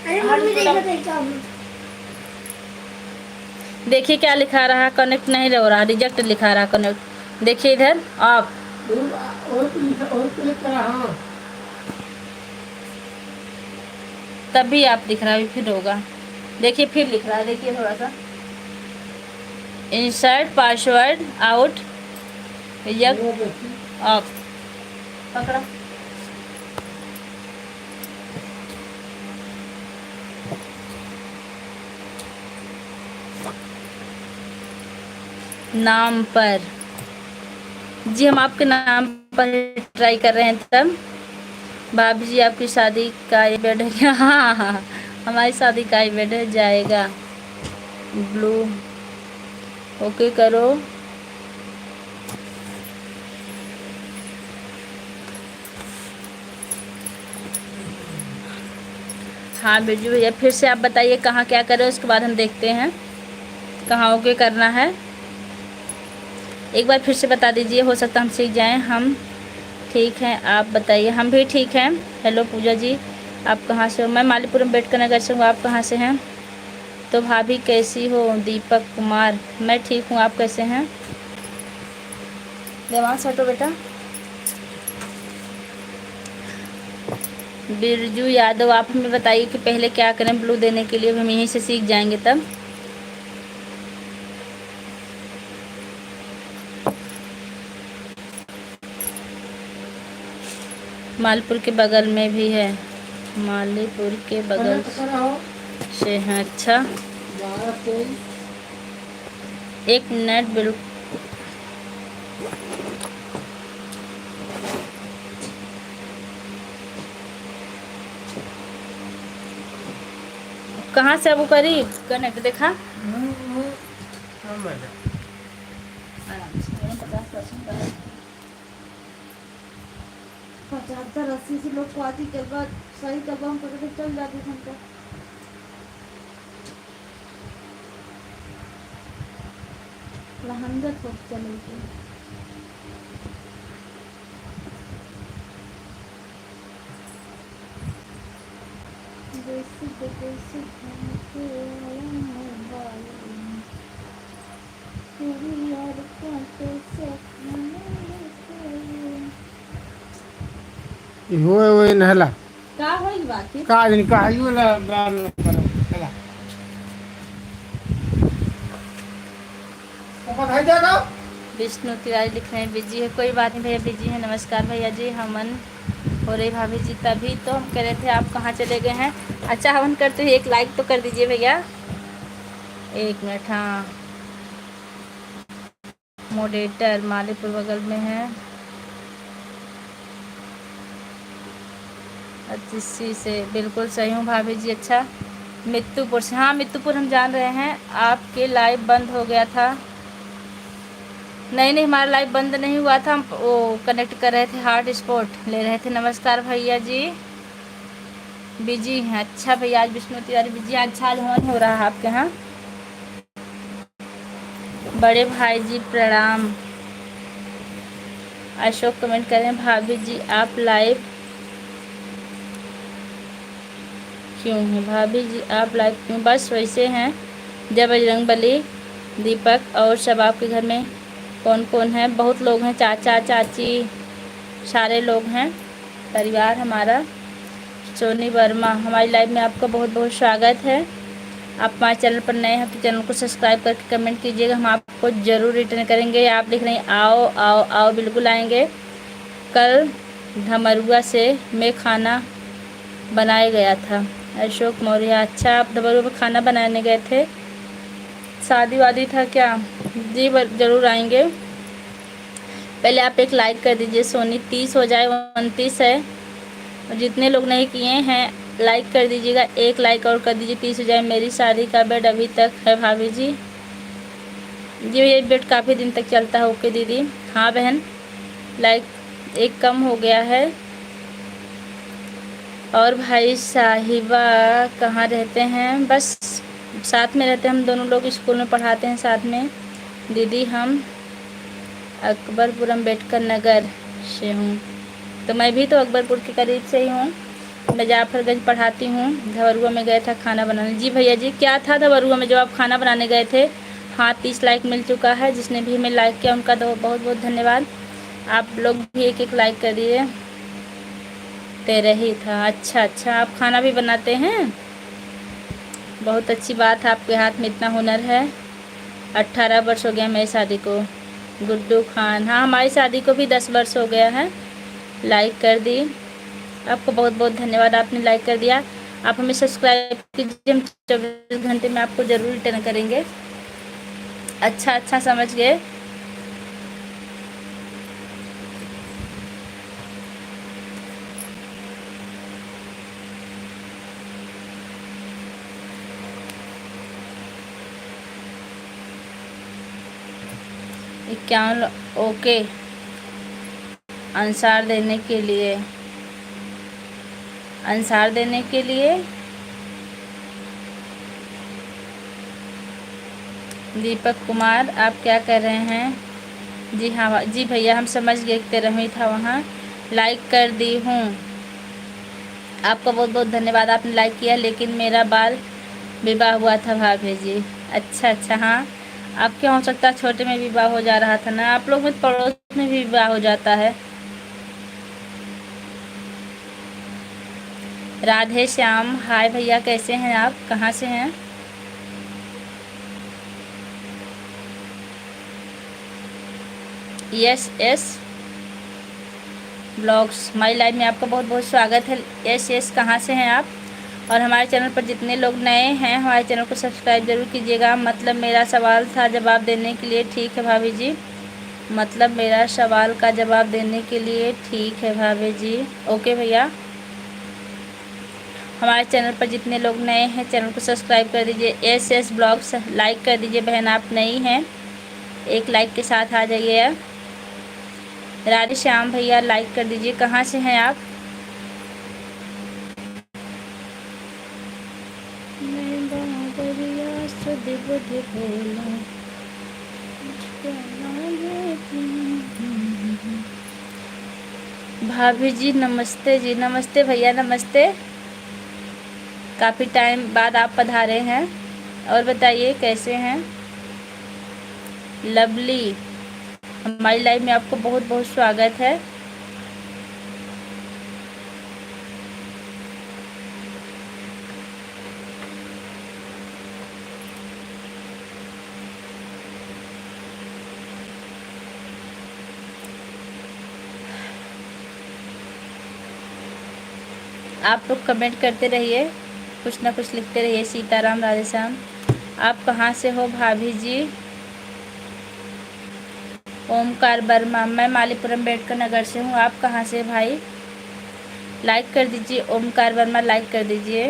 अरे मम्मी देखो
देखिए क्या लिखा रहा, कनेक्ट नहीं हो रहा, रिजेक्ट लिखा रहा कनेक्ट। देखिए इधर आप तभी आप दिख रहा है, फिर होगा। देखिए फिर लिख रहा है, देखिए थोड़ा सा इंसर्ट पासवर्ड आउट यक ऑफ। पकड़ा। नाम पर जी, हम आपके नाम पर ट्राई कर रहे हैं। तब भाभी जी आपकी शादी का ये बेड है क्या? हाँ हाँ हाँ, हमारी शादी का ये बेड है जाएगा। ब्लू ओके करो। हाँ बिरजू भैया, फिर से आप बताइए कहाँ क्या करें, उसके बाद हम देखते हैं कहाँ ओके करना है। एक बार फिर से बता दीजिए, हो सकता हम सीख जाएं। हम ठीक हैं, आप बताइए। हम भी ठीक हैं। हेलो पूजा जी, आप कहाँ से हो? मैं मालीपुरम बेटकर नगर से हूँ। आप कहाँ से हैं? तो भाभी कैसी हो? दीपक कुमार, मैं ठीक हूँ, आप कैसे हैं? देवांश हटो बेटा। बिरजू यादव, आप हमें बताइए कि पहले क्या करें ब्लू देने के लिए, हम यहीं से सीख जाएंगे तब। मालपुर के बगल में भी है, मालीपुर के बगल से है। अच्छा 1 मिनट बिल्कुल। कहाँ से वो करी कनेक्ट देखा? आराम से 50% 75-80 से लोग को आती करवा सही करवा हम पकड़ के चल जाते थे हमको। लहंगत हो चले थे।
हुए हुए नहला
का होई बाकी
काज नहीं कहा वाला गाल चला ऊपर है जाएगा।
विष्णु तिवारी लिख रहे हैं बिजी है। कोई बात नहीं भैया, बिजी है। नमस्कार भैया जी, हमन हो रही भाभी जी। तभी तो हम कह रहे थे आप कहाँ चले गए हैं। अच्छा हवन करते हुए एक लाइक तो कर दीजिए भैया। 1 मिनट। हाँ मोडेटर मालीपुर बगल में है, 25 से बिल्कुल सही हूँ भाभी जी। अच्छा मित्तुपुर से, हाँ मित्तुपुर हम जान रहे हैं। आपके लाइव बंद हो गया था? नहीं नहीं, हमारा लाइव बंद नहीं हुआ था, हम वो कनेक्ट कर रहे थे, हॉट स्पॉट ले रहे थे। नमस्कार भैया जी, बिजी हैं। अच्छा भैया आज विष्णु तिवारी बिजी हैं। अच्छा आज हवन हो रहा है आपके यहाँ। बड़े भाई जी प्रणाम। अशोक कमेंट करें भाभी जी आप लाइव क्यों हैं? भाभी जी आप लाइव क्यों? बस वैसे हैं। जय बजरंगबली। दीपक और सब आपके घर में कौन कौन है? बहुत लोग हैं, चाचा चाची सारे लोग हैं, परिवार हमारा। सोनी वर्मा, हमारी लाइव में आपका बहुत बहुत स्वागत है। आप हमारे चैनल पर नए हैं तो चैनल को सब्सक्राइब करके कमेंट कीजिएगा, हम आपको ज़रूर रिटर्न करेंगे। आप लिख रहे हैं आओ आओ आओ, बिल्कुल आएंगे। कल धमरुआ से मैं खाना बनाया गया था। अशोक मौर्य, अच्छा आप धमरुआ में खाना बनाने गए थे, शादी वादी था क्या? जी ज़रूर आएंगे। पहले आप एक लाइक कर दीजिए सोनी, 30 हो जाए, 29 है। और जितने लोग नहीं किए हैं लाइक कर दीजिएगा, एक लाइक और कर दीजिए, 30 हो जाए। मेरी शादी का बेड अभी तक है भाभी जी। जी ये बेड काफ़ी दिन तक चलता है। ओके दीदी। हाँ बहन, लाइक एक कम हो गया है। और भाई साहिबा कहाँ रहते हैं? बस साथ में रहते हैं, हम दोनों लोग स्कूल में पढ़ाते हैं साथ में। दीदी हम अकबरपुर अम्बेडकर नगर से हूँ। तो मैं भी तो अकबरपुर के करीब से ही हूँ। मैं जाफरगंज पढ़ाती हूँ। धवरुआ में गए था खाना बनाने। जी भैया जी, क्या था धवरुआ में जो आप खाना बनाने गए थे? हाँ 30 लाइक मिल चुका है। जिसने भी हमें लाइक किया उनका तो बहुत बहुत धन्यवाद। आप लोग भी एक एक लाइक कर दिए। तेरे ही था। अच्छा अच्छा, आप खाना भी बनाते हैं, बहुत अच्छी बात है, आपके हाथ में इतना हुनर है। 18 वर्ष हो गया मेरी शादी को। गुड्डू खान, हाँ हमारी शादी को भी 10 वर्ष हो गया है। लाइक कर दी, आपको बहुत बहुत धन्यवाद, आपने लाइक कर दिया। आप हमें सब्सक्राइब कीजिए, हम 24 घंटे में आपको ज़रूर रिटर्न करेंगे। अच्छा समझ गए। इक्यावन, ओके। अंसार देने के लिए, अंसार देने के लिए दीपक कुमार, आप क्या कर रहे हैं? जी हाँ जी भैया, हम समझ गए, तेरहवीं था वहाँ। लाइक कर दी हूँ, आपका बहुत बहुत धन्यवाद, आपने लाइक किया। लेकिन मेरा बाल विवाह हुआ था भाभी जी। अच्छा, हाँ आपके हो सकता है छोटे में विवाह हो जा रहा था ना, आप लोग में पड़ोस में भी विवाह हो जाता है। राधे श्याम, हाय भैया, कैसे हैं आप, कहाँ से हैं? यस ब्लॉग्स माई लाइफ में आपका बहुत बहुत स्वागत है। यस, कहाँ से हैं आप? और हमारे चैनल पर जितने लोग नए हैं, हमारे चैनल को सब्सक्राइब जरूर कीजिएगा। मतलब मेरा सवाल था जवाब देने के लिए, ठीक है भाभी जी। मतलब मेरा सवाल का जवाब देने के लिए, ठीक है भाभी जी। ओके भैया, हमारे चैनल पर जितने लोग नए हैं चैनल को सब्सक्राइब कर दीजिए। एस ब्लॉग्स लाइक कर दीजिए। बहन आप नई हैं, एक लाइक के साथ आ जाइए। राधे श्याम भैया लाइक कर दीजिए। कहाँ से हैं आप? भाभी जी नमस्ते जी। नमस्ते भैया, नमस्ते। काफ़ी टाइम बाद आप पधारे हैं। और बताइए कैसे हैं? लवली, हमारी लाइफ में आपको बहुत बहुत स्वागत है। आप लोग कमेंट करते रहिए, कुछ ना कुछ लिखते रहिए। सीताराम, राधेश्याम, आप कहाँ से हो भाभी जी? ओमकार वर्मा, मैं मालीपुरम अम्बेडकर नगर से हूँ। आप कहाँ से भाई? लाइक कर दीजिए। ओमकार वर्मा लाइक कर दीजिए।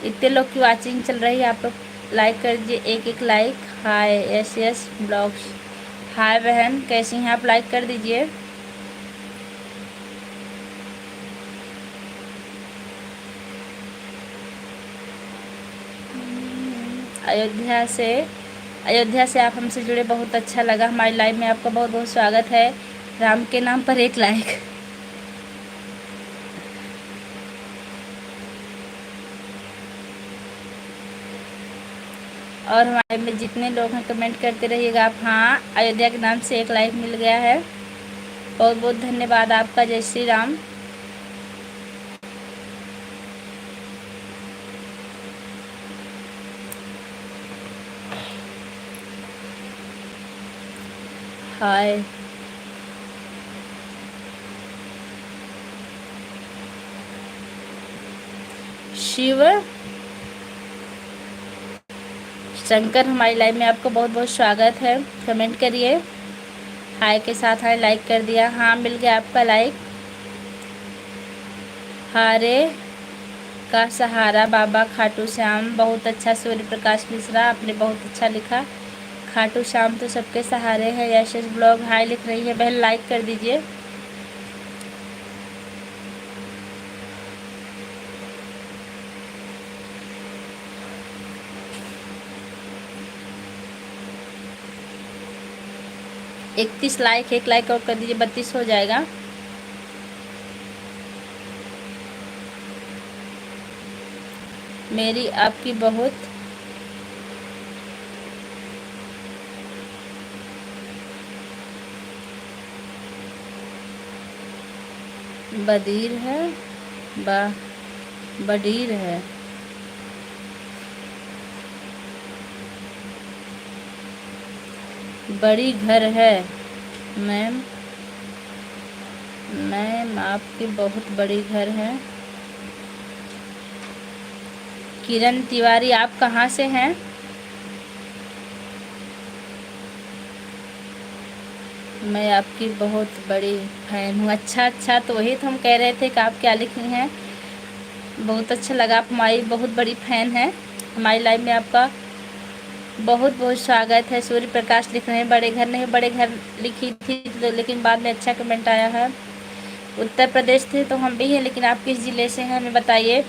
इतने लोग की वाचिंग चल रही है, आप लोग लाइक कर दीजिए, एक लाइक। हाय यस ब्लॉग्स, हाय बहन, कैसी हैं आप? लाइक कर दीजिए। अयोध्या से आप हमसे जुड़े, बहुत अच्छा लगा। हमारी लाइव में आपका बहुत बहुत स्वागत है। राम के नाम पर एक लाइक। और हमारे में जितने लोग हैं कमेंट करते रहिएगा आप। हाँ, अयोध्या के नाम से एक लाइक मिल गया है, बहुत बहुत धन्यवाद आपका। जय श्री राम। हाय शिव शंकर, हमारी लाइव में आपको बहुत बहुत स्वागत है। कमेंट करिए, हाय के साथ हाय लाइक कर दिया। हाँ मिल गया आपका लाइक। हारे का सहारा बाबा खाटू श्याम, बहुत अच्छा। सूर्य प्रकाश मिश्रा, आपने बहुत अच्छा लिखा। खाटू श्याम तो सबके सहारे है। यश ब्लॉग हाय लिख रही है बहन, लाइक कर दीजिए। इकतीस लाइक, एक लाइक और कर दीजिए, 32 हो जाएगा। मेरी आपकी बहुत बदीर है, बडीर है। बड़ी घर है मैम। मैम आपकी बहुत बड़ी घर है। किरण तिवारी, आप कहाँ से हैं? मैं आपकी बहुत बड़ी फैन हूँ। अच्छा अच्छा, तो वही तो हम कह रहे थे कि आप क्या लिखी हैं। बहुत अच्छा लगा, आप हमारी बहुत बड़ी फ़ैन हैं। हमारी लाइव में आपका बहुत बहुत स्वागत है। सूर्य प्रकाश लिख रहे हैं बड़े घर नहीं, बड़े घर लिखी थी तो, लेकिन बाद में अच्छा कमेंट आया है। उत्तर प्रदेश थे तो हम भी हैं, लेकिन आप किस ज़िले से हैं हमें बताइए।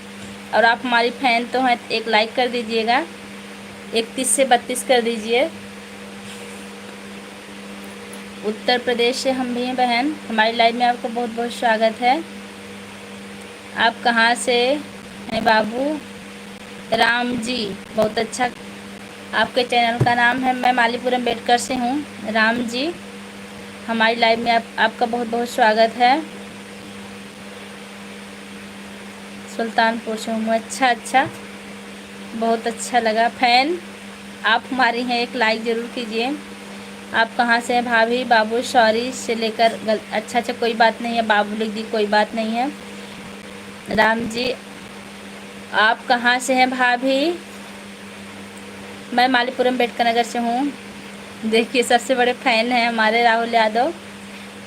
और आप हमारी फ़ैन तो हैं, एक लाइक कर दीजिएगा। 31 से 32 कर दीजिए। उत्तर प्रदेश से हम भी हैं बहन। हमारी लाइव में आपका बहुत बहुत स्वागत है। आप कहाँ से हैं बाबू? राम जी, बहुत अच्छा। आपके चैनल का नाम है, मैं मालीपुर अम्बेडकर से हूँ। राम जी, हमारी लाइव में आपका बहुत बहुत स्वागत है। सुल्तानपुर से हूँ। अच्छा अच्छा, बहुत अच्छा लगा। फ़ैन आप हमारी हैं, एक लाइक ज़रूर कीजिए। आप कहाँ से हैं भाभी? बाबू सॉरी से लेकर अच्छा अच्छा, कोई बात नहीं है। बाबू लिख दी, कोई बात नहीं है। राम जी, आप कहाँ से हैं भाभी? मैं मालीपुरम अम्बेडकर नगर से हूँ। देखिए, सबसे बड़े फ़ैन हैं हमारे राहुल यादव।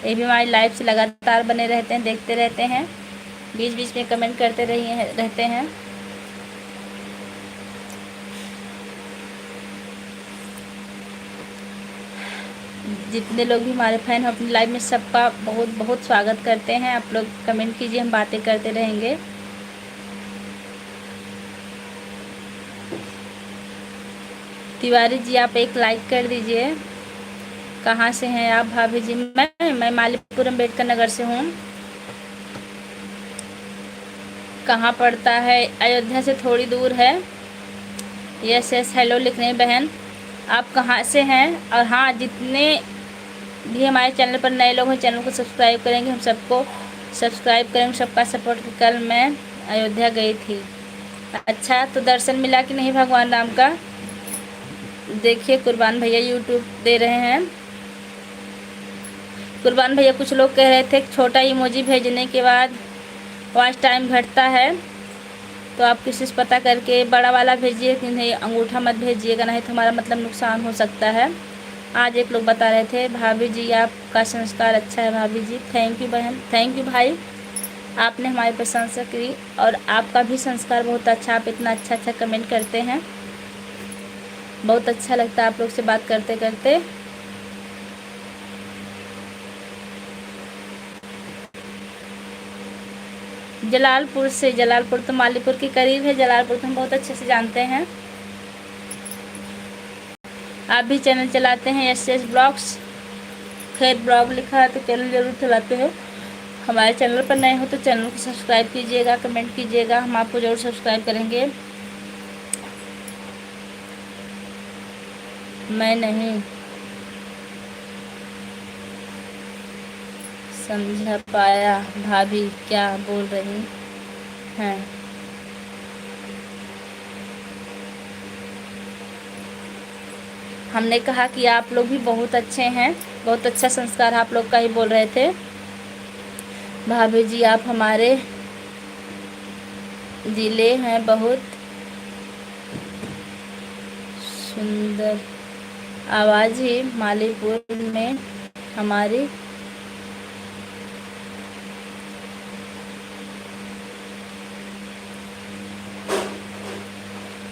ये भी हमारी लाइव से लगातार बने रहते हैं, देखते रहते हैं, बीच बीच में कमेंट करते रहते हैं। जितने लोग भी हमारे फ़ैन हैं अपनी लाइव में, सबका बहुत बहुत स्वागत करते हैं। आप लोग कमेंट कीजिए, हम बातें करते रहेंगे। तिवारी जी, आप एक लाइक कर दीजिए। कहाँ से हैं आप भाभी जी? मैं मालीपुर अम्बेडकर नगर से हूँ। कहाँ पड़ता है? अयोध्या से थोड़ी दूर है। यस यस, हेलो लिख रहे हैं बहन। आप कहाँ से हैं? और हाँ, जितने भी हमारे चैनल पर नए लोग हैं, चैनल को सब्सक्राइब करेंगे। हम सबको सब्सक्राइब करेंगे, सबका सपोर्ट। कल मैं अयोध्या गई थी। अच्छा, तो दर्शन मिला कि नहीं भगवान राम का? देखिए, कुर्बान भैया यूट्यूब दे रहे हैं। कुर्बान भैया, कुछ लोग कह रहे थे छोटा इमोजी भेजने के बाद वॉच टाइम घटता है, तो आप किसी से पता करके बड़ा वाला भेजिए, कि नहीं अंगूठा मत भेजिएगा, नहीं तो हमारा मतलब नुकसान हो सकता है। आज एक लोग बता रहे थे भाभी जी आपका संस्कार अच्छा है। भाभी जी, थैंक यू बहन, थैंक यू भाई, आपने हमारी प्रशंसा की। और आपका भी संस्कार बहुत अच्छा, आप इतना अच्छा अच्छा कमेंट करते हैं, बहुत अच्छा लगता है आप लोग से बात करते करते। जलालपुर से, जलालपुर तो मालीपुर के करीब है। जलालपुर तो हम बहुत अच्छे से जानते हैं। आप भी चैनल चलाते हैं? S S blogs. खैर, ब्लॉग लिखा है तो चैनल ज़रूर चलाते हैं। हमारे चैनल पर नए हो तो चैनल को सब्सक्राइब कीजिएगा, कमेंट कीजिएगा, हम आपको ज़रूर सब्सक्राइब करेंगे। मैं नहीं समझ पाया भाभी क्या बोल रही हैं। हमने कहा कि आप लोग भी बहुत अच्छे हैं, बहुत अच्छा संस्कार आप लोग का ही बोल रहे थे। भाभी जी, आप हमारे जिले हैं बहुत सुंदर आवाज़ ही मालीपुर में हमारी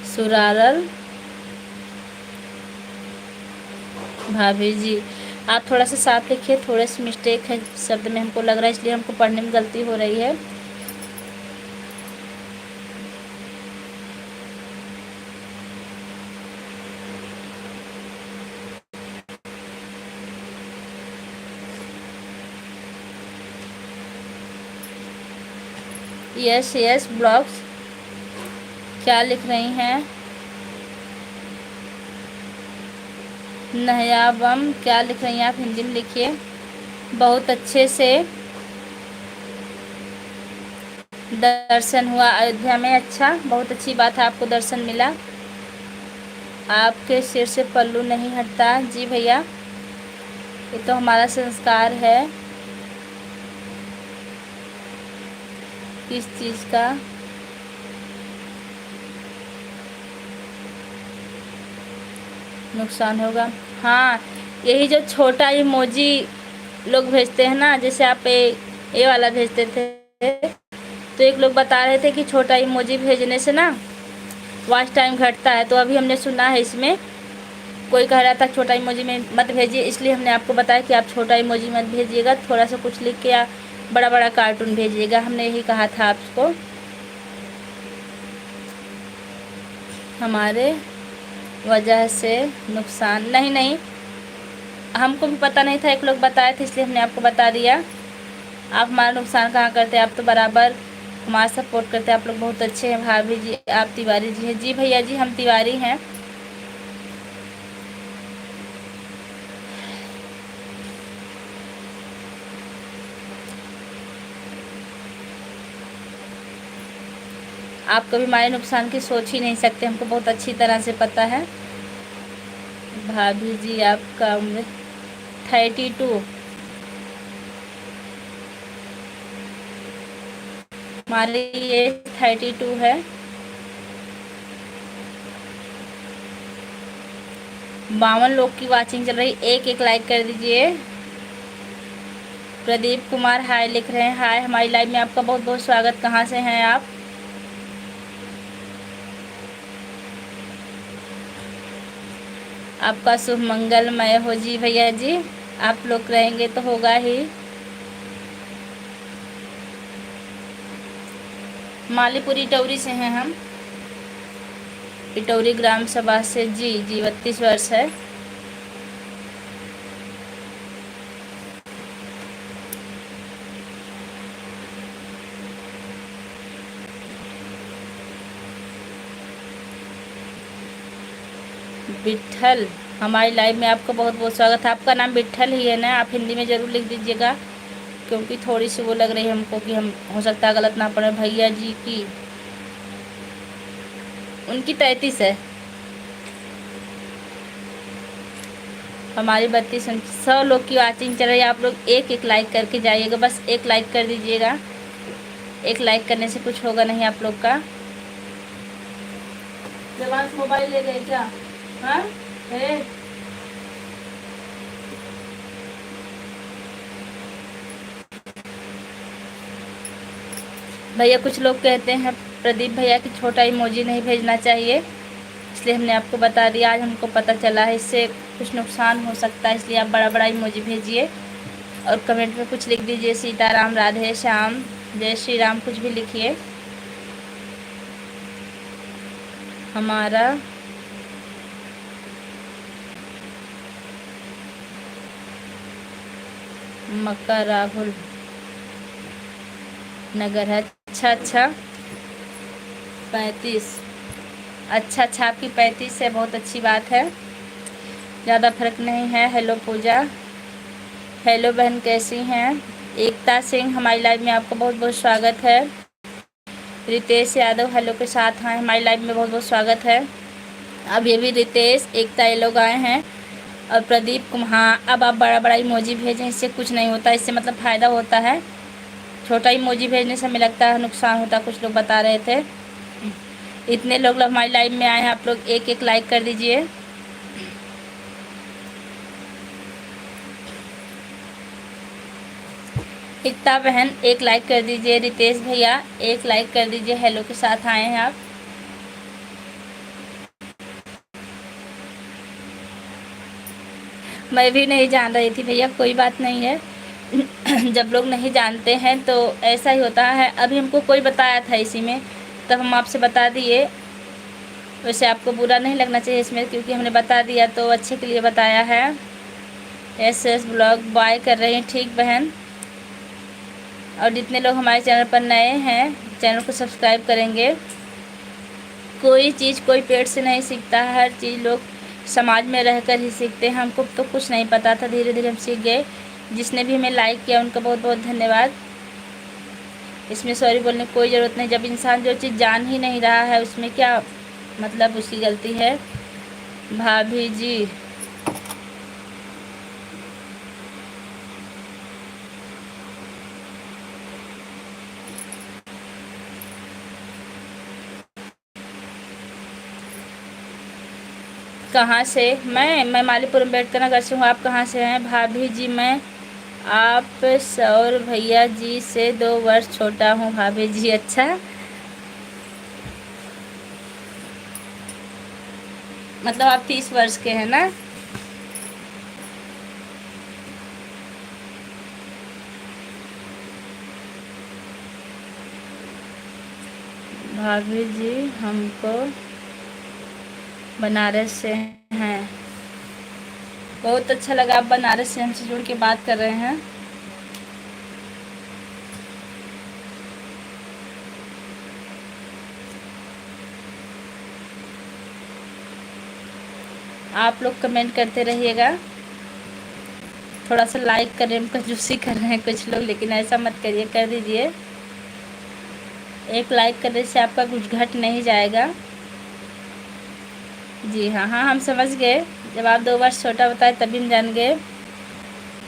सुरारल। भाभी जी, आप थोड़ा सा साफ लिखिए, थोड़े से मिस्टेक है शब्द में हमको लग रहा है, इसलिए हमको पढ़ने में गलती हो रही है। यस यस ब्लॉग्स, क्या लिख रही हैं? नहयाबम, क्या लिख रही हैं आप? हिंदी में लिखिए। बहुत अच्छे से दर्शन हुआ अयोध्या में। अच्छा, बहुत अच्छी बात है, आपको दर्शन मिला। आपके सिर से पल्लू नहीं हटता। जी भैया, ये तो हमारा संस्कार है। किस चीज़ का? नुकसान होगा। हाँ, यही जो छोटा इमोजी लोग भेजते हैं ना, जैसे आप ये वाला भेजते थे, तो एक लोग बता रहे थे कि छोटा इमोजी भेजने से ना वॉच टाइम घटता है। तो अभी हमने सुना है इसमें कोई कह रहा था छोटा इमोजी में मत भेजिए, इसलिए हमने आपको बताया कि आप छोटा इमोजी मत भेजिएगा, थोड़ा सा कुछ लिख के या बड़ा बड़ा कार्टून भेजिएगा। हमने यही कहा था आपको। हमारे वजह से नुकसान नहीं, नहीं, हमको भी पता नहीं था, एक लोग बताए थे इसलिए हमने आपको बता दिया। आप हमारा नुकसान कहाँ करते हैं, आप तो बराबर हमारा सपोर्ट करते हैं। आप लोग बहुत अच्छे हैं। भाभी जी आप तिवारी जी हैं? जी भैया जी हम तिवारी हैं। आप कभी हमारे नुकसान की सोच ही नहीं सकते, हमको बहुत अच्छी तरह से पता है। भाभी जी आपका उम्र 32, हमारी ये 32 है। 52 लोग की वाचिंग चल रही, एक एक लाइक कर दीजिए। प्रदीप कुमार हाय लिख रहे हैं। हाय, हमारी लाइव में आपका बहुत बहुत स्वागत। कहाँ से हैं आप? आपका शुभ मंगलमय हो। जी भैया जी, आप लोग रहेंगे तो होगा ही। मालीपुर इटौरी से हैं हम, इटौरी ग्राम सभा से। जी जी 32 वर्ष है। विठल, हमारी लाइव में आपका बहुत बहुत स्वागत है। आपका नाम विठल ही है ना? आप हिंदी में ज़रूर लिख दीजिएगा, क्योंकि थोड़ी सी वो लग रही है हमको कि हम हो सकता है गलत ना पढ़े। भैया जी की उनकी 33 है, हमारी 32। 100 लोग की वाचिंग चल रही है। आप लोग एक एक लाइक करके जाइएगा, बस एक लाइक कर दीजिएगा। एक लाइक करने से कुछ होगा नहीं आप लोग का। जब मोबाइल ले गए क्या? हाँ है? भैया कुछ लोग कहते हैं प्रदीप भैया कि छोटा इमोजी नहीं भेजना चाहिए, इसलिए हमने आपको बता दिया। आज हमको पता चला है इससे कुछ नुकसान हो सकता है, इसलिए आप बड़ा बड़ा इमोजी भेजिए और कमेंट में कुछ लिख दीजिए। सीताराम, राधे श्याम, जय श्री राम, कुछ भी लिखिए। हमारा मक्का राहुल नगर है। अच्छा अच्छा 35, अच्छा अच्छा आपकी 35 है, बहुत अच्छी बात है, ज़्यादा फर्क नहीं है। हेलो पूजा, हेलो बहन कैसी हैं? एकता सिंह, हमारी लाइव में आपका बहुत बहुत स्वागत है। रितेश यादव हेलो के साथ हैं, हमारी लाइव में बहुत बहुत स्वागत है। अब ये भी रितेश, एकता, ये लोग आए हैं। और प्रदीप कुमार, हाँ अब आप बड़ा बड़ा इमोजी भेजें, इससे कुछ नहीं होता, इससे मतलब फ़ायदा होता है। छोटा इमोजी भेजने से हमें लगता है नुकसान होता, कुछ लोग बता रहे थे। इतने लोग हमारी लाइव में आए हैं, आप लोग एक एक लाइक कर दीजिए। एकता बहन एक लाइक कर दीजिए। रितेश भैया एक लाइक कर दीजिए। हेलो के साथ आए हैं आप। मैं भी नहीं जान रही थी भैया, कोई बात नहीं है। जब लोग नहीं जानते हैं तो ऐसा ही होता है। अभी हमको कोई बताया था इसी में, तब हम आपसे बता दिए। वैसे आपको बुरा नहीं लगना चाहिए इसमें, क्योंकि हमने बता दिया तो अच्छे के लिए बताया है। एस ब्लॉग बाय कर रहे हैं, ठीक बहन। और जितने लोग हमारे चैनल पर नए हैं, चैनल को सब्सक्राइब करेंगे। कोई चीज़ कोई पेट से नहीं सीखता है, हर चीज़ लोग समाज में रहकर ही सीखते हैं। हमको तो कुछ नहीं पता था, धीरे धीरे हम सीख गए। जिसने भी हमें लाइक किया उनका बहुत बहुत धन्यवाद। इसमें सॉरी बोलने की कोई ज़रूरत नहीं। जब इंसान जो चीज़ जान ही नहीं रहा है उसमें क्या मतलब उसकी गलती है। भाभी जी कहाँ से? मैं मालीपुर अम्बेडकर नगर से हूँ। आप कहाँ से हैं? भाभी जी मैं आप सौर भैया जी से 2 वर्ष छोटा हूँ। भाभी जी अच्छा, मतलब आप 30 वर्ष के हैं ना? भाभी जी हमको बनारस से हैं। बहुत अच्छा लगा, आप बनारस से हमसे जुड़ के बात कर रहे हैं। आप लोग कमेंट करते रहिएगा। थोड़ा सा लाइक करें, कंजूसी कर रहे हैं कुछ लोग, लेकिन ऐसा मत करिए, कर दीजिए। एक लाइक करने से आपका कुछ घट नहीं जाएगा। जी हाँ हाँ, हम समझ गए। जब आप 2 वर्ष छोटा बताए तभी हम जान गए।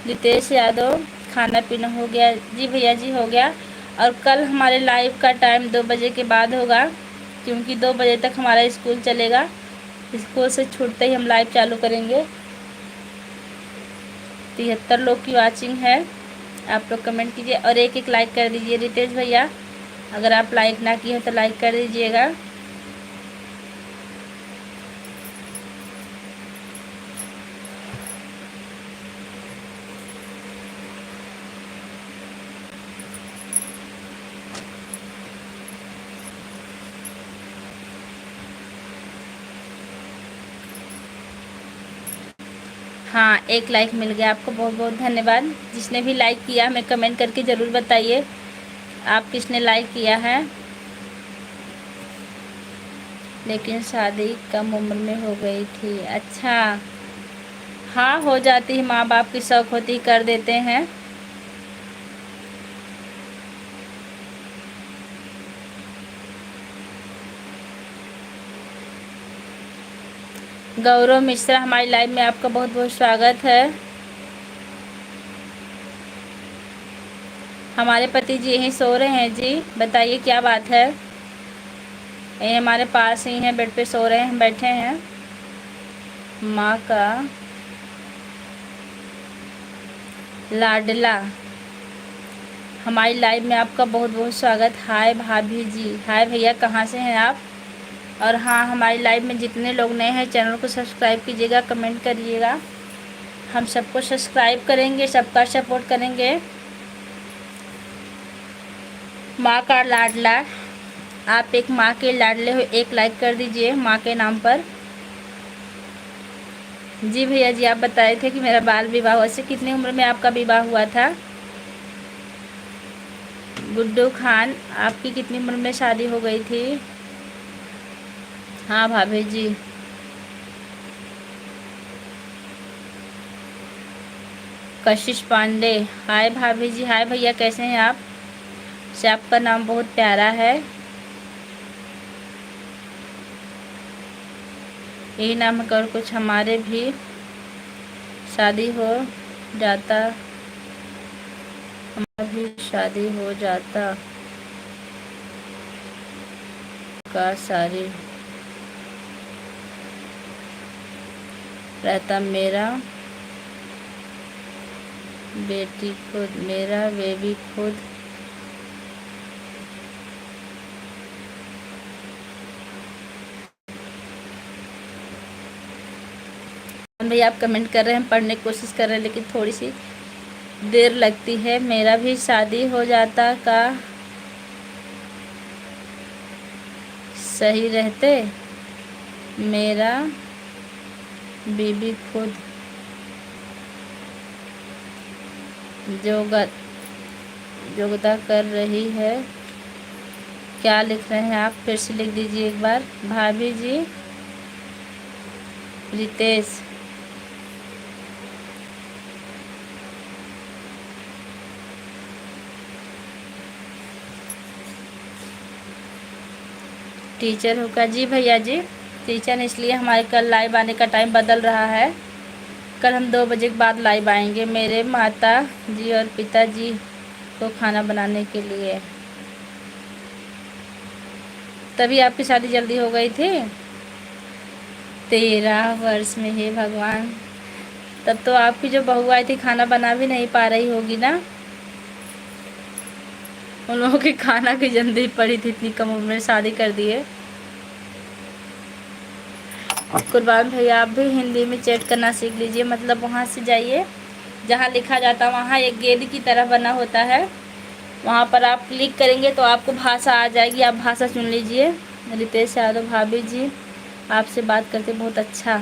रितेश यादव, खाना पीना हो गया? जी भैया जी हो गया। और कल हमारे लाइव का टाइम 2 बजे के बाद होगा, क्योंकि 2 बजे तक हमारा स्कूल चलेगा। स्कूल से छूटते ही हम लाइव चालू करेंगे। 73 लोग की वाचिंग है। आप लोग कमेंट कीजिए और एक एक लाइक कर दीजिए। रितेश भैया, अगर आप लाइक ना किए तो लाइक कर दीजिएगा। हाँ, एक लाइक मिल गया आपको, बहुत बहुत धन्यवाद। जिसने भी लाइक किया हमें कमेंट करके ज़रूर बताइए आप किसने लाइक किया है। लेकिन शादी कम उम्र में हो गई थी। अच्छा, हाँ हो जाती है, माँ बाप की शौक होती, कर देते हैं। गौरव मिश्रा, हमारी लाइव में आपका बहुत बहुत स्वागत है। हमारे पति जी यहीं सो रहे हैं जी, बताइए क्या बात है। ये हमारे पास ही हैं, बेड पे सो रहे हैं, हम बैठे हैं। माँ का लाडला, हमारी लाइव में आपका बहुत बहुत स्वागत। हाय भाभी जी, हाय भैया, कहाँ से हैं आप? और हाँ, हमारी लाइव में जितने लोग नए हैं चैनल को सब्सक्राइब कीजिएगा, कमेंट करिएगा। हम सबको सब्सक्राइब करेंगे, सबका सपोर्ट करेंगे। माँ का लाडला, आप एक माँ के लाडले हो, एक लाइक कर दीजिए माँ के नाम पर। जी भैया जी, आप बताए थे कि मेरा बाल विवाह हुआ। से कितनी उम्र में आपका विवाह हुआ था? गुड्डू खान, आपकी कितनी उम्र में शादी हो गई थी? हाँ भाभी जी। कशिश पांडे, हाय भाभी जी, हाय भैया, कैसे हैं आप? से आपका नाम बहुत प्यारा है। यही नाम कर कुछ हमारे भी शादी हो जाता, हमारा भी शादी हो जाता का सारी रहता। मेरा बेटी खुद, मेरा बेबी खुद भैया आप कमेंट कर रहे हैं, पढ़ने की कोशिश कर रहे हैं, लेकिन थोड़ी सी देर लगती है। मेरा भी शादी हो जाता का सही रहते, मेरा बीबी खुद जोगदा कर रही है। क्या लिख रहे हैं आप? फिर से लिख दीजिए एक बार। भाभी जी, रितेश, टीचर होगा? जी भैया जी, टीचर, इसलिए हमारे कल लाइव आने का टाइम बदल रहा है। कल हम 2 बजे के बाद लाइव आएंगे, मेरे माता जी और पिताजी को खाना बनाने के लिए। तभी आपकी शादी जल्दी हो गई थी? 13 वर्ष में, हे भगवान। तब तो आपकी जो बहू आई थी खाना बना भी नहीं पा रही होगी ना। उन लोगों की खाना की जल्दी पड़ी थी, इतनी कम उम्र में शादी कर दिए। कुर्बान भैया आप भी हिंदी में चैट करना सीख लीजिए। मतलब वहाँ से जाइए जहाँ लिखा जाता है, वहाँ एक गेंद की तरह बना होता है, वहाँ पर आप क्लिक करेंगे तो आपको भाषा आ जाएगी, आप भाषा चुन लीजिए। रितेश यादव भाभी जी आपसे बात करते बहुत अच्छा,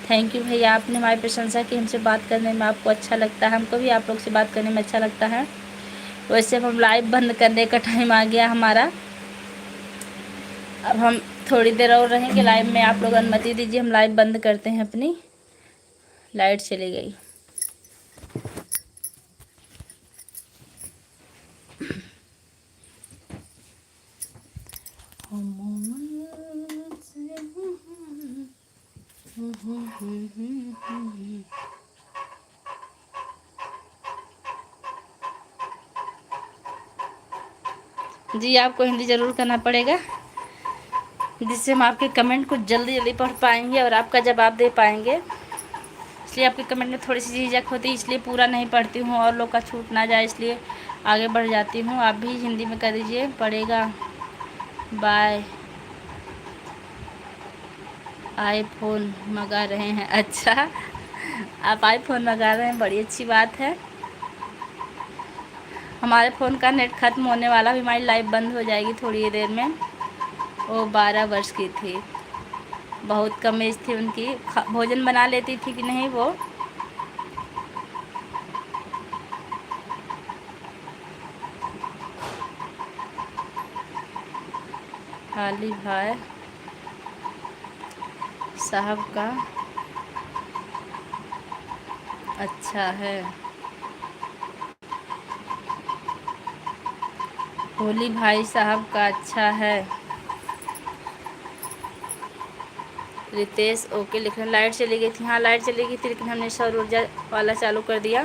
थैंक यू भैया, आपने हमारी प्रशंसा की, हमसे बात करने में आपको अच्छा लगता है, हमको भी आप लोग से बात करने में अच्छा लगता है। वैसे अब हम लाइव बंद करने का टाइम आ गया हमारा। अब हम थोड़ी देर और रहेंगे लाइव में, आप लोग अनुमति दीजिए, हम लाइव बंद करते हैं अपनी। लाइट चली गई। जी आपको हिंदी ज़रूर करना पड़ेगा, जिससे हम आपके कमेंट को जल्दी जल्दी पढ़ पाएंगे और आपका जवाब दे पाएंगे। इसलिए आपके कमेंट में थोड़ी सी झिझक होती है, इसलिए पूरा नहीं पढ़ती हूँ और लोग का छूट ना जाए, इसलिए आगे बढ़ जाती हूँ। आप भी हिंदी में कर दीजिए, पड़ेगा। बाय। आईफोन मंगा रहे हैं, अच्छा आप आईफोन मंगा रहे हैं, बड़ी अच्छी बात है। हमारे फ़ोन का नेट ख़त्म होने वाला भी, हमारी लाइव बंद हो जाएगी थोड़ी देर में। वो 12 वर्ष की थी, बहुत कम एज थी उनकी। भोजन बना लेती थी कि नहीं वो। हाली भाई साहब का अच्छा है, होली भाई साहब का अच्छा है। रितेश ओके लिख रहे हैं। लाइट चली गई थी, हाँ लाइट चली गई थी, लेकिन हमने सौर ऊर्जा वाला चालू कर दिया।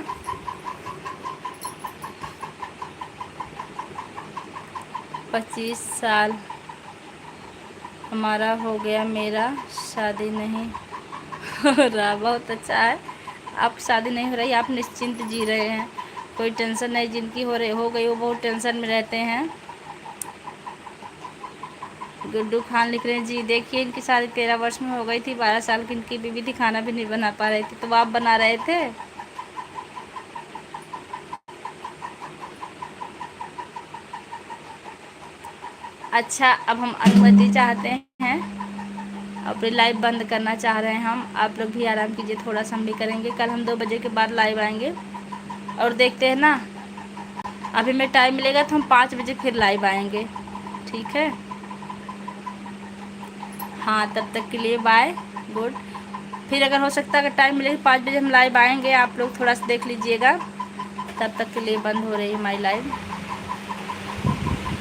25 साल हमारा हो गया, मेरा शादी नहीं हो रहा। बहुत अच्छा है, आप शादी नहीं हो रही, आप निश्चिंत जी रहे हैं, कोई टेंशन नहीं। जिनकी हो गई वो बहुत टेंशन में रहते हैं। गुड्डू खान लिख रहे हैं, जी देखिए इनकी शादी 13 वर्ष में हो गई थी, 12 साल की इनकी बीवी थी, खाना भी नहीं बना पा रही थी, तो आप बना रहे थे। अच्छा अब हम अनुमति चाहते हैं, अपनी लाइव बंद करना चाह रहे हैं हम। आप लोग भी आराम कीजिए, थोड़ा सा हम भी करेंगे। कल हम 2 बजे के बाद लाइव आएंगे और देखते हैं ना, अभी मैं टाइम मिलेगा तो हम 5 बजे फिर लाइव आएंगे, ठीक है। हाँ तब तक के लिए बाय, गुड। फिर अगर हो सकता है अगर टाइम मिलेगा 5 बजे हम लाइव आएंगे, आप लोग थोड़ा सा देख लीजिएगा। तब तक के लिए बंद हो रही है हमारी लाइव।